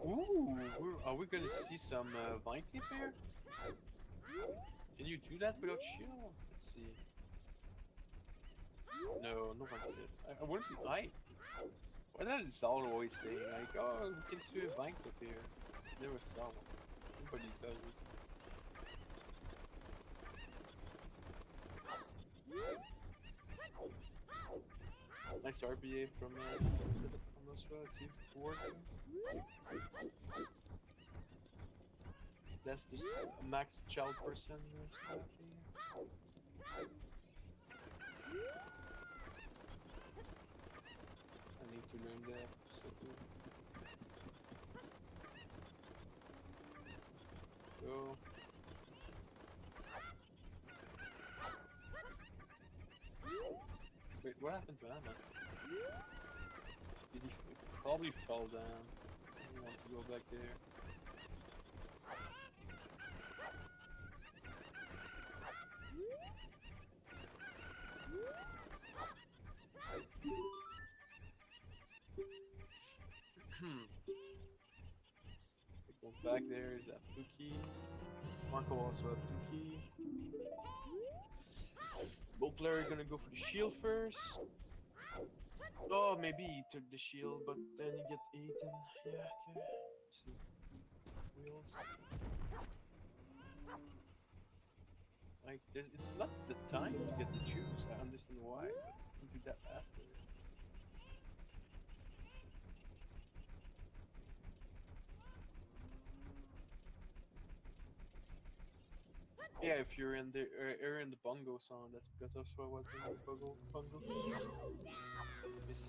Ooh, are we gonna see some vine tip here? Can you do that without shield? Let's see. No, no vine tip. I wouldn't be. Why does Zelda always say like, oh, we can do a vine tip here? Never saw one. Nobody does it. Nice RBA from Nostra. Let's see if it's working. That's just max child person stuff here. I need to learn that. So go. Wait, what happened to Emma? Did he probably fell down? I don't want to go back there. Go back there is that Tuki. Marco also have Tuki. Both players gonna go for the shield first. Oh, maybe he took the shield, but then you get eaten. Yeah, okay. Let's see. Wheels. Like, it's not the time to get the juice. I understand why, but you can do that after. Yeah, if you're in the bongo song, that's because that's what was in the bongo. Yes.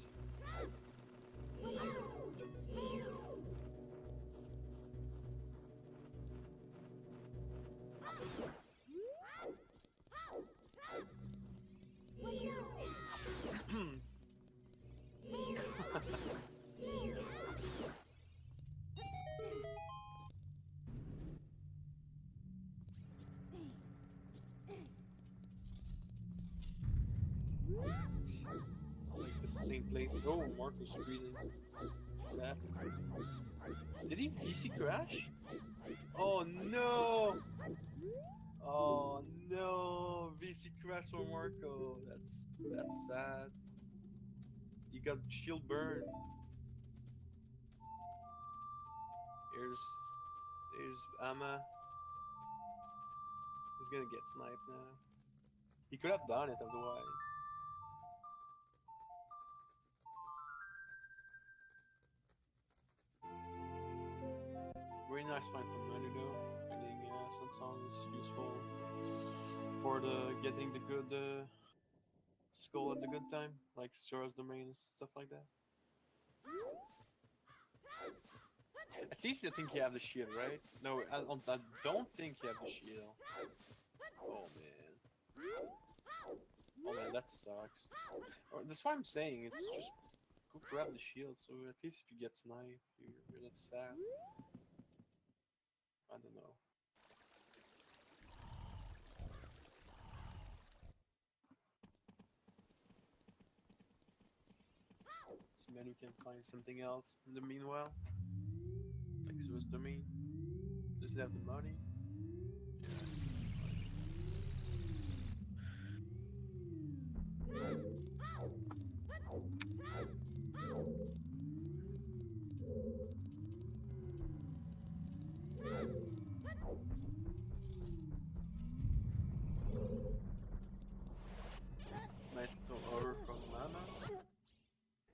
place. Oh, Marco's freezing. What happened? Did he VC crash? Oh no! Oh no! VC crash for Marco. That's sad. He got shield burn. Here's Amma. He's gonna get sniped now. He could have done it otherwise. Very nice find from Menudo. Finding some songs useful for the getting the good skull at the good time, like Sora's domains, stuff like that. At least I think you have the shield, right? No, I don't think you have the shield. Oh man. Oh man, that sucks. That's why I'm saying it's just go grab the shield. So at least if you get sniped, you're not sad. I don't know. So maybe we can find something else in the meanwhile. Like Swiss domain. Does it have the money? Nice little order from Mama.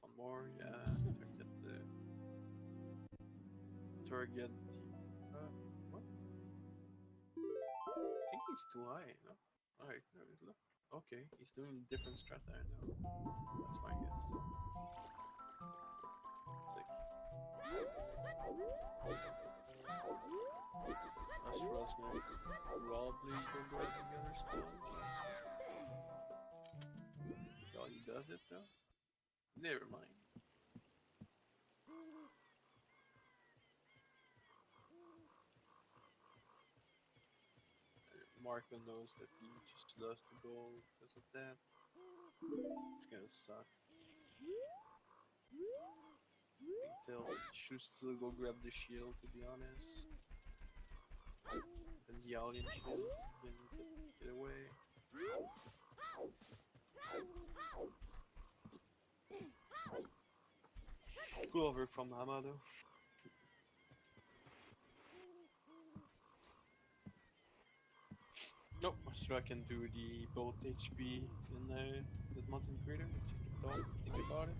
One more, yeah. Target the what? I think he's too high, no? Alright, no, look. Okay, he's doing different strata now. That's my guess. Astra's gonna probably go grab the other spawns. Oh, he does it though? Never mind. Marco knows that he just lost the goal because of that. It's gonna suck. Until should still go grab the shield, to be honest. Then the alien shield, then get away. Cool over from Hama though. Nope, Astra can do the both HP in the mountain crater. Let's see if we don't think about it.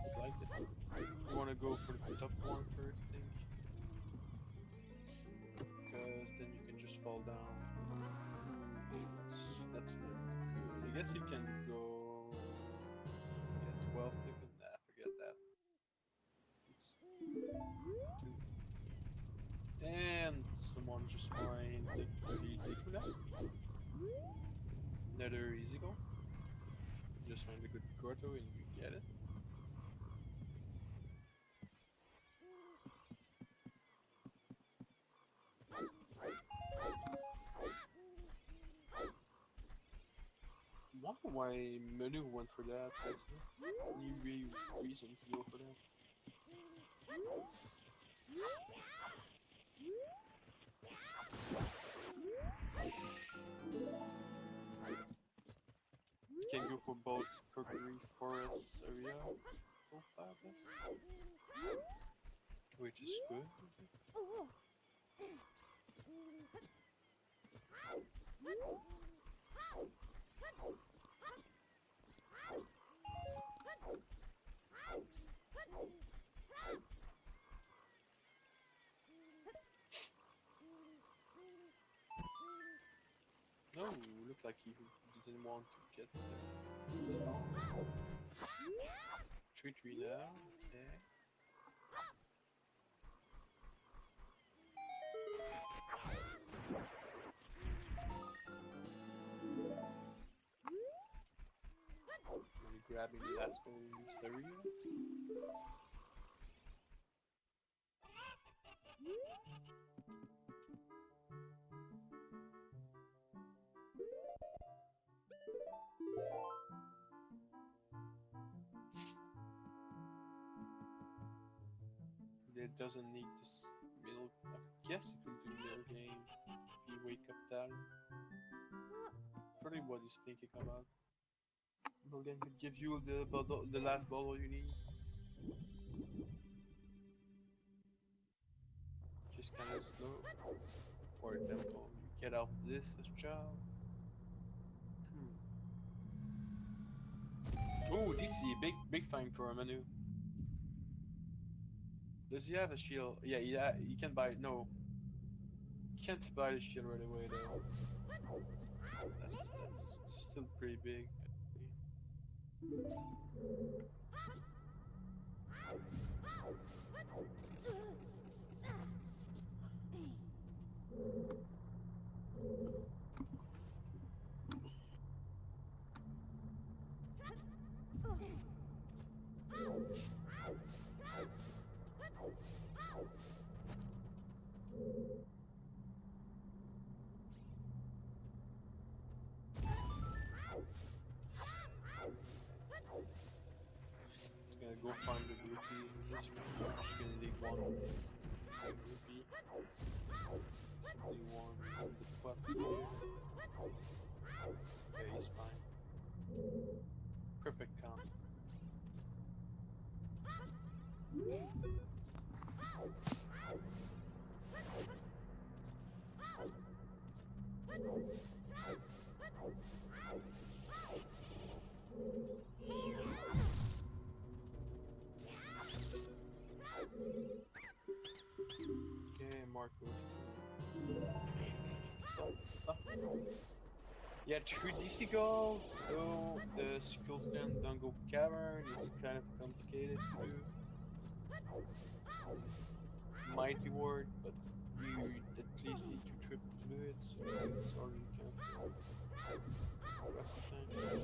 Would like it. You wanna go for the top one first, I think. Because then you can just fall down. That's not good. I guess you can go 12 seconds. Nah, forget that. And someone just find the Dekuna. Another easy goal. Just find a good Gorto and you get it. I wonder why Menu went for that. That's any reason to go for that. You can go for both Kokiri Forest area profile, I guess. Which is good. No, looked like he didn't want to get the stone. 3-3 now, okay. Only grabbing the last goal in this area. it doesn't need this middle. I guess you could do middle game if you wake up Talon. Probably what he's thinking about. Middle game could give you the last bottle you need. Just kind of slow. For example, you get out this as child. Oh, DC, big fine for a menu. Does he have a shield? Yeah, you can buy. No, you can't buy the shield right away though. That's still pretty big. Just gonna go farm the rupees in this room. Just gonna dig one rupee. Simply one on the pot here. Okay, he's fine. Perfect count. Okay, Marco. Ah. Yeah, 3 DC gold, so the Skeleton Dungle Cavern is kind of complicated to do. Might be worth, but you at least need 2 trips to do it, so it's already kind of rough time.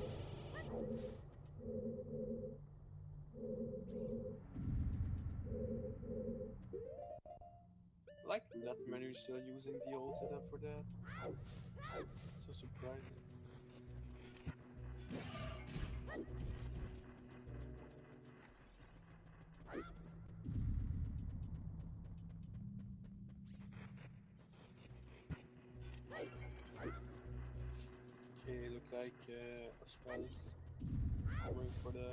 Like that menu still using the old setup for that. So surprising. Okay, looks like Australis going for the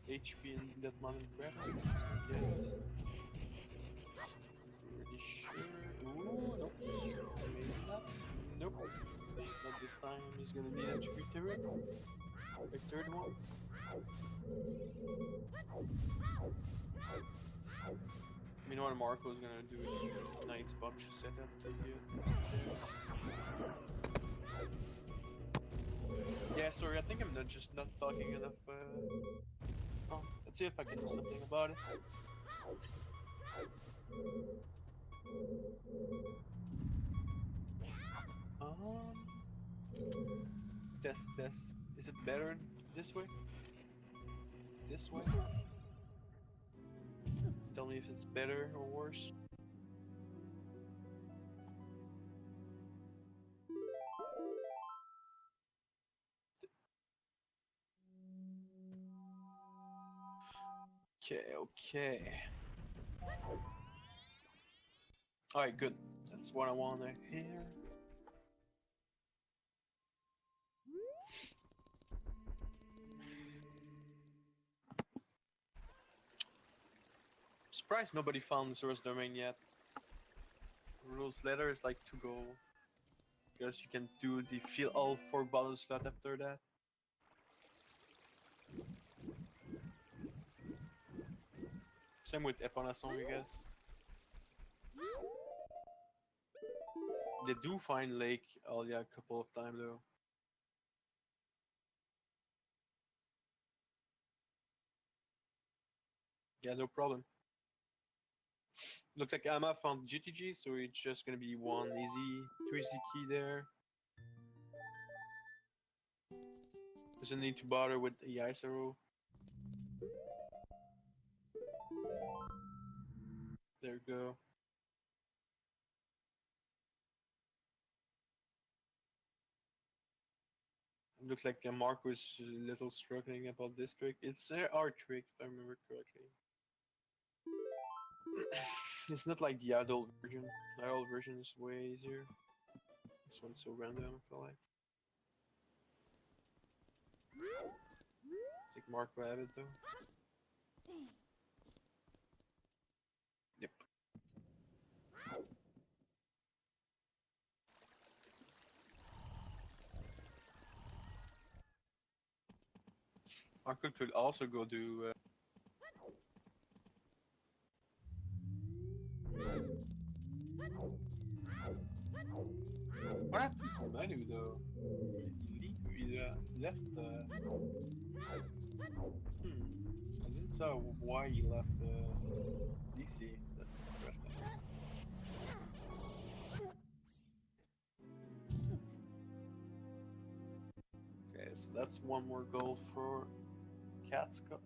HP in that mountain crab. Yes. Pretty sure. Ooh, nope. Maybe not. Nope. Not this time. He's gonna need a 3 turret. A third one. Meanwhile, Marco's gonna do a nice bunch setup to get there. Yeah, sorry, I think I'm just not talking enough. Oh, let's see if I can do something about it. Test. Is it better this way? This way? Tell me if it's better or worse. Okay. Alright, good. That's what I want to hear. Surprised nobody found the source domain yet. Rules letter is like to go. Because you can do the fill all 4 bottle slot after that. Same with Eponasson, I guess. They do find Lake Alia a couple of times though. Yeah, no problem. Looks like Amma found GTG, so it's just gonna be 2 easy key there. Doesn't need to bother with the Isaro. There you go. Looks like Marco is a little struggling about this trick. It's our trick, if I remember correctly. It's not like the adult version. The adult version is way easier. This one's so random, I feel like. I think Mark will have it though. Yep. Marco could also go do. What happened to Manu though? He left. I didn't saw why he left DC. That's interesting. Okay, so that's one more goal for Cat Skulls.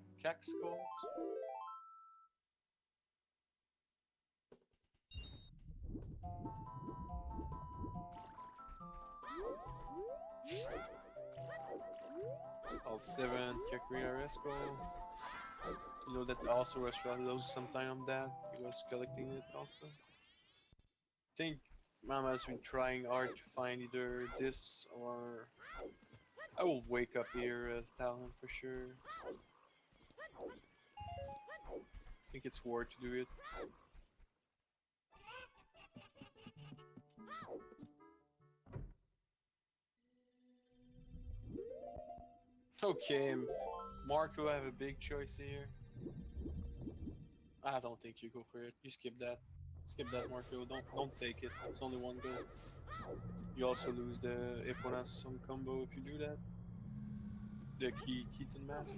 All 7 Ocarina Resco. You know that also Restaurant lost some time on that. He was collecting it also. I think Mama's been trying hard to find either this or I will wake up here tell him for sure. I think it's worth to do it. Okay, Mark will have a big choice here. I don't think you go for it. You skip that. Skip that, Marco. Don't take it. It's only one goal. You also lose the Eponas some combo if you do that. The Keaton Mask.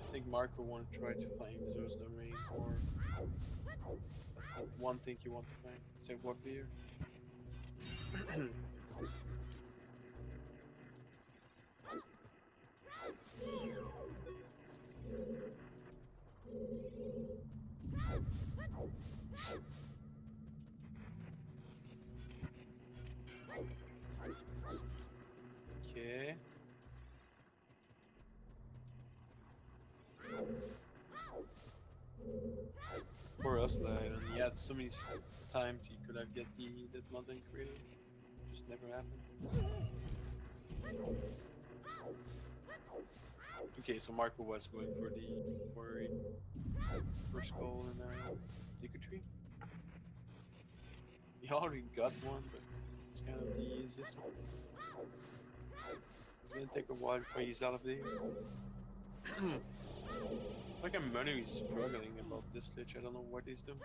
I think Marco want to try to find Zeus Domain or one thing you want to find. Say what beer? Okay. Poor us, and he had so many times he could have get that mountain created. Just never happened. Okay, so Marco was going for the first goal in Deku Tree. He already got one, but it's kind of the easiest one. It's gonna take a while before he's out of there. Like I'm Manu is struggling about this glitch, I don't know what he's doing.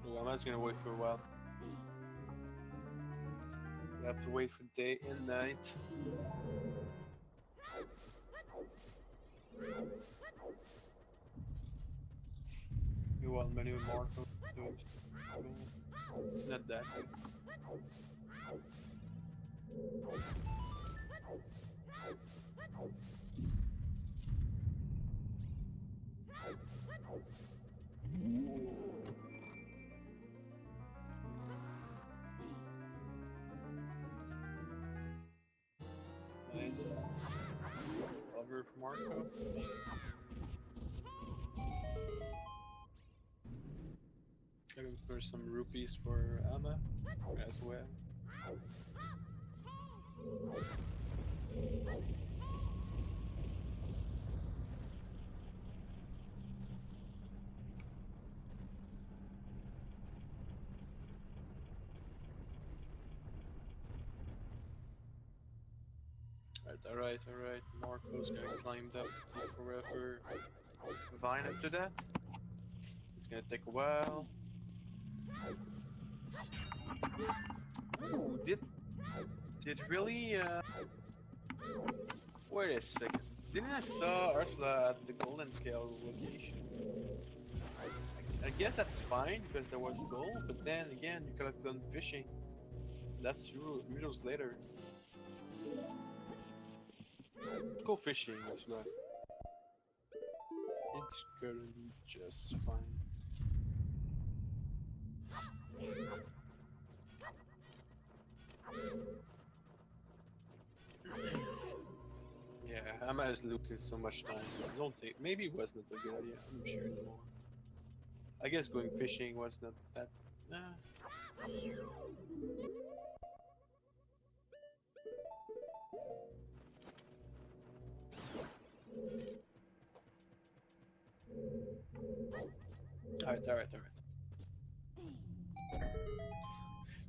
Well, I'm not gonna wait for a while. We have to wait for day and night. Meanwhile, Manu and Marco doing. It's not that good. Nice. Cover for Marco. Looking for some rupees for Amma as well. Alright. Marco's gonna climb up the forever vine after that. It's gonna take a while. Ooh, did really Wait a second. Didn't I saw Ursula at the Golden Scale location? I guess that's fine because there was gold, but then again, you could have gone fishing. That's euros later. Let's go fishing, Ursula. It's gonna be just fine. Yeah, I'm just losing so much time. I don't think maybe it was not a good idea. I'm sure anymore. I guess going fishing was not that. Nah. Alright, alright, alright.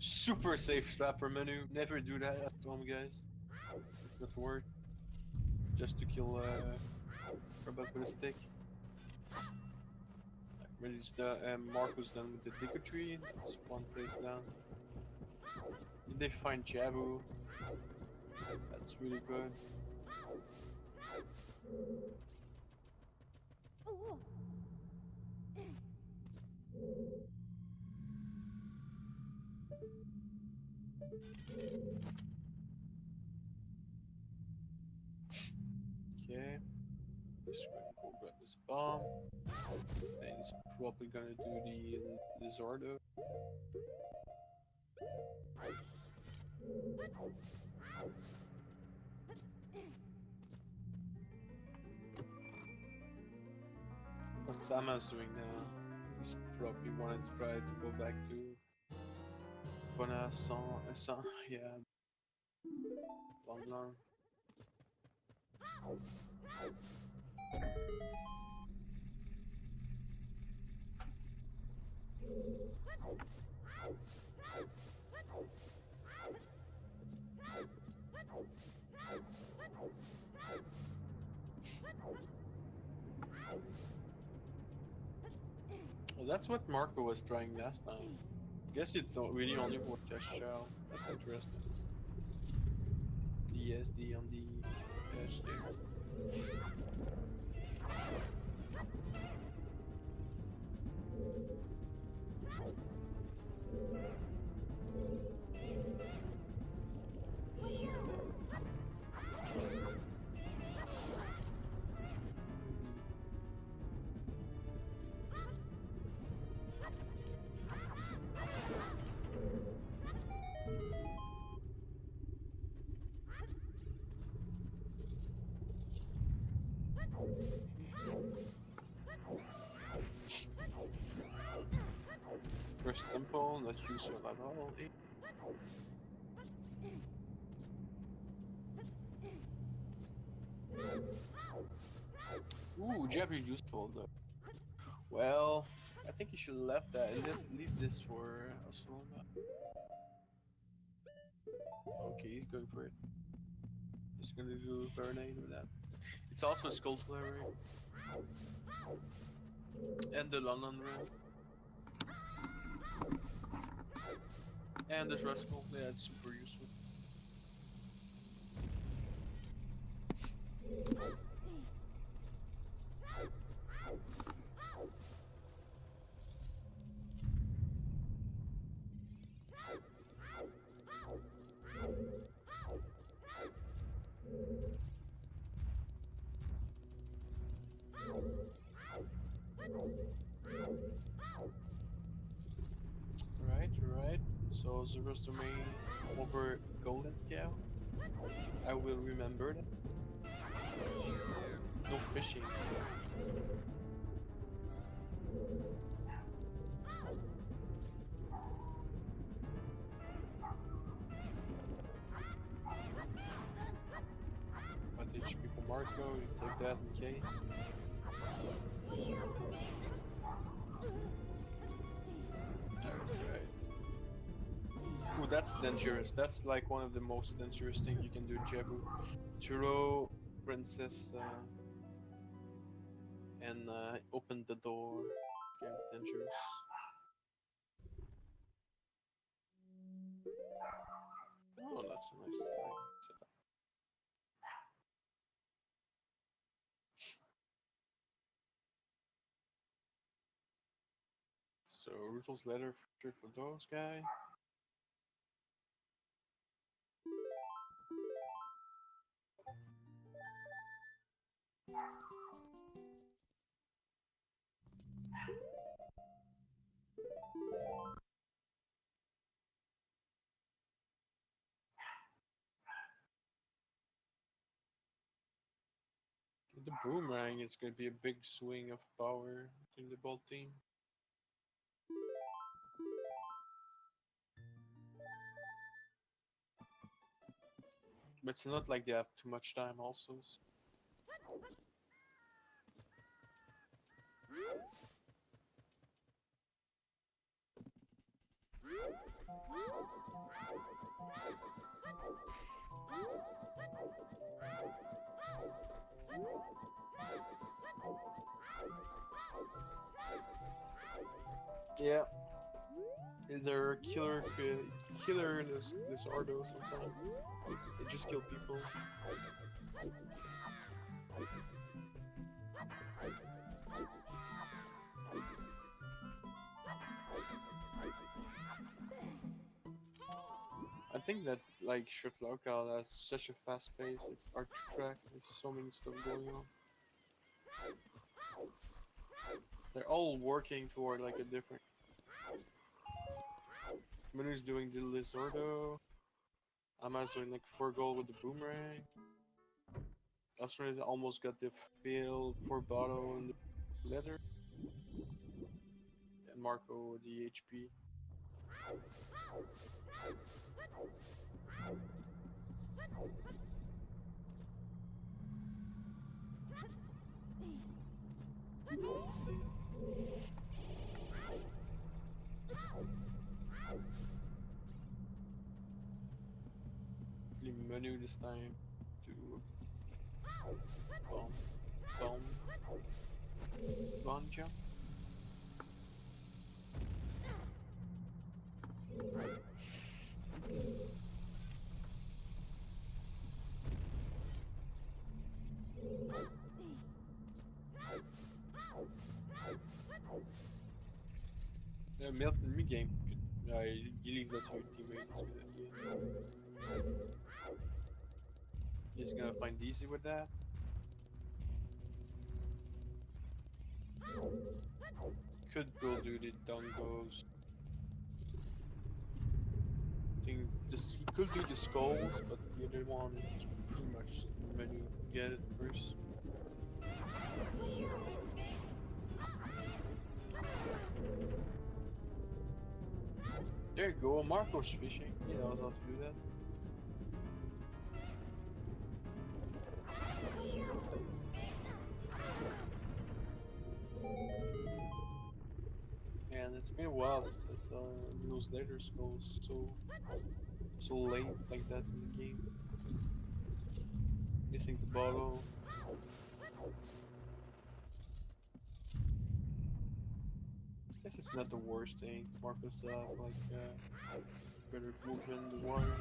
Super safe trapper menu. Never do that at home, guys. It's not worth. Just to kill robot with a stick. Release the Marco's done with the Dicker tree. That's one place down. Did they find Jabu? That's really good. Okay. Just gonna go grab this bomb. And he's probably gonna do the Zordo. What Sama's doing now? He's probably wanting to try to go back to Bonasson, yeah, Blanc Blanc. Well, that's what Marco was trying last time. Guess it's not really only for just shell. That's interesting. The SD on the edge there. First temple, not useful at all. Ooh, Jabber useful though. Well, I think you should have left that. Leave this for Osama. Okay, he's going for it. He's gonna do a Baronade with that. It's also a Skull Flurry. And the London Ram. And the Rascal. Yeah, it's super useful. Right. So Zero's domain over Golden Scale. I will remember that. No fishing. But HP for Marco, you take that in case. Right. Ooh, that's dangerous. That's like one of the most dangerous things you can do in Jebu. Churro, Princess, and open the door. Very dangerous. Oh, that's a nice setup. So Ruthless letter for those guys. The boomerang is going to be a big swing of power between the both team. But it's not like they have too much time also. Yeah. Either killer this Ardo sometimes. They just kill people. I think that like Shritlauka has such a fast pace, it's hard to track, there's so many stuff going on. They're all working toward like a different. Manu's doing the Lizardo. Ama's doing like 4 gold with the boomerang. Australia almost got the field for Botto and the leather. And Marco with the HP. Menu this time to bomb jump. Milton mid game. You leave that to your teammates. He's gonna find easy with that. Could go do the dongos. Think this he could do the skulls, but the other one is pretty much menu get it first. There you go, Marco's fishing. He knows how to do that. And it's been a while since those later skulls so late like that in the game. Missing the bottle. Guess it's not the worst thing. Marco still have like better movement in the water.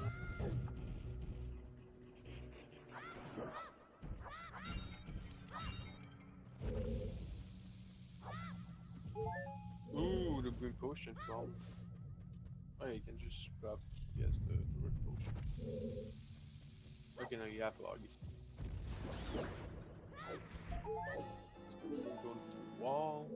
Ooh, the green potion problem. Oh, you can just grab, yes, the red potion. Okay, now you have loggies. Go to the wall.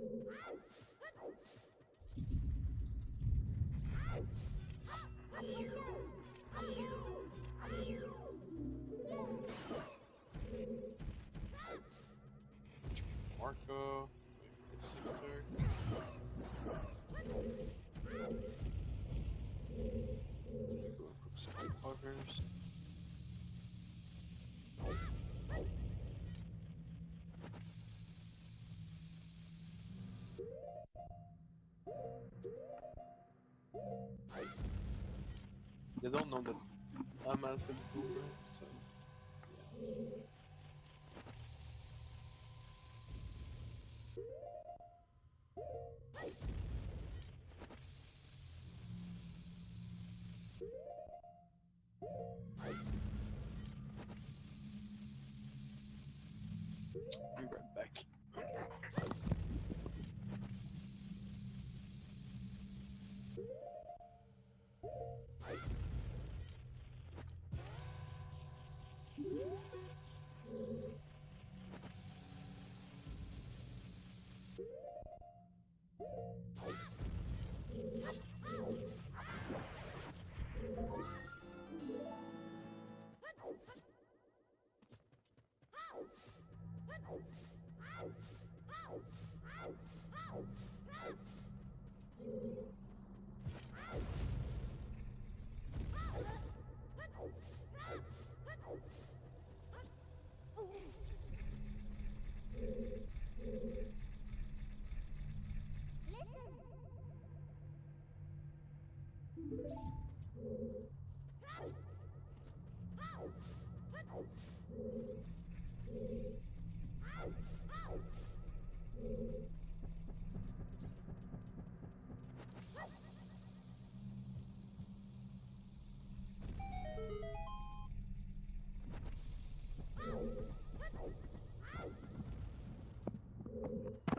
Marco. Others. They don't know that I'm as the boomer, so be right back.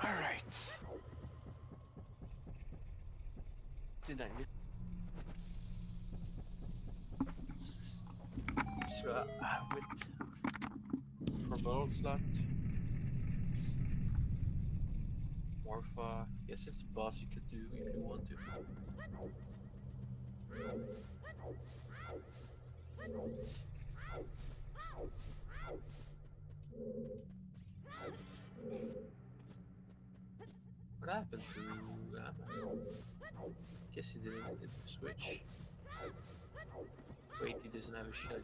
Alright. Did I miss? So, with for bottle slot. Morpha. Yes, it's a boss you could do if you want to. What happened to guess he didn't switch. Wait, he doesn't have a shield.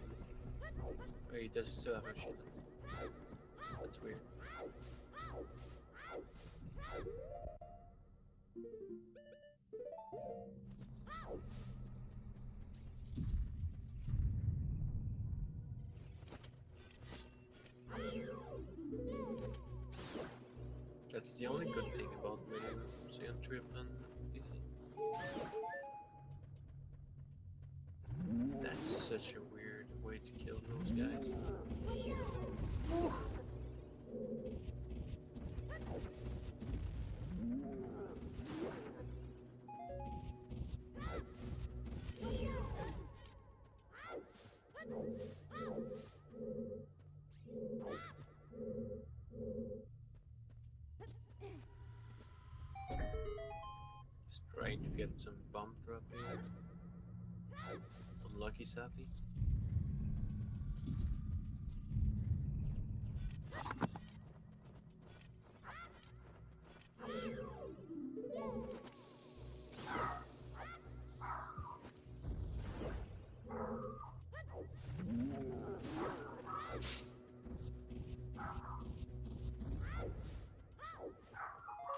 Or he does still have a shield. That's weird. That's the only good thing about winning Second Trip on PC. That's such a weird way to kill those guys. Just trying to get some bomb drop here. Unlucky, sadly.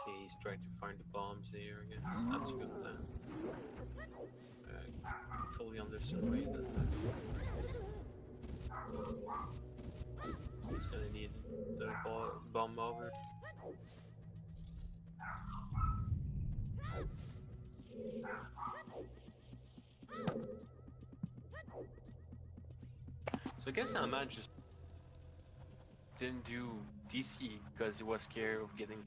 Okay, he's trying to find the bombs here again. That's a good plan. Fully understood why he does that. He's gonna need the bomb over. So I guess Ahmad just didn't do DC because he was scared of getting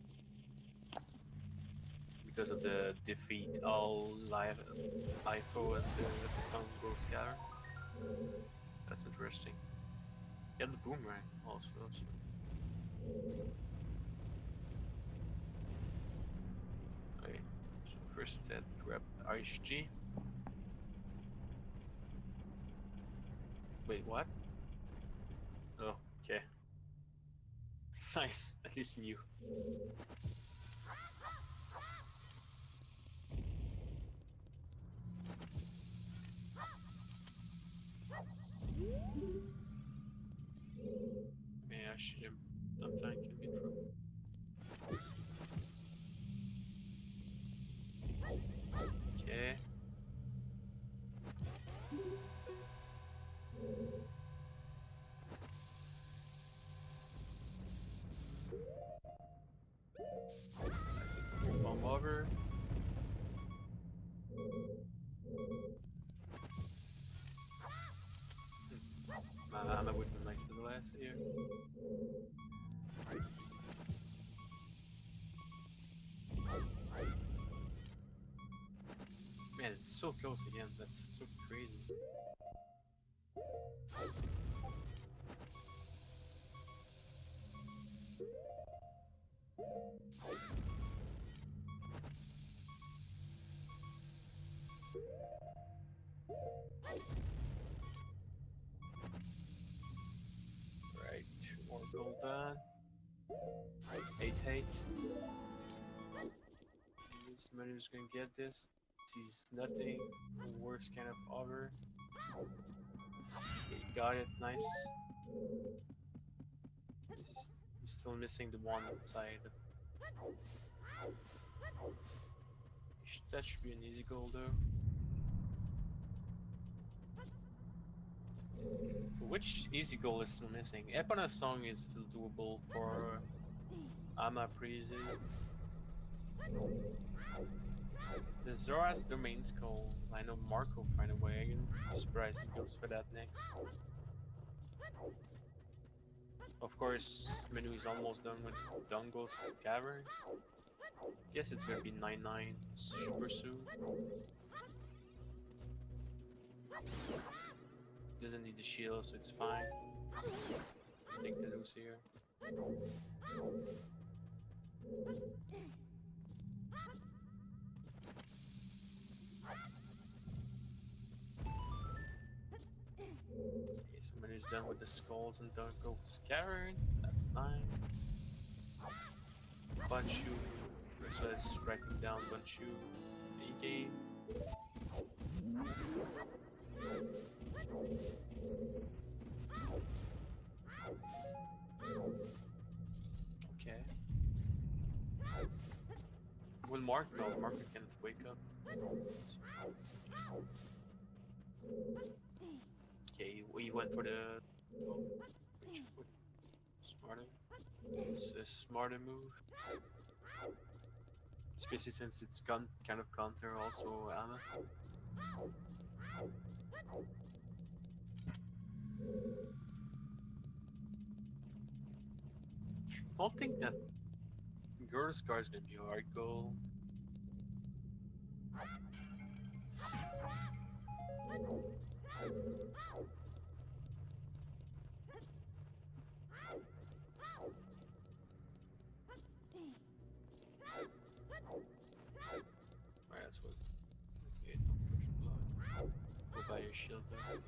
because of the defeat all live IFO and the combo scatter. That's interesting. Yeah, the boomerang also. Okay, so first that grab RHG. Wait, what? Oh, okay. Nice, at least you. Maybe I should have sometime can be true. Okay. Bomb over. I would have been nice to the last here. Man, it's so close again. That's so crazy. Right, 2 more gold done. 8-8. This man who's gonna get this. Sees nothing. Works kind of over. Okay, got it, nice. He's still missing the one side. That should be an easy goal though. So which easy goal is still missing? Epona song is still doable for Ama Prison. The Zoroaster main skull. I know Mark will find a way. I can be surprised he goes for that next. Of course, Menu is almost done with Dungle's Cavern. Guess it's gonna be 9-9 super soon. Doesn't need the shield, so it's fine. Nothing to lose here. Okay, so Menu's done with the skulls and Dungle's Cavern. That's 9. Bunchu. This was writing down Bunchu. A-game. Okay. Will Mark? No, Mark can't wake up. Okay, we went for the smarter. It's a smarter move. Especially since it's kind of counter also Anna. I don't think that Girl's Scar is gonna be a hard goal. Alright, that's what. Okay, don't push blood. Go buy your shield there.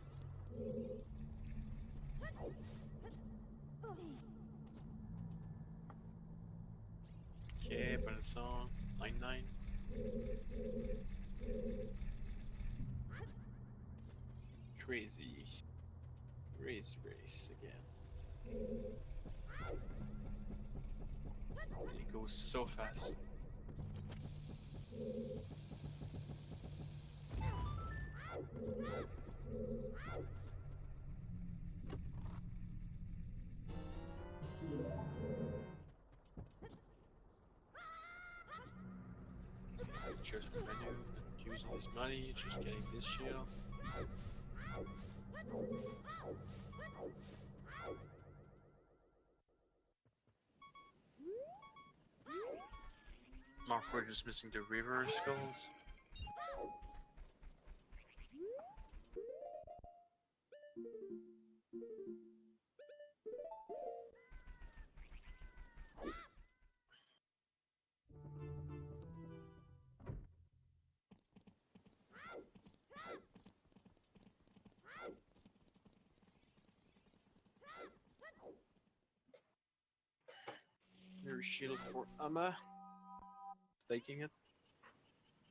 Okay, but it's on 9-9. Crazy. Race again. It goes so fast. Just for menu, using his money, just getting this shield. Mark, we're just missing the river skulls. There's shield for Amma. Taking it.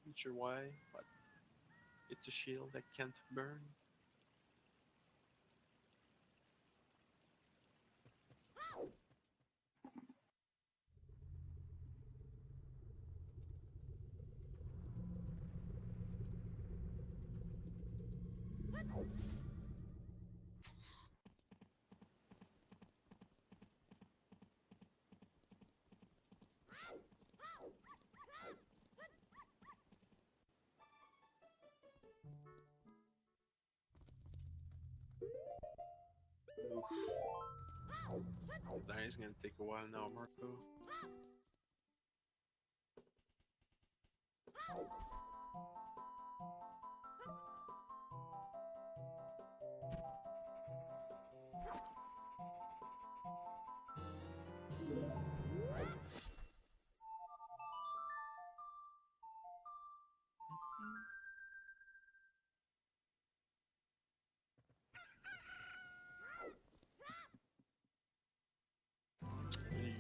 Not sure why, but it's a shield that can't burn. That is gonna take a while now, Marco.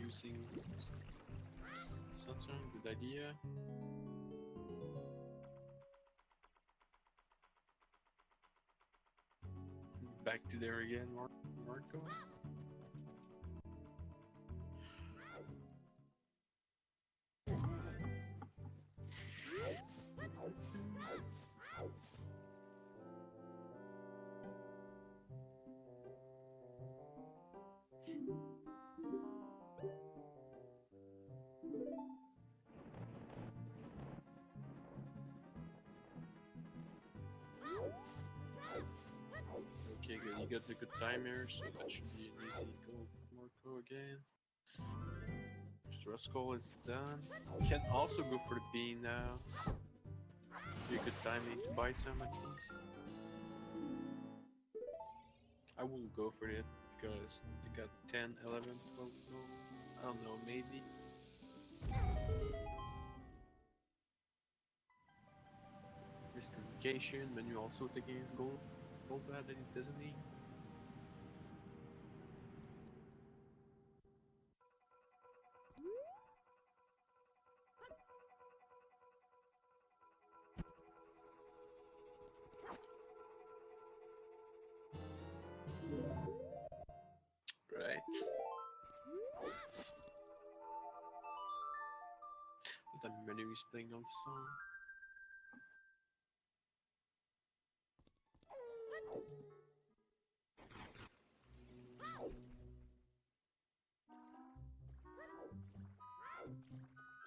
Using Samsung, good idea. Back to there again, Marco. you got the good timer, so that should be an easy goal for Marco again. Stress call is done. You can also go for the bean now. Be a good timing to buy some at least. I will go for it because they got 10, 11, 12 gold. I don't know, maybe. Miscommunication, menu also taking his gold that it doesn't need. Right. The menu is playing on the song.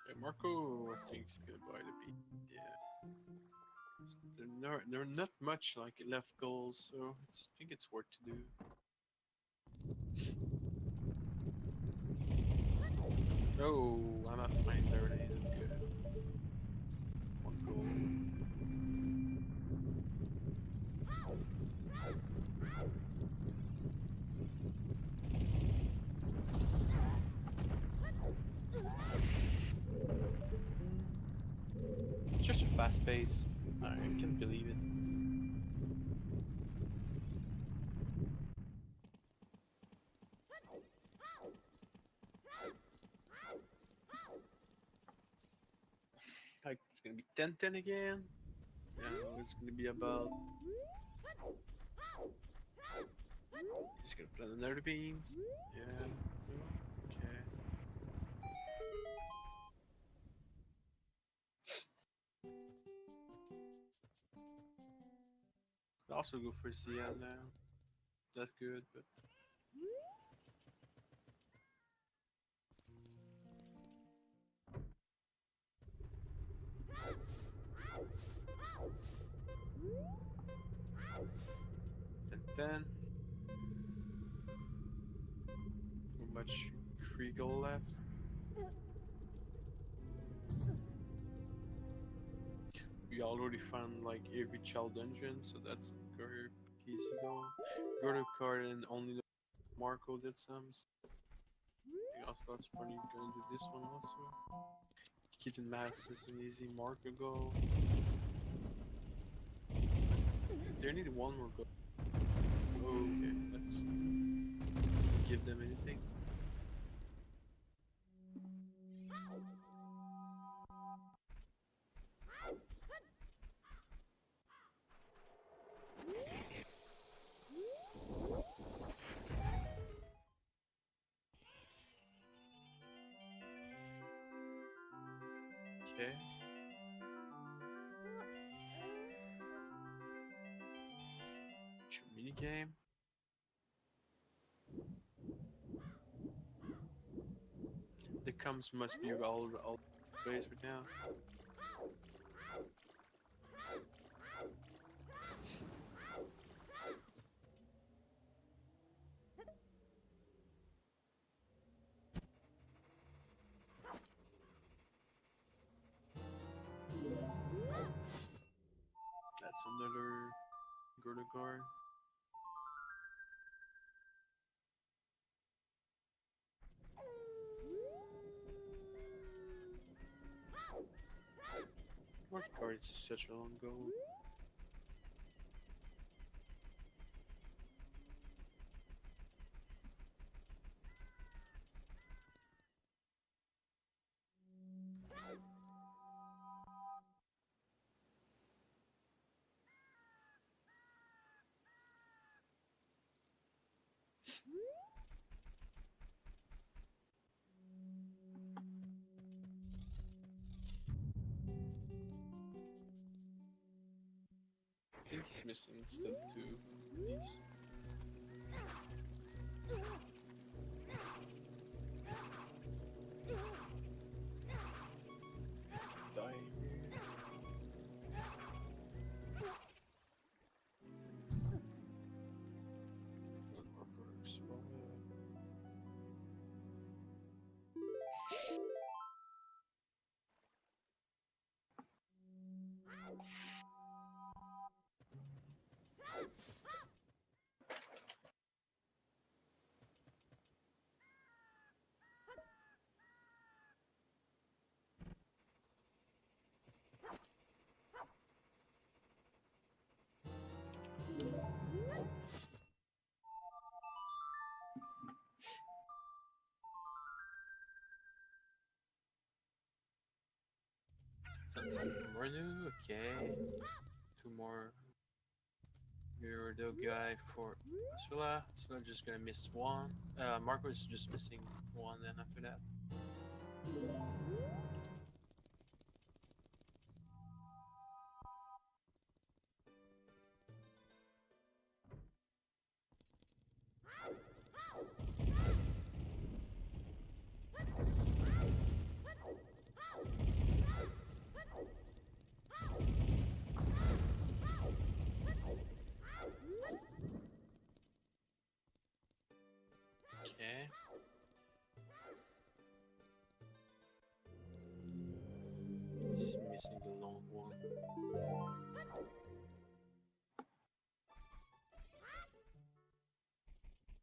Yeah, Marco, I think he's gonna buy the beat. Yeah. There are not much like left goals, so I think it's worth to do. Oh, I'm not fine there. Good. One goal. It's just a fast pace. I can't believe it. Like it's gonna be 10-10 again. Now it's gonna be about. He's gonna plant another beans. Yeah. Okay. I'll also go for CL now. That's good, but. Then not much free goal left. We already found like every child dungeon, so that's very easy goal. Go to card and only the Marco did some. I also that's funny going to this one also. Kitten Mass is an easy Marco goal. They need one more goal. Okay, let's give them anything. Okay. Shoot mini game. The comes must be all plays right now. That's another Gordo guard. What card is such a long goal? I think he's missing step 2 at least. Die. Something more new, okay. Two more Gyarados guy for Ursula. So I'm just gonna miss one. Marco is just missing one then after that. Okay. He's missing the long one.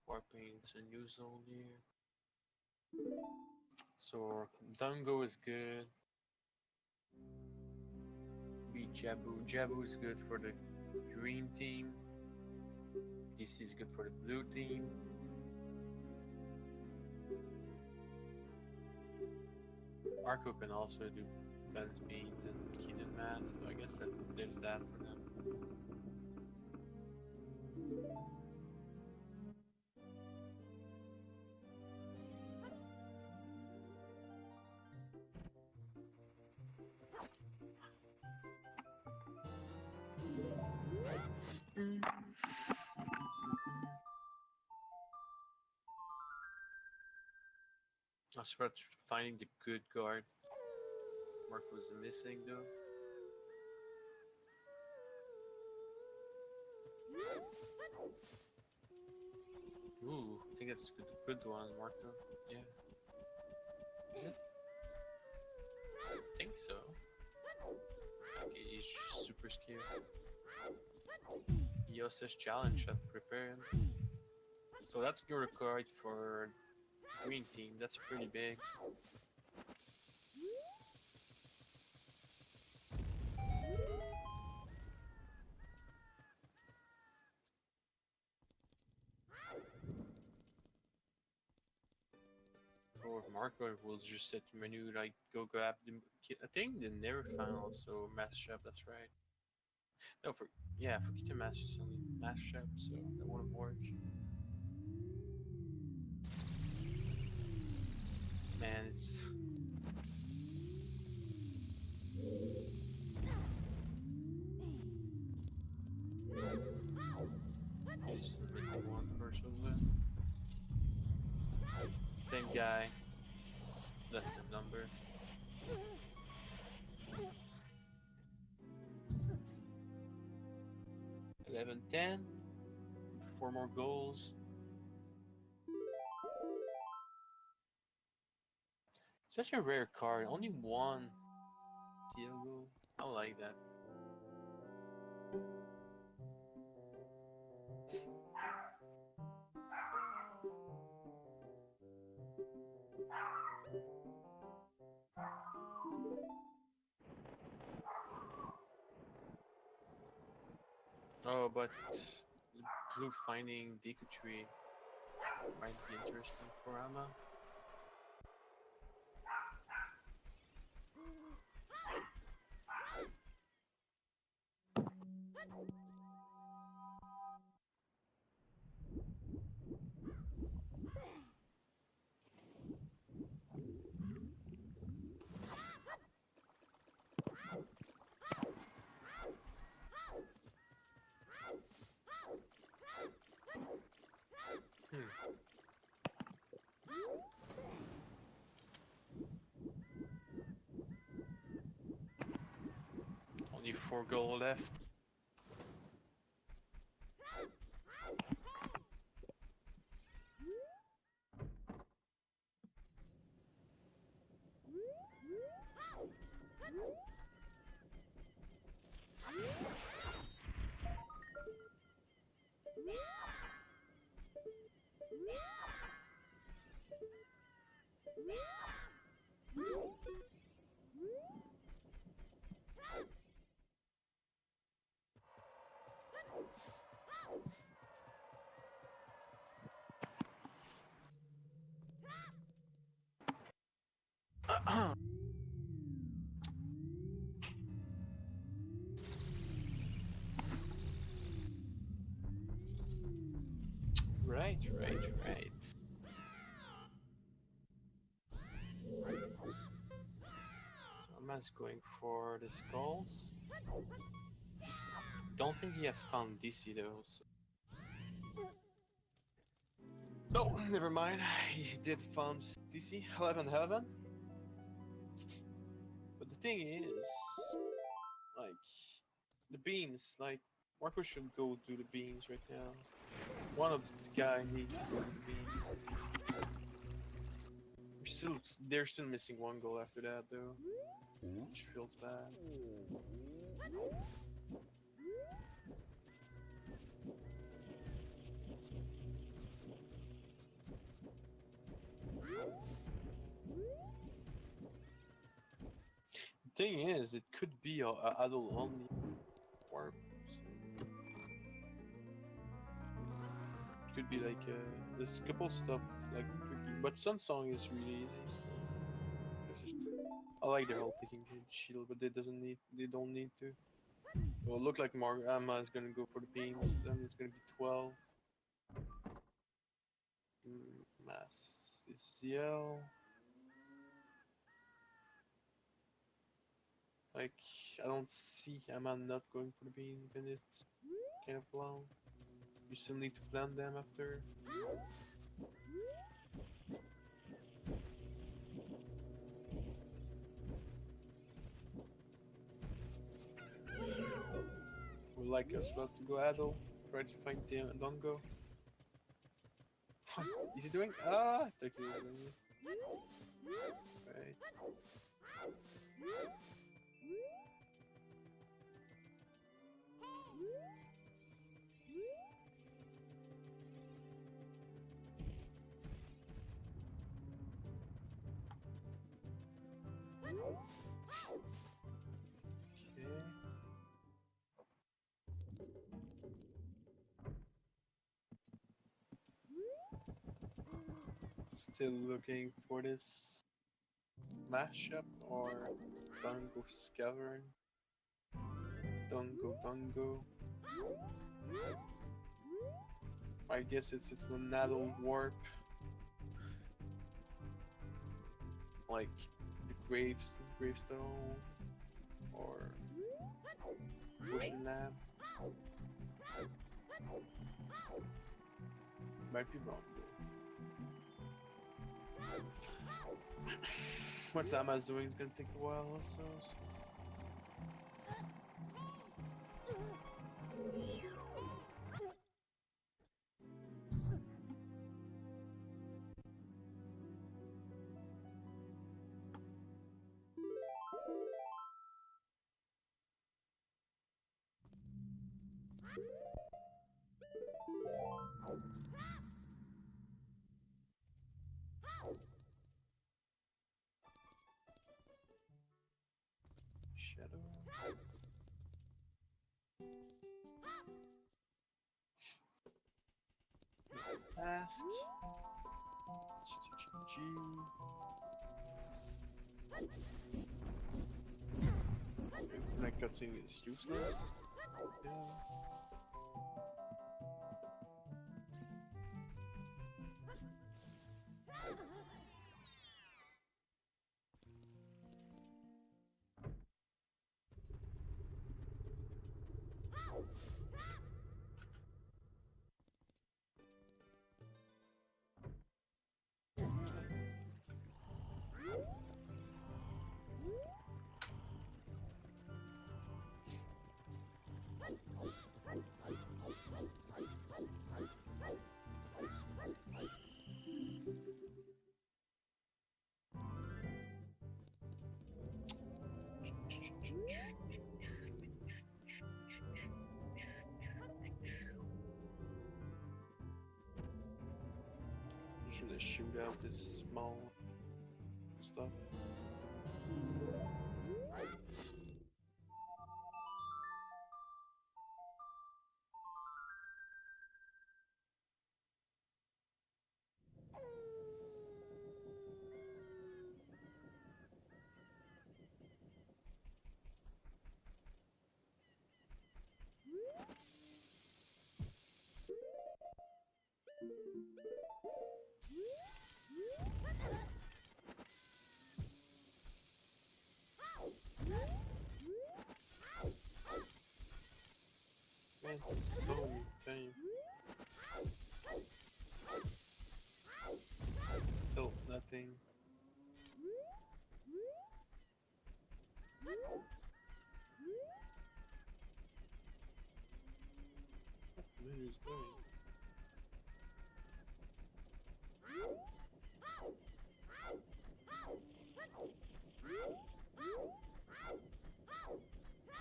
Warping is a new zone here. So Dungo is good. Beat Jabu. Jabu is good for the green team. DC is good for the blue team. Marco can also do Ben's Beans and Keenan Mats, so I guess that there's that for them. I was about finding the good guard. Marco's missing though. Ooh, I think that's a good one, Marco. Yeah. Is it? I think so. Okay, he's just super scared. He also says challenge, I've prepared. So that's your card for green team, that's pretty big. Or Marco will just set the menu like go grab the. I think the never found also Master Chef. That's right. No, for yeah, for Kita Master it's only Master Chef, so that wouldn't work. Man, it's just missing one person. Same guy, less than number. 11-10. 4 more goals. Such a rare card. Only one seal goal. I like that. Oh, but blue finding Deku Tree might be interesting for Amma. Only 4 gold left. Right. So Emma's going for the skulls. Don't think he have found DC though. So. No, never mind. He did found DC 11. But the thing is, like, the beams. Like, Marco should go do the beams right now. One of the guy needs to go do the beams. They're still missing one goal after that though, which feels bad. The thing is, it could be a adult only warp. Could be like there's a couple stuff like tricky, but Sun Song is really easy. So I like their whole taking shield, but they don't need to. Well, it look like Amma is gonna go for the beams. Then it's gonna be 12. Mass is CL. Like, I don't see Amma not going for the beams, and it's kind of long. You still need to plan them after. Would like as well to go Adol. Try to find Dongo. What is he doing? Ah, I thought he was doing it. Right. Okay. Still looking for this mashup or Dongo Scavern. Dongo. I guess it's a Naddle Warp. Like the gravestone or Ocean Lab. Might be wrong though. What Sama's doing is gonna take a while also. So. Shadow. Ask. G. That cutscene is useless. Yeah. Should I shoot out this small stuff? It's so insane. Still nothing. What the man is doing?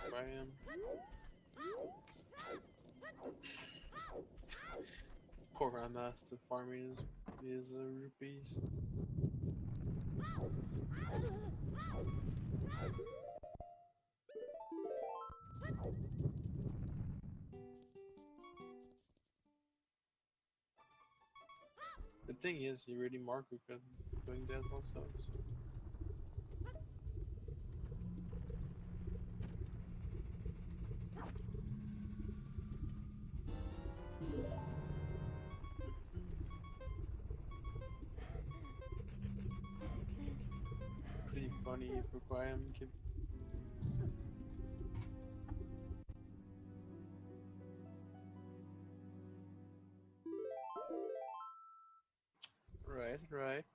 Graham. Poor Master farming his rupees. The thing is, you really mark because doing that also. So. Pretty funny if Graham give. Right, right.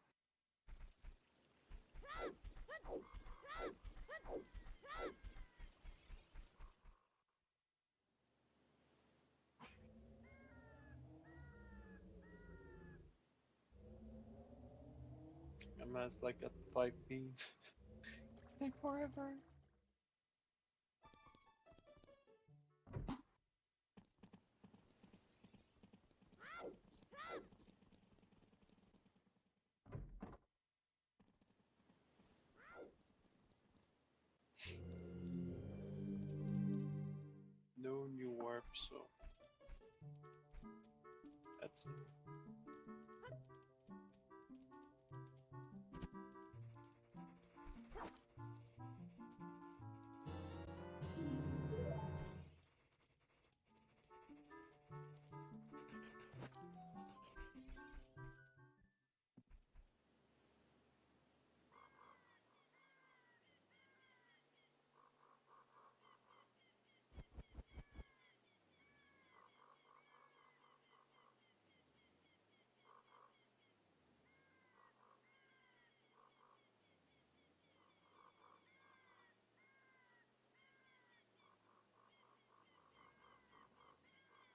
I'm like at 5p. Take forever. No new warp, so that's it.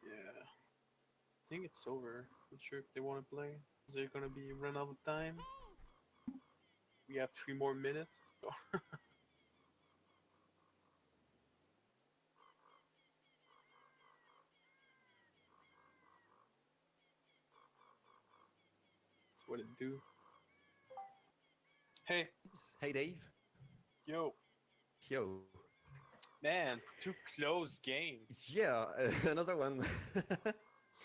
Yeah. I think it's over. Not sure if they want to play. Is it gonna be run out of time? We have 3 more minutes. So that's what it do. Hey, Hey Dave. yo, Yo. man, two close games. Yeah, another one.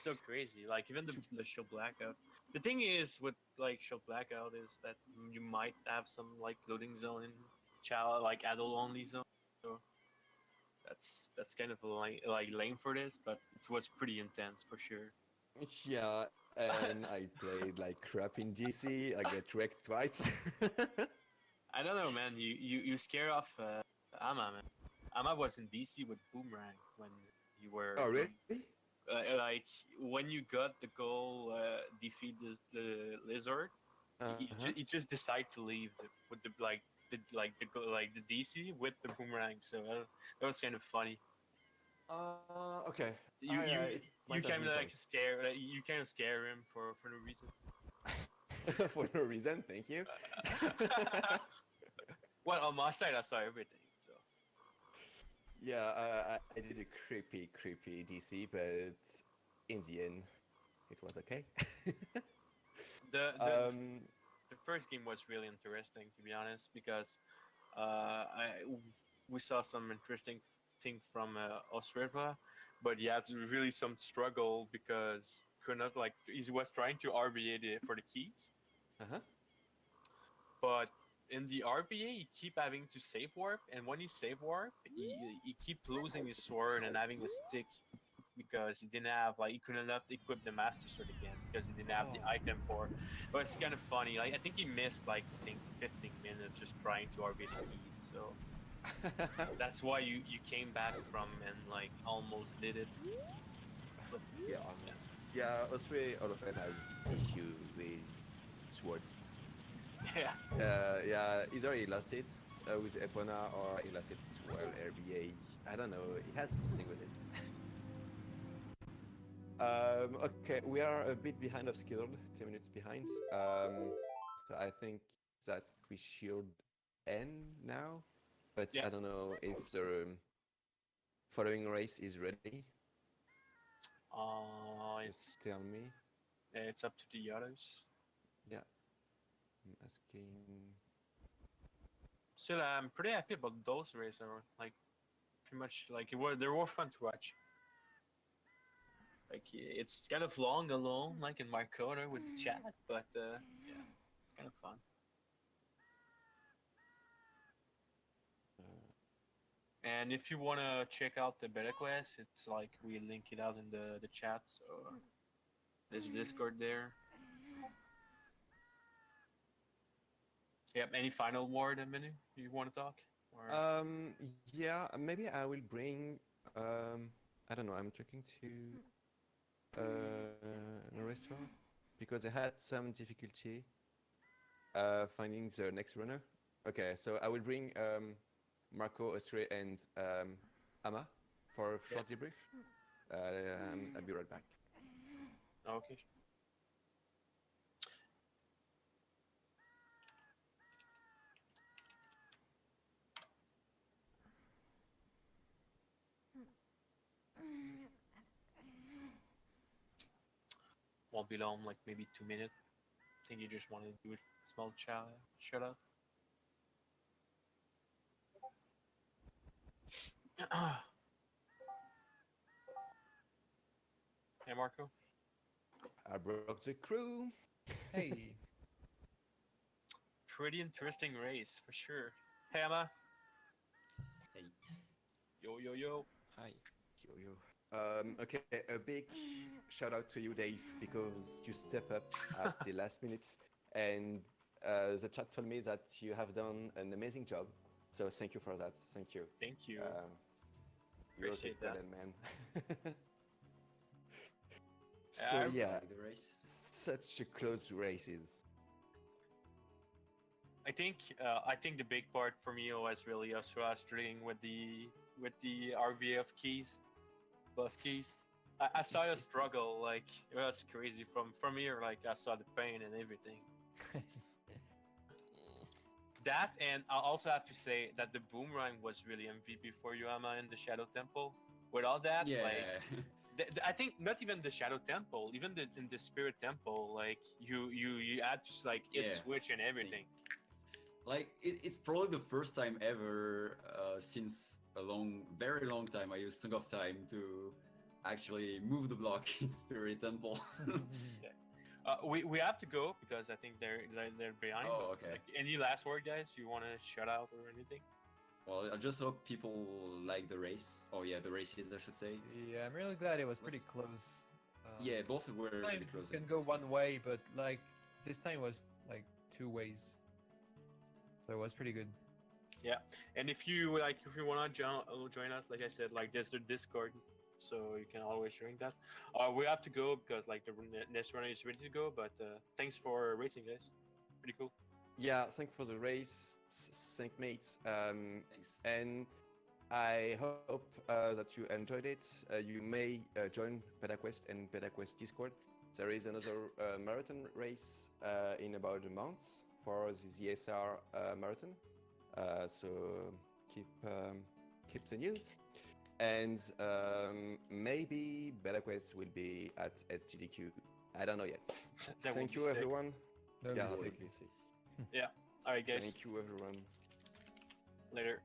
So crazy. Like even the show blackout. The thing is with like show blackout is that you might have some like loading zone in child like adult only zone. So that's kind of like lame for this, but it was pretty intense for sure. Yeah, and I played like crap in DC. I get wrecked twice. I don't know, man. You scare off Ama, man. Ama was in DC with Boomerang when you were Oh, doing really? like when you got the goal defeat the lizard. Uh-huh. He just decided to leave with the like the DC with the Boomerang. So that was kind of funny. Okay. You you It you might have kind been of like twice. you kind of scare him for no reason. For no reason, thank you. Well, on my side, I saw everything. So Yeah, I did a creepy DC, but in the end, it was okay. the the um, the first game was really interesting, to be honest, because I we saw some interesting thing from Australia, but he had really some struggle because could not like he was trying to RBA for the keys, uh-huh. but in the RBA he keep having to save warp, and when he save warp, he keep losing his sword and having a stick because he didn't have like he could not equip the master sword again because he didn't have the Oh. item for. But it's kind of funny. Like I think he missed like I think 15 minutes just trying to RB the keys. So That's why you came back from and like almost did it. But Yeah, yeah, almost. Yeah, Osprey always has issue with swords. yeah. Yeah, either he lost it with Epona or he lost it while RBA. I don't know. He has something with it. Okay, we are a bit behind of schedule, 2 minutes behind. So I think that we should end now, but Yeah. I don't know if the following race is ready. Just It's tell me. up to the others. Yeah, I'm asking. Still, I'm pretty happy about those races. Like pretty much like they were fun to watch. Like it's kind of long alone, like in my corner with the chat, but yeah, it's kind of fun. Uh, And if you wanna check out the beta quest, it's like we link it out in the chat. So there's a Discord there. Yep. Any final word, Minu? You want to talk? Or yeah, maybe I will bring. I don't know. I'm talking to a restaurant because I had some difficulty finding the next runner. Okay, so I will bring Marco, Austria, and Ama for a yeah. short debrief. I'll be right back. Okay. Won't be long. Like maybe 2 minutes. I think you just want to do a small chat. Shut up. Hey Marco. I broke the crew. Hey, Pretty interesting race for sure. Hey Emma. Hey. Yo yo yo. Hi. Yo, yo. Okay, a big shout out to you, Dave, because you step up at the last minute, and the chat told me that you have done an amazing job. So thank you for that. Thank you. Thank you. Um, you're the Appreciate that. golden man. Yeah, So I yeah, like the race. such a close races. I think the big part for me was really us frustrating with the RVF keys, bus keys. I saw you struggle, like it was crazy from here. Like I saw the pain and everything. That, and I also have to say that the boomerang was really MVP for you, Emma, in the Shadow Temple. With all that, like Yeah. I think not even the Shadow Temple, even in the Spirit Temple, like you had to like hit Yeah. switch and Same. everything. Like it's probably the first time ever since a very long time I used Song of Time to actually move the block in Spirit Temple. Yeah. We have to go because I think they're behind. Oh, But okay. like, any last word, guys? You want to shout out or anything? Well, I just hope people like the race. Oh yeah, the races I should say. yeah, I'm really glad it was pretty Was- close. Yeah, both were really Sometimes close. it can go one way, but like this time was like two ways, so it was pretty good. Yeah. And if you wanna join us, like I said, like there's the Discord, so you can always join that. We have to go because like the next runner is ready to go. But thanks for racing, guys. Pretty cool. Yeah, thank you for the race. Thank mates. Thanks. And I hope that you enjoyed it. You may join PetaQuest and PetaQuest Discord. There is another marathon race in about a month for the ZSR marathon. So keep the news. And maybe PetaQuest will be at SGDQ. I don't know yet. That would Thank be you, sick. everyone. That would Yeah, be that sick. would be sick. Yeah. All right, guys. Thank you, everyone. Later.